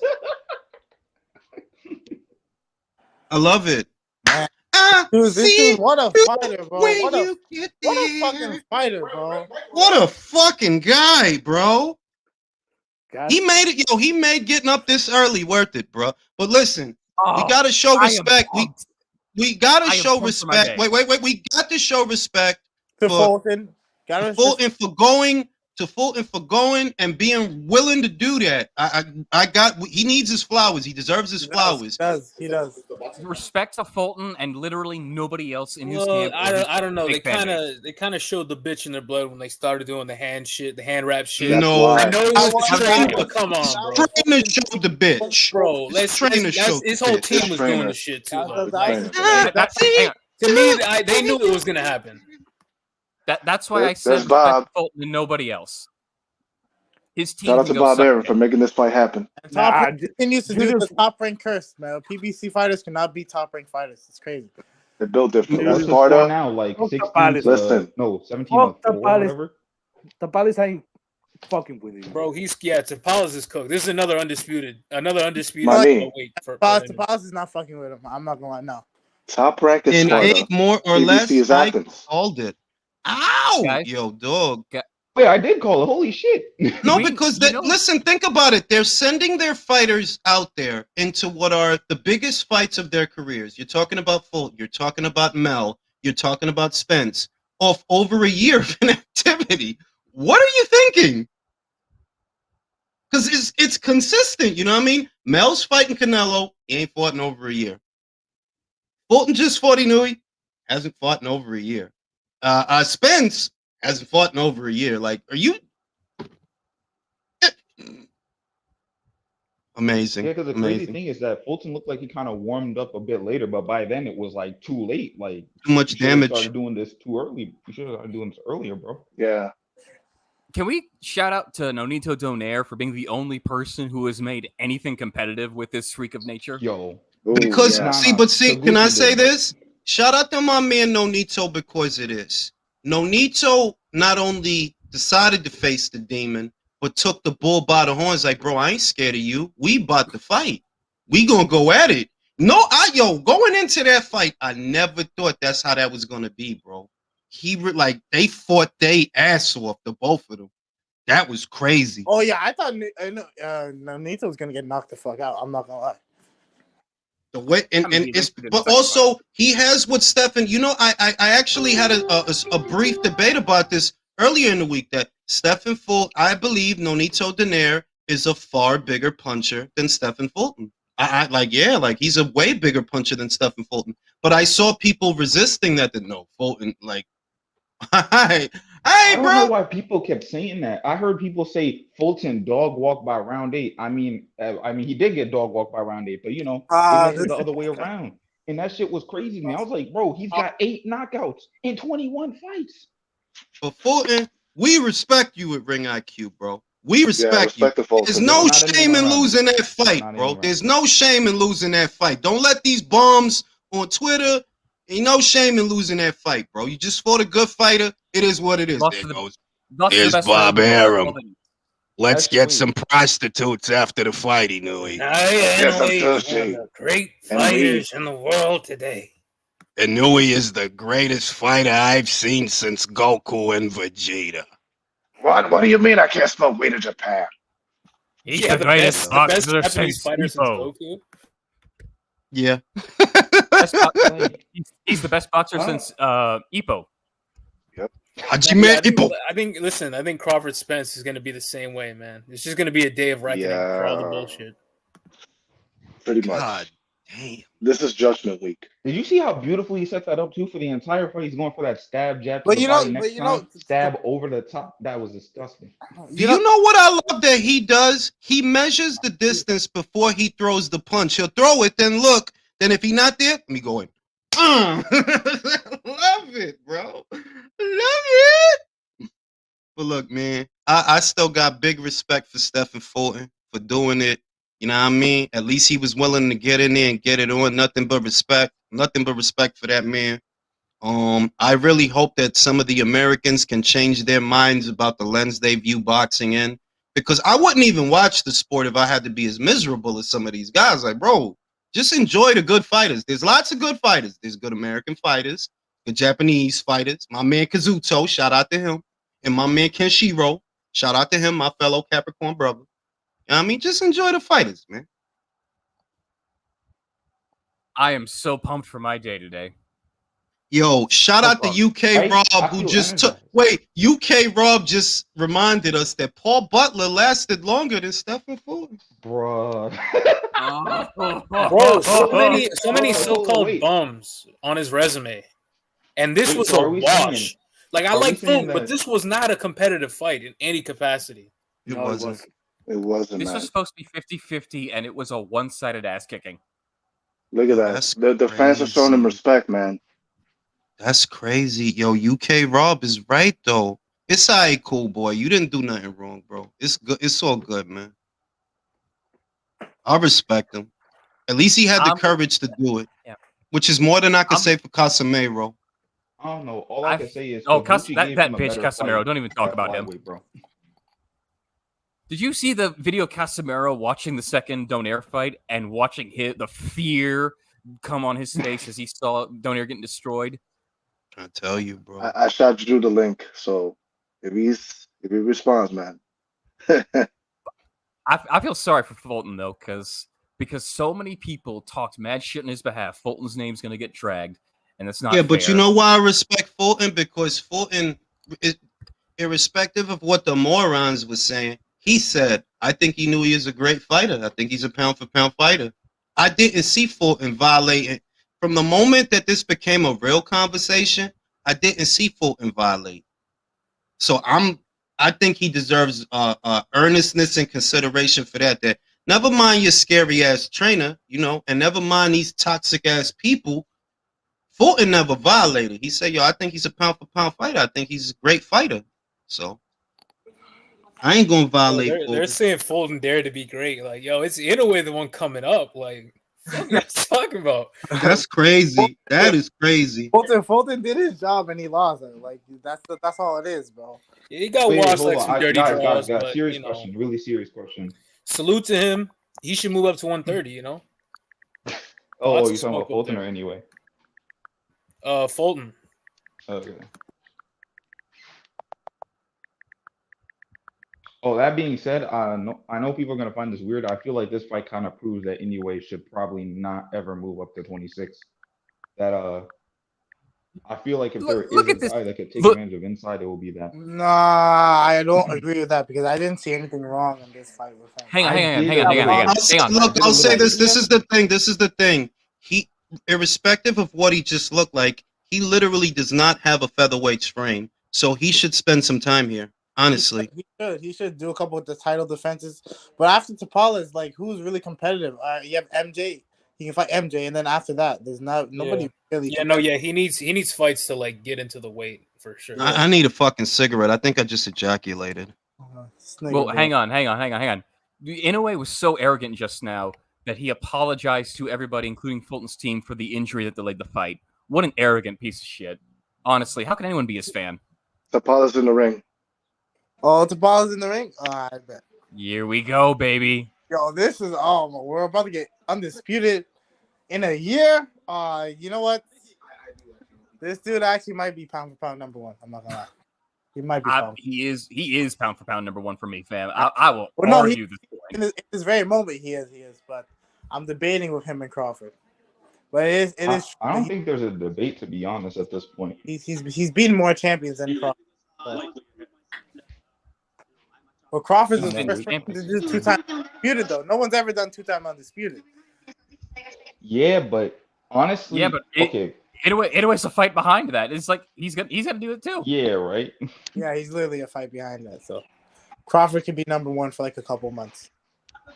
I love it. Man. Dude, this dude, what a fighter, bro! What a fucking fighter, bro! What a fucking guy, bro. God. He made it, he made getting up this early worth it, bro. But listen, we gotta show respect. We gotta show respect. Wait. We got to show respect To for Fulton, Fulton for going and being willing to do that. He needs his flowers. He deserves his flowers. He does. Respect to Fulton and literally nobody else in his Well, camp. I don't know. They Big fan kind of showed the bitch in their blood when they started doing the hand shit, the hand wrap shit. That's No. why. I know it was trained, but come on, bro. Trainer showed the bitch, Bro, his whole team was doing the shit too. Though. Like, to me, they knew it was gonna happen. That's why I said That's Bob. Fulton and nobody else. His team. Shout out can to go Bob suck Aaron it. for making this fight happen. Top rank continues to do the top rank curse, man. PBC fighters cannot beat top rank fighters. It's crazy. They're built different. What's That's the score Sparta. now? Like Fuck 16 Tapales. to, Listen. no, 17 Fuck to 4, whatever. Tapales ain't fucking with him. Bro, Tapales is cooked. This is another undisputed Money. weight for him. Tapales is not fucking with him. I'm not gonna lie. No. Top rank is In Sparta. 8 more or PBC less, is I Athens. called it. Ow! Guys. Yo, dog. Wait, I did call it. Holy shit. No, because listen, think about it. They're sending their fighters out there into what are the biggest fights of their careers. You're talking about Fulton, you're talking about Mel, you're talking about Spence, off over a year of inactivity. What are you thinking? Because it's consistent, you know what I mean? Mel's fighting Canelo, he ain't fought in over a year. Fulton just fought Inoue, hasn't fought in over a year. Spence hasn't fought in over a year. Like, are you amazing? Yeah, because the crazy Amazing. thing is that Fulton looked like he kind of warmed up a bit later, but by then it was like too late. Like Too much you should've damage. Started doing this too early. You should have started doing this earlier, bro. Yeah. Can we shout out to Nonito Donaire for being the only person who has made anything competitive with this freak of nature? Yo. Because yeah. can I say this? Shout out to my man Nonito because it is. Nonito not only decided to face the demon, but took the bull by the horns like, bro, I ain't scared of you. We about to fight. We gonna go at it. No, going into that fight, I never thought that's how that was gonna be, bro. They fought they ass off, the both of them. That was crazy. Oh yeah, I thought Nonito was gonna get knocked the fuck out. I'm not gonna lie. The way but also he has what Stephen. I actually had a brief debate about this earlier in the week that Stephen Fulton. I believe Nonito Donaire is a far bigger puncher than Stephen Fulton. He's a way bigger puncher than Stephen Fulton. But I saw people resisting that. No, Fulton, I don't know why people kept saying that. I heard people say Fulton dog walked by round 8. I mean, he did get dog walked by round 8, but they made it the other way around, and that shit was crazy to me. I was like, bro, he's got 8 knockouts in 21 fights. But Fulton, we respect you at Ring IQ, bro. We respect you. There's no shame in losing that fight, bro. There's no shame in losing that fight. Don't let these bombs on Twitter. Ain't no shame in losing that fight, bro. You just fought a good fighter. It is what it is. There goes. There's Bob Arum. Let's get some prostitutes after the fight, Inoue. Inoue is one of the great fighters in the world today. Inoue is the greatest fighter I've seen since Goku and Vegeta. What do you mean I can't smoke weed in Japan? He's the greatest boxer since Goku. Yeah. He's the best boxer since Ippo. Yep. I think Crawford Spence is going to be the same way, man. It's just going to be a day of reckoning for all the bullshit. Pretty much. God damn. This is Judgment Week. Did you see how beautifully he set that up too for the entire fight? He's going for that stab jab. Stab over the top. That was disgusting. Do you know what I love that he does? He measures the distance before he throws the punch. He'll throw it, then look. Then if he's not there, me going. Love it, bro. Love it. But look, man, I still got big respect for Stephen Fulton for doing it. You know what I mean? At least he was willing to get in there and get it on. Nothing but respect. Nothing but respect for that man. I really hope that some of the Americans can change their minds about the lens they view boxing in. Because I wouldn't even watch the sport if I had to be as miserable as some of these guys. Like, bro, just enjoy the good fighters. There's lots of good fighters. There's good American fighters, good Japanese fighters. My man Kazuto, shout out to him. And my man Kenshiro, shout out to him, my fellow Capricorn brother. You know what I mean? Just enjoy the fighters, man. I am so pumped for my day today. Yo, shout out to UK Rob, who just took. Wait, UK Rob just reminded us that Paul Butler lasted longer than Stephen Fulton. Bro, so many so-called bums on his resume, and this was a wash. Like, I like Fulton, but this was not a competitive fight in any capacity. It wasn't. It wasn't. This man. was supposed to be 50-50, and it was a one-sided ass kicking. Look at that. The fans are showing him respect, man. That's crazy. Yo, UK Rob is right, though. It's all right, cool boy. You didn't do nothing wrong, bro. It's good. It's all good, man. I respect him. At least he had the courage to do it, which is more than I can say for Casemiro. I don't know. All I can say is... that bitch, Casemiro. Don't even talk about him. Bro. Did you see the video of Casemiro watching the second Donaire fight and watching the fear come on his face as he saw Donaire getting destroyed? I tell you, bro. I shot Drew the link, so if he responds, man. I feel sorry for Fulton though, because so many people talked mad shit on his behalf. Fulton's name's gonna get dragged, and it's not. Yeah, but fair. you know why I respect Fulton? Because Fulton, irrespective of what the morons was saying, he said, "I think he knew he is a great fighter. I think he's a pound for pound fighter." I didn't see Fulton violating. From the moment that this became a real conversation, I didn't see Fulton violate. So I think he deserves earnestness and consideration for that. That never mind your scary ass trainer, and never mind these toxic ass people. Fulton never violated. He said, "Yo, I think he's a pound for pound fighter. I think he's a great fighter." So I ain't gonna violate. They're saying Fulton dared to be great. Like, yo, it's Inoue the one coming up. Like, what are you guys talking about? That's crazy. That is crazy. Fulton did his job and he lost it. Like, that's all it is, bro. He got washed like some dirty draws. But, serious question. Really serious question. Salute to him. He should move up to 130. Oh, Lots you're of talking about smoke up Fulton or there. anyway? Fulton. Okay. Oh, that being said, I know people are gonna find this weird. I feel like this fight kind of proves that Inoue should probably not ever move up to 26. That I feel like if there is Look a at this. guy that could take Look, advantage of inside, it will be that. Nah, I don't agree with that because I didn't see anything wrong in this fight with him. hang on, I hang on, did hang a on, hang on, little. hang on. Hang on. Look, did a I'll say little this. This is the thing. This is the thing. He, irrespective of what he just looked like, he literally does not have a featherweight's frame. So he should spend some time here. Honestly, He should do a couple of the title defenses. But after Tapala is like, who's really competitive? You have MJ. He can fight MJ, and then after that, there's nobody really. Yeah, no, yeah. He needs fights to like get into the weight for sure. I need a fucking cigarette. I think I just ejaculated. Well, hang on. Inoue was so arrogant just now that he apologized to everybody, including Fulton's team, for the injury that delayed the fight. What an arrogant piece of shit. Honestly, how can anyone be his fan? Tapala's in the ring. Oh, Tapala's in the ring? Oh, I bet. Here we go, baby. Yo, we're about to get undisputed in a year. You know what? This dude actually might be pound for pound number one. I'm not gonna lie. He might be. He is pound for pound number one for me, fam. I will argue this point. In this very moment, he is. But I'm debating with him and Crawford. But it is. I don't think there's a debate, to be honest, at this point. He's beaten more champions than Crawford. But Crawford's the first person to do 2-time undisputed, though. No one's ever done 2-time undisputed. Yeah, but honestly, okay. Inoue's a fight behind that. It's like he's gonna do it too. Yeah, right. Yeah, he's literally a fight behind that. So Crawford can be number one for like a couple months.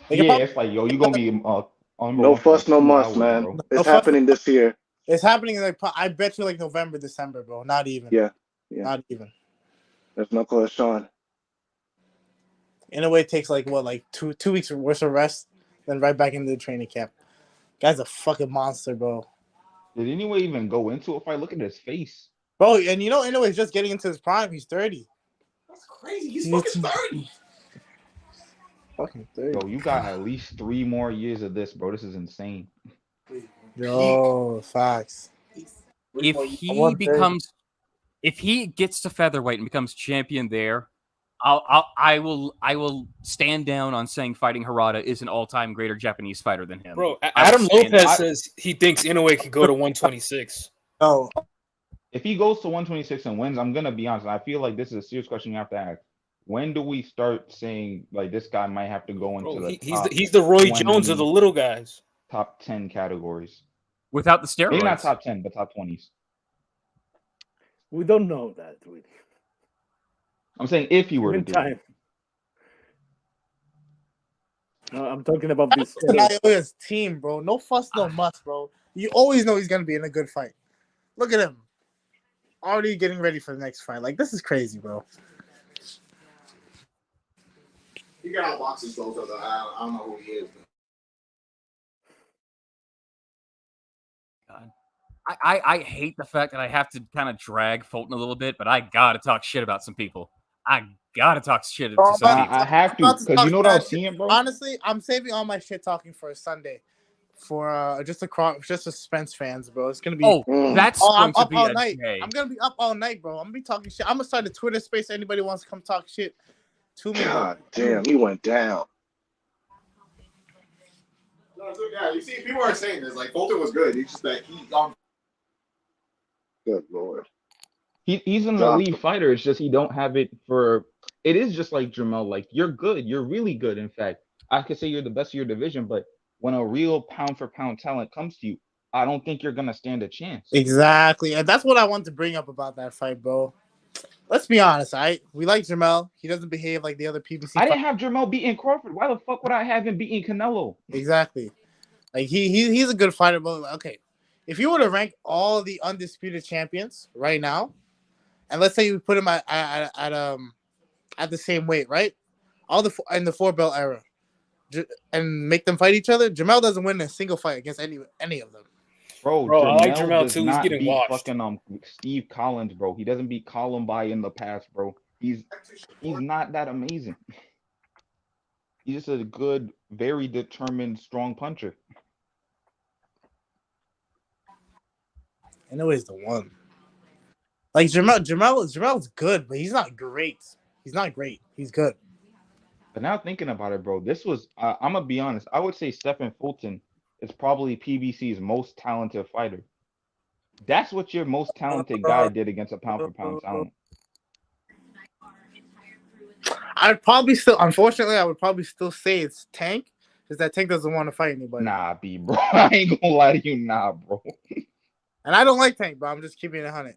It's like, yo, you gonna be no fuss, no muss, man. Bro. It's happening this year. It's happening like I bet you like November, December, bro. Not even. Yeah. Not even. There's no call, Sean. Inoue takes like what, like two weeks worth of rest, then right back into the training camp. Guy's a fucking monster, bro. Did Inoue even go into a fight? Look at his face, bro. And you know, Inoue is just getting into his prime. He's 30. That's crazy. He's fucking 30. Fucking 30. Bro, you got at least 3 more years of this, bro. This is insane. Yo, facts. If he gets to featherweight and becomes champion there, I will stand down on saying fighting Harada is an all-time greater Japanese fighter than him. Bro, Adam Lopez says he thinks Inoue can go to 126. Oh, if he goes to 126 and wins, I'm gonna be honest. I feel like this is a serious question you have to ask. When do we start saying like this guy might have to go into he's the Roy Jones of the little guys? Top 10 categories without the steroids. Maybe not top 10, but top 20s. We don't know that really. I'm saying if he were to do it. No, I'm talking about this Inoue team, bro. No fuss, no muss, bro. You always know he's gonna be in a good fight. Look at him, already getting ready for the next fight. Like this is crazy, bro. He got out boxes though, so I don't know who he is. God. I hate the fact that I have to kind of drag Fulton a little bit, but I gotta talk shit about some people. I gotta talk shit to some people. I have to, because you know what I was seeing, bro? Honestly, I'm saving all my shit talking for a Sunday. For just suspense fans, bro. It's gonna be. I'm up all night. I'm gonna be up all night, bro. I'm gonna be talking shit. I'm gonna start a Twitter space. Anybody wants to come talk shit to me? God damn, he went down. No, yeah, you see, people are saying this. Like Fulton was good. It's just that he. Good lord. He's an elite fighter. It's just he don't have it for. It is just like Jamel. Like you're good. You're really good. In fact, I could say you're the best of your division, but when a real pound for pound talent comes to you, I don't think you're gonna stand a chance. Exactly, and that's what I want to bring up about that fight, bro. Let's be honest, we like Jamel. He doesn't behave like the other PBC. I didn't have Jamel beating Crawford. Why the fuck would I have him beating Canelo? Exactly. Like he's a good fighter, but okay. If you were to rank all the undisputed champions right now, and let's say you put them at the same weight, right? In the 4-belt era. And make them fight each other. Jamel doesn't win a single fight against any of them. Bro, I like Jamel too. He's getting washed. Fucking Steve Collins, bro. He doesn't beat Columbine in the past, bro. He's not that amazing. He's just a good, very determined, strong puncher. Inoue's the one. Like Jamel's good, but he's not great. He's not great. He's good. But now thinking about it, bro, this was I'm gonna be honest. I would say Stephen Fulton is probably PBC's most talented fighter. That's what your most talented guy did against a pound for pound talent. I'd probably still, unfortunately, I would probably still say it's Tank, because that Tank doesn't want to fight anybody. Nah, B, bro. I ain't gonna lie to you, nah, bro. And I don't like Tank, but I'm just keeping it 100.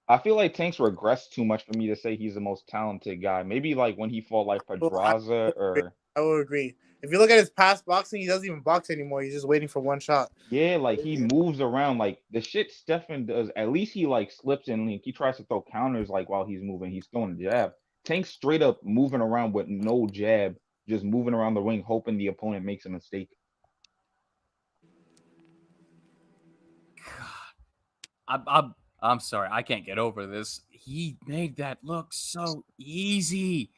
I feel like Tank's regressed too much for me to say he's the most talented guy. Maybe like when he fought like Pedraza or. I would agree. If you look at his past boxing, he doesn't even box anymore. He's just waiting for one shot. Yeah, like he moves around. Like the shit Stefan does, at least he like slips and like, he tries to throw counters like while he's moving. He's throwing a jab. Tank's straight up moving around with no jab, just moving around the ring, hoping the opponent makes a mistake. I'm sorry, I can't get over this. He made that look so easy.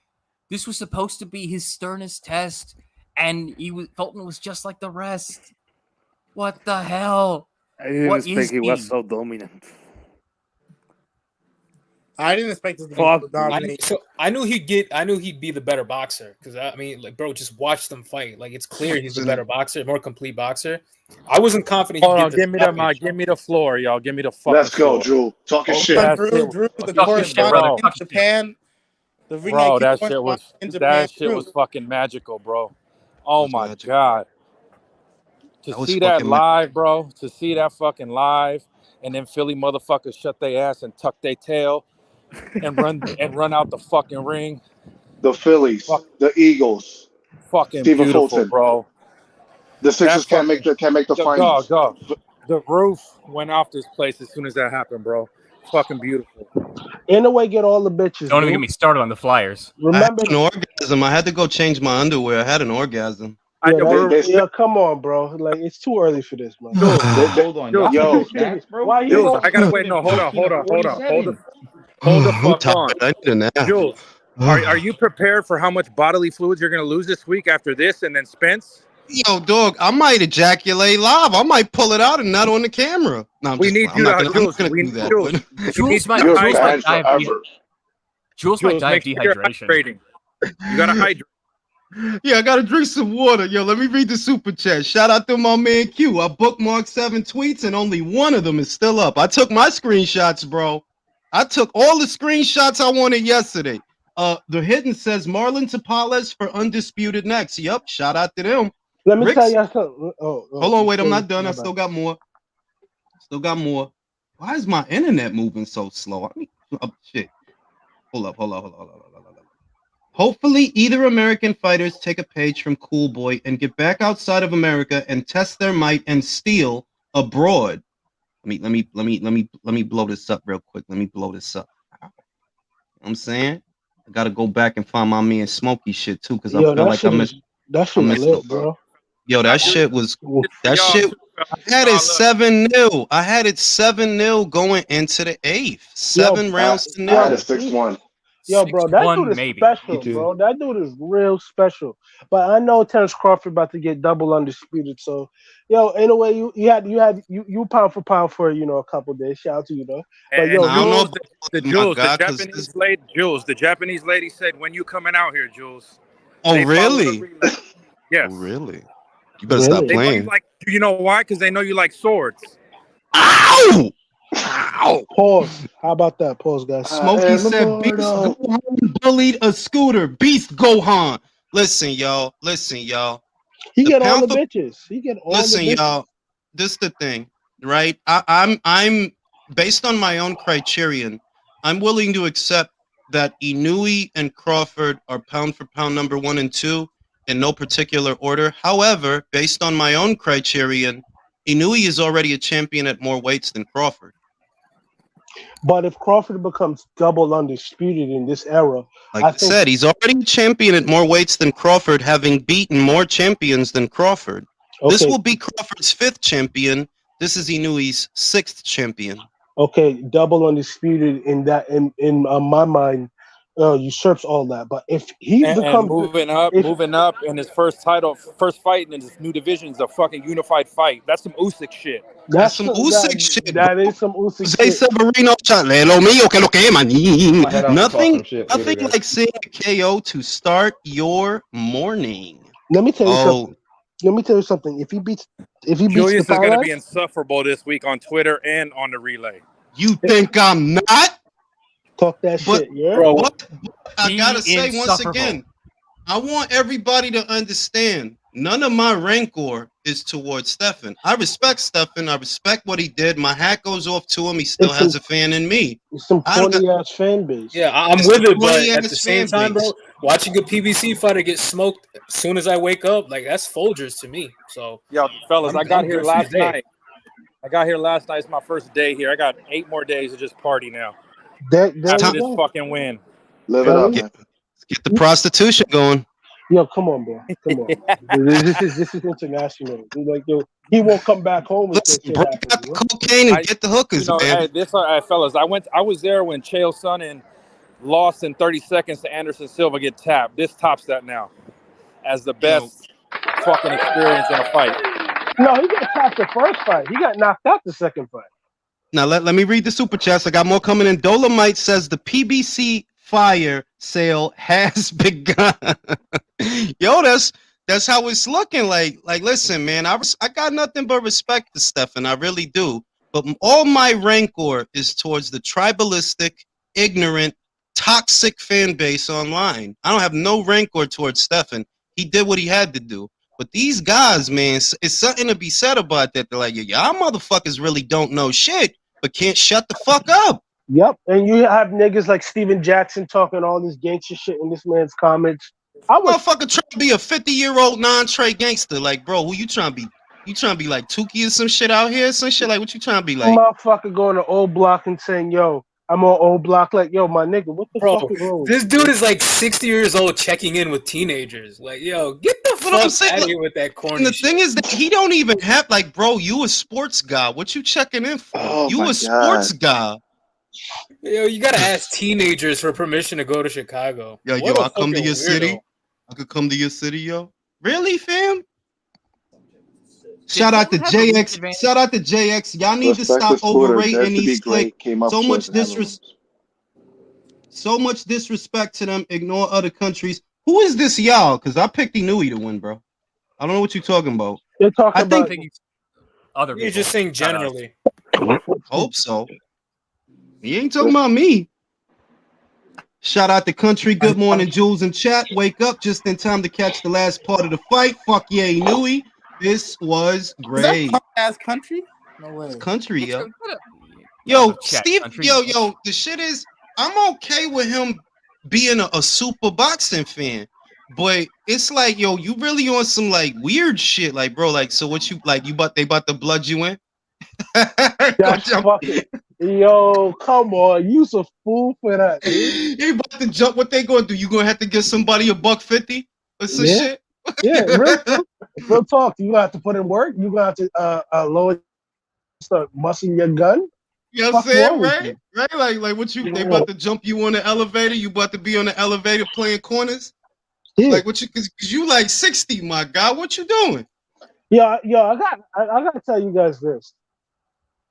This was supposed to be his sternest test, and Fulton was just like the rest. What the hell? I didn't expect he was so dominant. I didn't expect this to be so dominant. I knew he'd be the better boxer, because I mean, like, bro, just watch them fight. Like, it's clear he's the better boxer, more complete boxer. I wasn't confident. Hold on, give me the mic, give me the floor, y'all. Give me the fucking Let's go, floor. Drew. Talking shit. Drew, the correspondent in Japan. The ring bro, that shit was fucking magical, bro. Oh my god. To see that live, bro. To see that fucking live, and then Philly motherfuckers shut their ass and tuck their tail and run out the fucking ring. The Phillies, the Eagles, fucking Stephen beautiful, Fulton. bro. The Sixers can't make the finals. The roof went off this place as soon as that happened, bro. Fucking beautiful. Inoue get all the bitches. Don't even get me started on the Flyers. Remember I had an orgasm. I had to go change my underwear. I had an orgasm. Yeah, come on, bro. Like, it's too early for this, man. Hold on, yo, why you? I gotta wait. No, hold on. Hold the fuck on. I need a nap. Jules, are you prepared for how much bodily fluids you're gonna lose this week after this and then Spence? Yo, dog, I might ejaculate live. I might pull it out and not on the camera. No, we need you to do that. Jules might die of dehydration. You gotta hydrate. Yeah, I gotta drink some water. Yo, let me read the super chat. Shout out to my man Q. I bookmarked 7 tweets and only one of them is still up. I took my screenshots, bro. I took all the screenshots I wanted yesterday. The hidden says Marlon Tapales for undisputed next. Yep, shout out to them. Let me tell you something. Hold on, wait, I'm not done. I still got more. Why is my internet moving so slow? I mean, shit. Hold up. Hopefully, either American fighters take a page from Cool Boy and get back outside of America and test their might and steal abroad. Let me blow this up real quick. Let me blow this up. You know what I'm saying? I gotta go back and find my man Smokey shit too, because I feel like I missed. That shit was lit, bro. Yo, that shit was. I had it 7-0. I had it 7-0 going into the 8th. 7 rounds to 0. I had a 6-1. Yo, bro, that dude is special, bro. That dude is real special. But I know Terence Crawford about to get double undisputed. So, yo, in a way, you pound for pound for a couple days. Shout out to you, though. But yo, the Japanese lady said, "When you coming out here, Jules?" Oh, really? Yes. Oh, really? You better stop playing. You know why? Because they know you like swords. Ow! Pause. How about that? Pause, guys. Smokey said Beast Gohan bullied a scooter. Beast Gohan. Listen, y'all. He get all the bitches. He get all the bitches. Listen, y'all. This is the thing, right? I'm based on my own criterion. I'm willing to accept that Inoue and Crawford are pound for pound number 1 and 2 in no particular order. However, based on my own criterion, Inoue is already a champion at more weights than Crawford. But if Crawford becomes double undisputed in this era, like I said, he's already champion at more weights than Crawford, having beaten more champions than Crawford. Okay. This will be Crawford's 5th champion. This is Inoue's 6th champion. Okay, double undisputed in my mind usurps all that. But if he becomes moving up in his first fight in his new division is a fucking unified fight. That's some Usyk shit. That's some Usyk shit. That is some Usyk Jose shit. Severino shot. Lo mío que lo que manín. Might head out and talk some shit later, Nothing guys. like seeing a KO to start your morning. Let me tell you something. Let me tell you something. If he beats Julius the is going to be Pyrite, insufferable this week on Twitter and on the relay. You think I'm not? Talk that But, shit, yeah. but I gotta say once again, I want everybody to understand. None of my rancor is towards Stefan. I respect Stefan. I respect what he did. My hat goes off to him. He still has a fan in me. It's some corny ass fan base. Yeah, I'm with it, but at the same time, bro, watching a PBC fighter get smoked as soon as I wake up, like that's Folgers to me. So, Yo, fellas, I got here good for last the day. night. It's my first day here. I got 8 more days to just party now. There After you this go. fucking win. Live it up, man. Get the prostitution going. Yo, come on, bro. Come on. this is international. Like, yo, he won't come back home until shit happens. Bro. Cocaine and get the hookers, man. Hey, fellas, I was there when Chael Sonnen lost in 30 seconds to Anderson Silva get tapped. This tops that now as the best fucking experience in a fight. No, he got tapped the first fight. He got knocked out the second fight. Now let me read the super chats. I got more coming in. Dolomite says the PBC fire sale has begun. Yo, that's how it's looking. Like listen, man, I got nothing but respect to Stefan. I really do. But all my rancor is towards the tribalistic, ignorant, toxic fan base online. I don't have no rancor towards Stefan. He did what he had to do. But these guys, man, it's something to be said about that. They're like, y'all motherfuckers really don't know shit, but can't shut the fuck up. Yep, and you have niggas like Steven Jackson talking all this gangster shit in this man's comments. Motherfucker trying to be a 50-year-old non-trade gangster. Like, bro, who you trying to be? You trying to be like Tukey or some shit out here? Some shit like what you trying to be like? Motherfucker going to old block and saying, yo, I'm on old block. Like, yo, my nigga, what the fuck is wrong? This dude is like 60 years old checking in with teenagers. Like, yo, get the fuck out of here with that corny And the shit. thing is that he don't even have, like, bro, you a sports guy. What you checking in for? You a sports guy. Yo, you gotta ask teenagers for permission to go to Chicago. Yo, What a I come to fucking your city. weirdo. I could come to your city, yo. Really, fam? Shout out to JX. Shout out to JX. Y'all need to stop overrating these clips. So much disrespect to them. Ignore other countries. Who is this y'all? Because I picked Inoue to win, bro. I don't know what you're talking about. They're talking about other people. You're just saying generally. Hope so. He ain't talking about me. Shout out to Country. Good morning, Jules and chat. Wake up just in time to catch the last part of the fight. Fuck yeah, Inoue. This was great. Is that ass Country? No way. It's Country, yo. Yo, Steve, yo, the shit is, I'm okay with him being a super boxing fan, but it's like, yo, you really on some like weird shit, like, bro, like, so what you like? They about to blood you in? That's fucking. Yo, come on, you's a fool for that, dude. You about to jump? What they gonna do? You gonna have to give somebody $150 or some shit? Yeah, real talk. You gonna have to put in work. You gonna have to lower, start muscling your gun. You know what I'm saying, right? Right? Like what you? They about to jump you on the elevator. You about to be on the elevator playing corners. Yeah. Like what you? Cause you like 60, my guy. What you doing? Yeah, I gotta tell you guys this.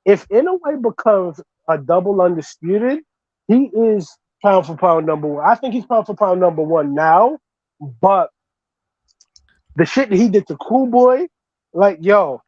If Inoue becomes a double undisputed, he is pound for pound number one. I think he's pound for pound number one now, but the shit that he did to Cool Boy, like, yo,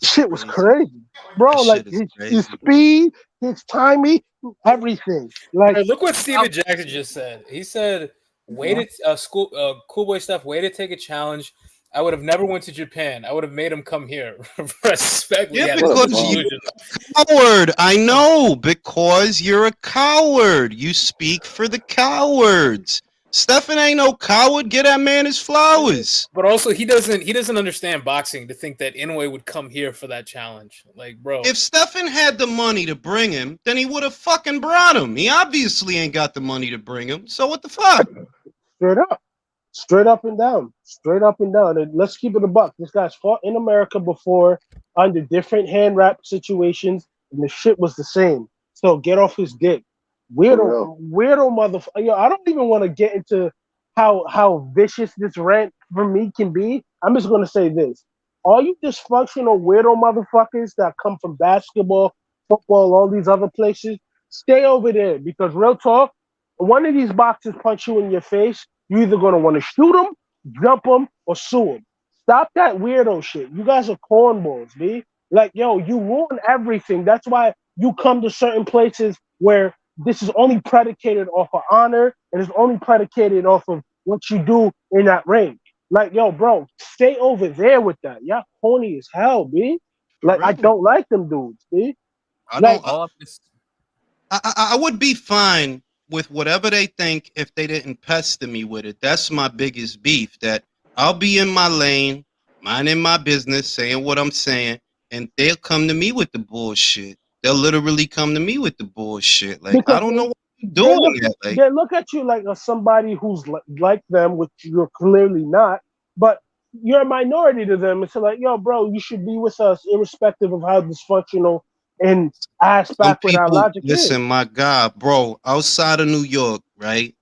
shit was crazy. Bro, like his speed, his timing, everything. Like, hey, look what Steven Jackson just said. He said, Cool Boy stuff, way to take a challenge. I would have never went to Japan. I would have made him come here. Respect. Yeah, because you're a coward. I know, because you're a coward. You speak for the cowards. Stefan ain't no coward. Get that man his flowers. But also, he doesn't understand boxing to think that Inoue would come here for that challenge. Like, bro, if Stefan had the money to bring him, then he would have fucking brought him. He obviously ain't got the money to bring him. So what the fuck? Straight up and down. And let's keep it a buck. This guy's fought in America before under different hand wrap situations, and the shit was the same. So get off his dick. Weirdo motherfucker. Yo, I don't even want to get into how vicious this rant for me can be. I'm just gonna say this. all you dysfunctional weirdo motherfuckers that come from basketball, football, all these other places, stay over there because real talk, one of these boxers punch you in your face, you're either gonna want to shoot them, jump them, or sue them. Stop that weirdo shit. You guys are cornballs, B. Like, yo, you ruin everything. That's why you come to certain places where this is only predicated off of honor and it's only predicated off of what you do in that ring. Like, yo, bro, stay over there with that. Y'all corny as hell, B. Like, I don't like them dudes, B. I Like, don't. I would be fine with whatever they think if they didn't pester me with it. That's my biggest beef. That I'll be in my lane, minding my business, saying what I'm saying, and they'll come to me with the bullshit. They'll literally come to me with the bullshit. Like, I because don't know what I'm they doing look, yet. Like, they look at you like somebody who's like them, which you're clearly not, but you're a minority to them. It's like, yo, bro, you should be with us irrespective of how dysfunctional and ass some backward our people, logic is. listen, my God, bro, outside of New York, right?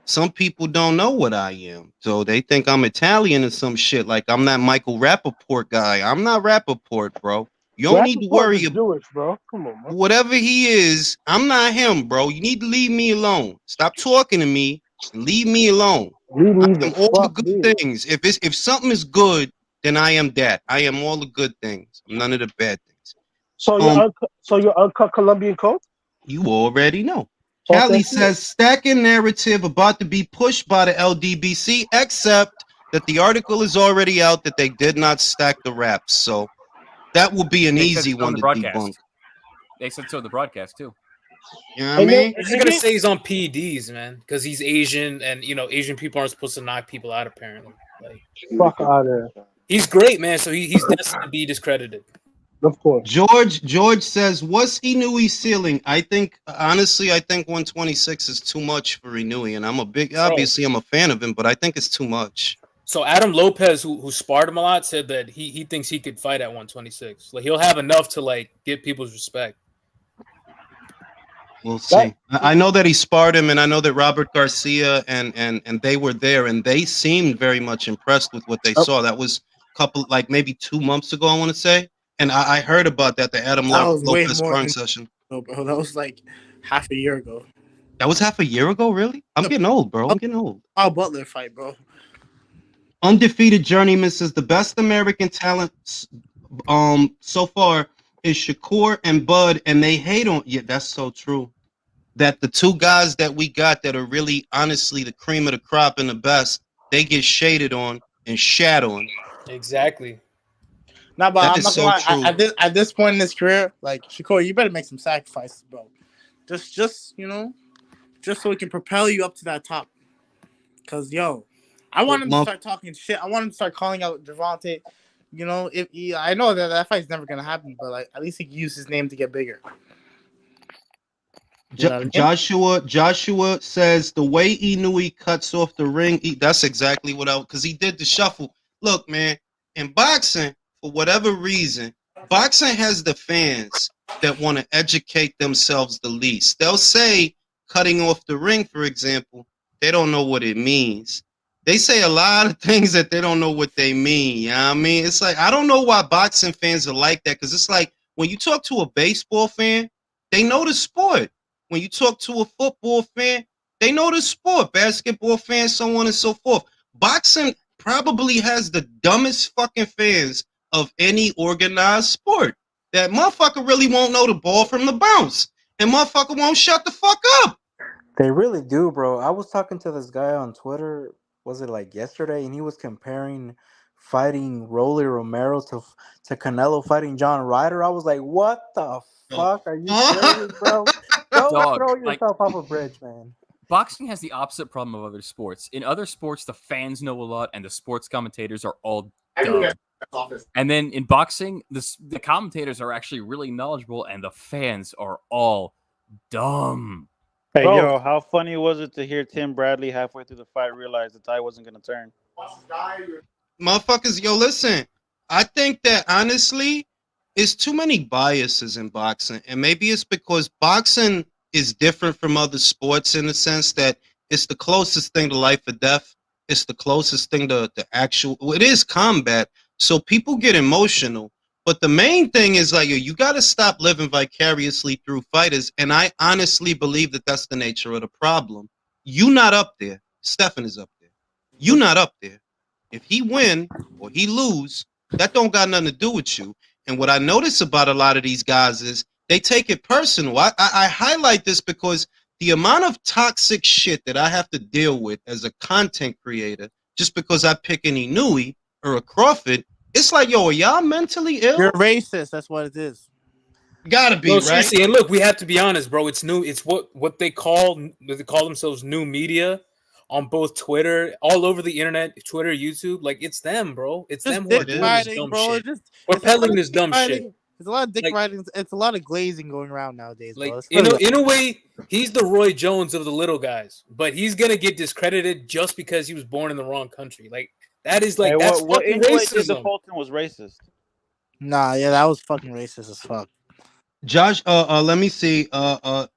Some people don't know what I am. So they think I'm Italian or some shit. Like I'm that Michael Rappaport guy. I'm not Rappaport, bro. You don't need to Rappaport worry is about Jewish, bro. Come on, man. whatever he is. I'm not him, bro. You need to leave me alone. Stop talking to me and leave me alone. Leave me I am the all the fuck good be. things. If something is good, then I am that. I am all the good things. I'm none of the bad things. So you're uncut Colombian coat? You already know. Talk Callie that shit. says stacking narrative about to be pushed by the LDBC, except that the article is already out that they did not stack the raps. So that will be an They said easy so in one the to broadcast. debunk. They said so in the broadcast too. You know what I mean? They're just gonna say he's on PEDs, man, because he's Asian, and Asian people aren't supposed to knock people out. Apparently, like Fuck out of there. he's great, man. So he's destined to be discredited. Of course. George says, what's Inoue's ceiling? I think, honestly, 126 is too much for Inoue. And obviously I'm a fan of him, but I think it's too much. So Adam Lopez, who sparred him a lot, said that he thinks he could fight at 126. Like he'll have enough to like get people's respect. We'll see. I know that he sparred him, and I know that Robert Garcia and they were there, and they seemed very much impressed with what they saw. That was maybe 2 months ago, I want to say. And I heard about that, the Adam That was way Lopez more sparring than session. no, bro. That was like half a year ago. That was half a year ago, really? I'm getting old, bro. I'm getting old. Our Butler fight, bro. Undefeated Journeyman says the best American talent so far is Shakur and Bud, and they hate on. Yeah, that's so true. That the two guys that we got that are really, honestly, the cream of the crop and the best, they get shaded on and shat on. Exactly. Nah, but That I'm is not so gonna true. lie. At this point in his career, like Shakur, you better make some sacrifices, bro. Just just so we can propel you up to that top. Cause I want him to start talking shit. I want him to start calling out Javante. I know that fight's never gonna happen, but like at least he can use his name to get bigger. You know what I mean? Joshua says the way Inoue cuts off the ring, that's exactly what because he did the shuffle. Look, man, in boxing, for whatever reason, boxing has the fans that want to educate themselves the least. They'll say cutting off the ring, for example, they don't know what it means. They say a lot of things that they don't know what they mean. You know what I mean? It's like, I don't know why boxing fans are like that, because it's like when you talk to a baseball fan, they know the sport. When you talk to a football fan, they know the sport. Basketball fans, so on and so forth. Boxing probably has the dumbest fucking fans of any organized sport. That motherfucker really won't know the ball from the bounce. And motherfucker won't shut the fuck up. They really do, bro. I was talking to this guy on Twitter, was it like yesterday, and he was comparing fighting Rolly Romero to Canelo fighting John Ryder. I was like, what the fuck? Are you serious, bro? Don't throw yourself off a bridge, man. Boxing has the opposite problem of other sports. In other sports, the fans know a lot, and the sports commentators are all dumb. And then in boxing, the commentators are actually really knowledgeable, and the fans are all dumb. Hey, yo, how funny was it to hear Tim Bradley halfway through the fight realize the tie wasn't going to turn? Motherfuckers, listen. I think that, honestly, it's too many biases in boxing. And maybe it's because boxing is different from other sports in the sense that it's the closest thing to life or death. It's the closest thing to actual. It is combat, So people get emotional. But the main thing is like, you got to stop living vicariously through fighters. And I honestly believe that that's the nature of the problem. You not up there. Stefan is up there. You not up there. If he win or he lose, that don't got nothing to do with you. And what I notice about a lot of these guys is they take it personal. I highlight this because the amount of toxic shit that I have to deal with as a content creator, just because I pick an Inoue or a Crawford, it's like, yo, are y'all mentally ill? You're racist. That's what it is. Gotta be, No, right? seriously, and look, we have to be honest, bro. It's new. It's what they call themselves new media on both Twitter, all over the internet, Twitter, YouTube. Like it's them, bro. It's Just them who are dick doing riding, this dumb bro. shit. Just We're it's a lot peddling of this dick dumb riding. shit. It's a lot of dick Like, riding. It's a lot of glazing going around nowadays, like bro. in a way, he's the Roy Jones of the little guys, but he's gonna get discredited just because he was born in the wrong country. Like that is like Hey, that's what fucking Inoue did to racism. Fulton was racist. Nah, yeah, that was fucking racist as fuck. Josh, let me see. Let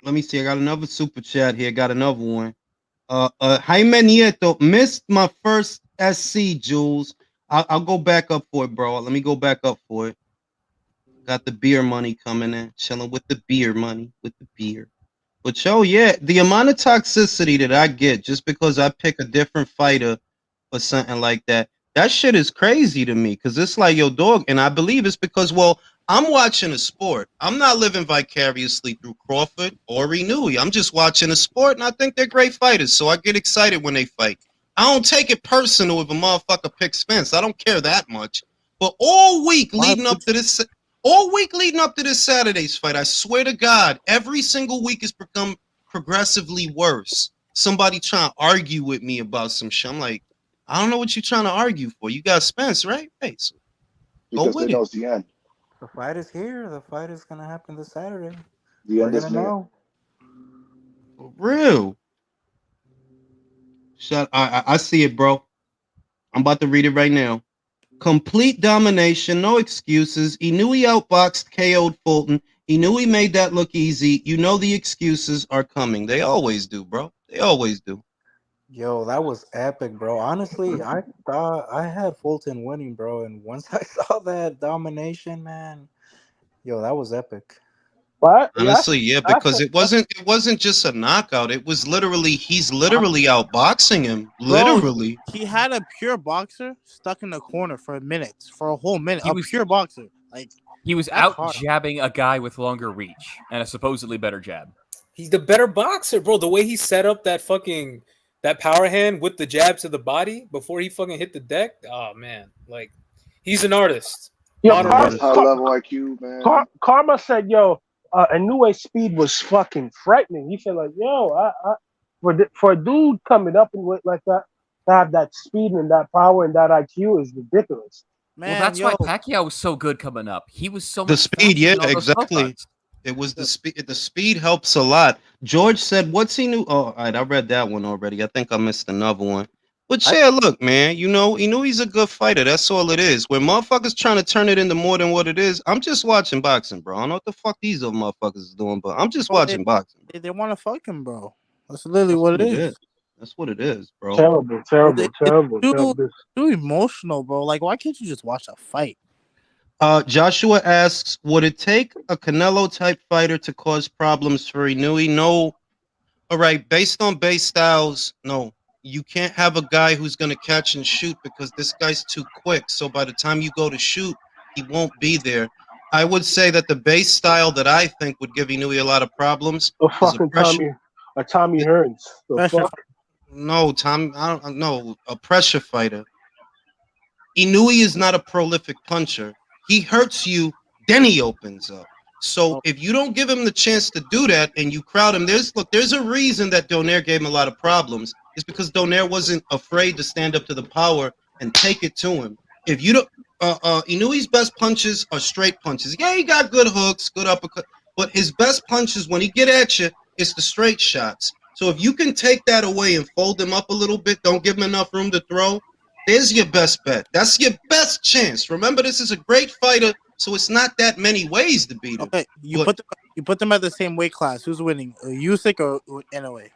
me see. I got another super chat here. Got another one. Jaime Nieto missed my first SC, Jules. I'll go back up for it, bro. Let me go back up for it. Got the beer money coming in. Chilling with the beer money, with the beer. But yo, yeah, the amount of toxicity that I get just because I pick a different fighter or something like that, that shit is crazy to me. Cause it's like, yo, dog, and I believe it's because, well, I'm watching a sport. I'm not living vicariously through Crawford or Inoue. I'm just watching a sport, and I think they're great fighters. So I get excited when they fight. I don't take it personal if a motherfucker picks Spence. I don't care that much. But all week leading up to this Saturday's fight, I swear to God, every single week has become progressively worse. Somebody trying to argue with me about some shit. I'm like, I don't know what you're trying to argue for. You got Spence, right? Hey, so go Because they with know it. it's the end. The fight is here. The fight is gonna happen this Saturday. The We're end is gonna near. know. For real. I see it, bro. I'm about to read it right now. Complete domination, no excuses. Inoue outboxed, KO'd Fulton. Inoue made that look easy. You know the excuses are coming. They always do, bro. They always do. Yo, that was epic, bro. Honestly, I thought I had Fulton winning, bro. And once I saw that domination, man, yo, that was epic. But Honestly, yeah, because it wasn't just a knockout. It was literally he's literally outboxing him. Bro, Literally. he had a pure boxer stuck in the corner for a minute, for a whole minute. He was pure boxer. Like He was that's out hard. jabbing a guy with longer reach and a supposedly better jab. He's the better boxer, bro. The way he set up that power hand with the jab to the body before he fucking hit the deck. Oh man, like he's an artist. Yo, High level IQ, man. Karma said, "Yo, Inoue's speed was fucking frightening." He said, "Like, yo, for a dude coming up and like that, to have that speed and that power and that IQ is ridiculous." Man, well, that's why Pacquiao was so good coming up. He was so The much speed, faster yeah, than all those exactly. uppercuts. It was the speed. The speed helps a lot. George said, "What's he new?" Oh, all right, I read that one already. I think I missed another one. But yeah, look, man, you know he's a good fighter. That's all it is. When motherfuckers trying to turn it into more than what it is, I'm just watching boxing, bro. I don't know what the fuck these other motherfuckers is doing, but I'm just watching boxing. They want to fuck him, bro. That's literally what it is. That's what it is, bro. Terrible. Too emotional, bro. Like, why can't you just watch a fight? Joshua asks, would it take a Canelo type fighter to cause problems for Inoue? No. All right, based on base styles, no. You can't have a guy who's going to catch and shoot because this guy's too quick. So by the time you go to shoot, he won't be there. I would say that the base style that I think would give Inoue a lot of problems is Tommy Hearns. The fuck? No, Tom. I don't know. A pressure fighter. Inoue is not a prolific puncher. He hurts you, then he opens up. So if you don't give him the chance to do that and you crowd him, there's a reason that Donaire gave him a lot of problems. It's because Donaire wasn't afraid to stand up to the power and take it to him. If you don't, Inoue's best punches are straight punches. Yeah, he got good hooks, good uppercut, but his best punches when he get at you, it's the straight shots. So if you can take that away and fold him up a little bit, don't give him enough room to throw, there's your best bet. That's your best chance. Remember, this is a great fighter, so it's not that many ways to beat him. Okay, you put them at the same weight class. Who's winning, Usyk or Inoue?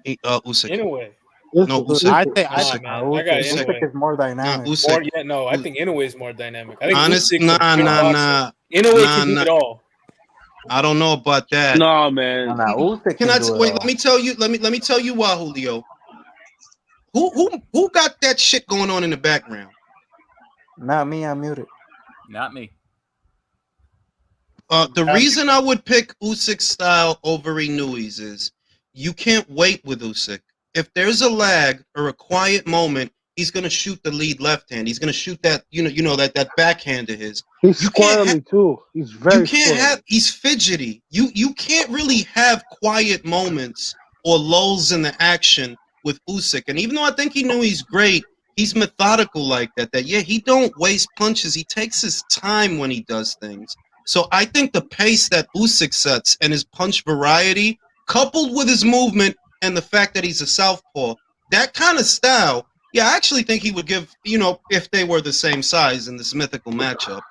Usyk. Inoue. No, Usyk. I think Nah, man, I got Inoue. Usyk is more dynamic. More, yeah, no, I think Inoue is more dynamic. I think Honest, Usyk's a good boxer. Inoue can do it all. I don't know about that. No, man. Usyk Can I do it wait? all. Let me tell you. Let me tell you why, Julio. Who got that shit going on in the background? Not me. I'm muted. Not me. The reason I would pick Usyk's style over Inoue's is you can't wait with Usyk. If there's a lag or a quiet moment, he's gonna shoot the lead left hand. He's gonna shoot that that backhand of his. He's squirrely too. He's very. You can't have. He's fidgety. You can't really have quiet moments or lulls in the action with Usyk. And even though I think he knew he's great, he's methodical like that. That he don't waste punches. He takes his time when he does things. So I think the pace that Usyk sets and his punch variety, coupled with his movement and the fact that he's a southpaw, that kind of style, I actually think he would give, if they were the same size in this mythical matchup,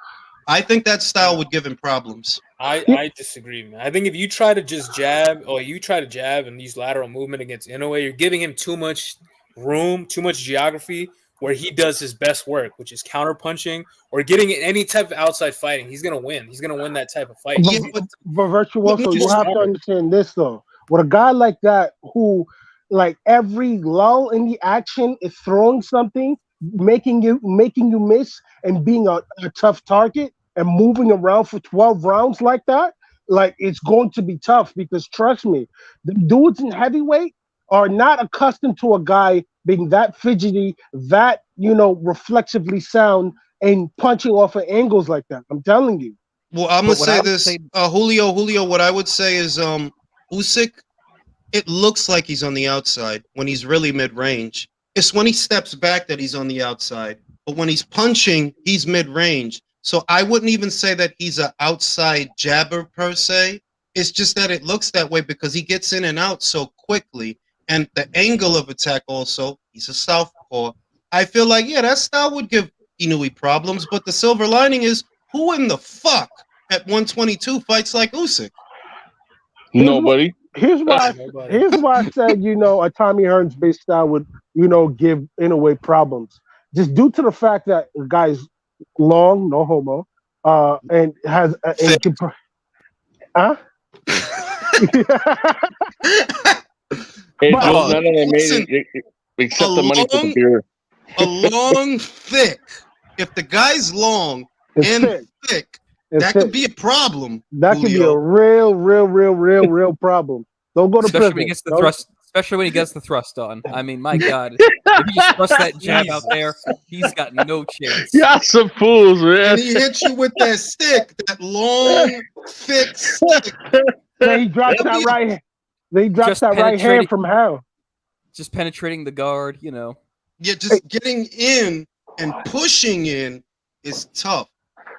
I think that style would give him problems. I disagree, man. I think if you try to just jab and use lateral movement against Inoue, you're giving him too much room, too much geography where he does his best work, which is counter punching or getting in any type of outside fighting. He's gonna win. He's gonna win that type of fight. But Virtuoso, you have to understand this though. With a guy like that who, like, every lull in the action is throwing something, making you miss, and being a tough target and moving around for 12 rounds like that, like, it's going to be tough because trust me, the dudes in heavyweight are not accustomed to a guy being that fidgety, that reflexively sound and punching off of angles like that. I'm telling you. Well, I'm gonna say this, Julio. What I would say is, Usyk, it looks like he's on the outside when he's really mid-range. It's when he steps back that he's on the outside. But when he's punching, he's mid-range. So I wouldn't even say that he's an outside jabber per se. It's just that it looks that way because he gets in and out so quickly. And the angle of attack also, he's a southpaw. I feel like, that style would give Inoue problems. But the silver lining is, who in the fuck at 122 fights like Usyk? Nobody. Here's why I said, a Tommy Hearns based style would, give Inoue problems. Just due to the fact that the guy's long, no homo, and has None of them made it except the money for the beer. A long, thick. If the guy's long and thick, that could be a problem. That could be a real problem. Don't go to prison. When he gets the thrust, especially when he gets the thrust on. I mean, my God, if you just thrust that jab out there, he's got no chance. Yeah, some fools, man. And he hits you with that stick, that long, thick stick. Then he drops that right hand. Then he drops that right hand from how? Just penetrating the guard, Yeah, just getting in and pushing in is tough.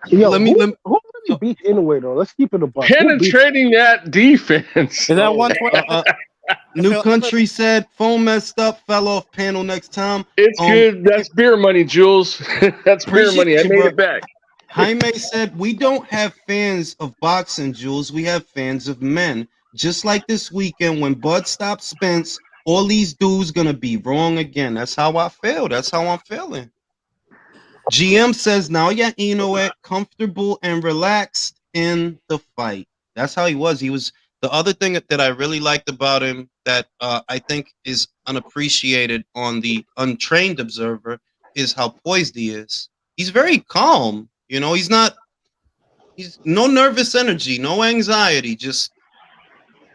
Yo, who really beat Inoue though? Let's keep it a buck. Penetrating that defense. Is that 120? New Country said phone messed up, fell off panel next time. It's good. That's beer money, Jules. That's beer money. I made it back. Jaime said, we don't have fans of boxing, Jules. We have fans of men. Just like this weekend when Bud stops Spence, all these dudes gonna be wrong again. That's how I feel. That's how I'm feeling. GM says, now Inoue comfortable and relaxed in the fight. That's how he was. He was. The other thing that I really liked about him that I think is unappreciated on the untrained observer is how poised he is. He's very calm. He's no nervous energy, no anxiety, just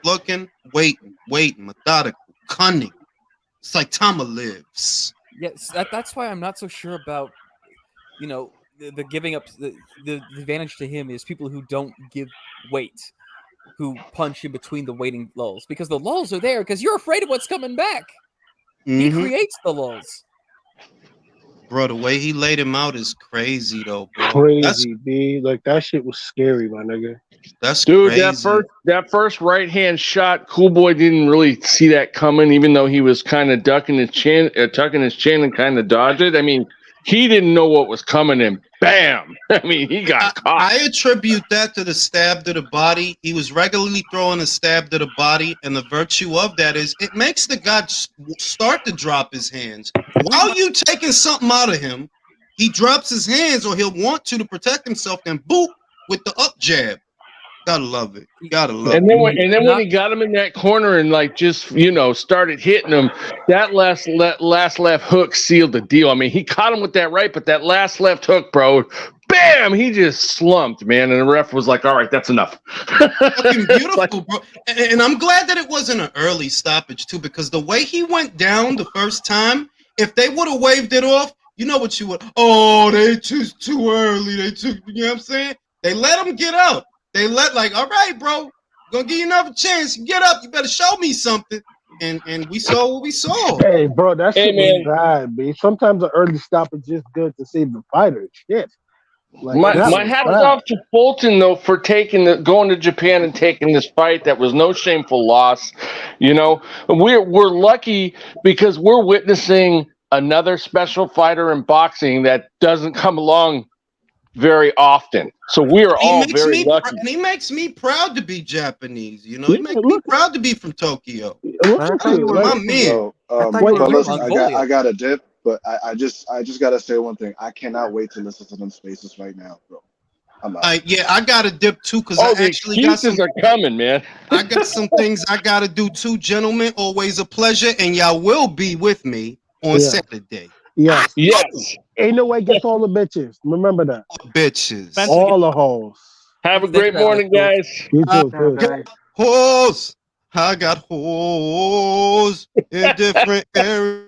looking, waiting, methodical, cunning. It's like Tama lives. Yes, that's why I'm not so sure about, the giving up. The advantage to him is people who don't give weight, who punch in between the waiting lulls, because the lulls are there because you're afraid of what's coming back. He creates the lulls. Bro, the way he laid him out is crazy, though, bro. Crazy, B. Like, that shit was scary, my nigga. That's Dude, crazy. that first right hand shot, Cool Boy didn't really see that coming, even though he was kind of tucking his chin and kind of dodged it. I mean, he didn't know what was coming, and bam! I mean, he got caught. I attribute that to the stab to the body. He was regularly throwing a stab to the body, and the virtue of that is it makes the guy start to drop his hands. While you taking something out of him, he drops his hands, or he'll want to protect himself, then boop with the up jab. Gotta love it. Gotta love And then, it. when he got him in that corner and like just started hitting him, that last left hook sealed the deal. I mean, he caught him with that right, but that last left hook, bro, bam, he just slumped, man. And the ref was like, "All right, that's enough." Fucking beautiful, bro. And I'm glad that it wasn't an early stoppage too, because the way he went down the first time, if they would have waved it off, you know what you would? Oh, they just too early. They took, you know what I'm saying? They let him get out. They let all right, bro, gonna give you another chance. Get up. You better show me something. And we saw what we saw. Hey, bro, that shit was bad, man. Sometimes an early stop is just good to save the fighter. Shit. My hats off to Fulton though for going to Japan and taking this fight. That was no shameful loss. We're lucky because we're witnessing another special fighter in boxing that doesn't come along very often. So we are all very lucky. And he makes me proud to be Japanese. He makes me proud to be from Tokyo. My man. Fellas, I got a dip, but I just gotta say one thing. I cannot wait to listen to them spaces right now, bro. I'm out. Yeah, I got to dip too because the I actually got some. Excuses are coming, man. I got some things I got to do too, gentlemen. Always a pleasure, and y'all will be with me on Saturday. Yes. Yes. Ain't no way gets all the bitches. Remember that. Bitches. All the hoes. Have a great morning, guys. You too. Hoes. I got hoes in different areas.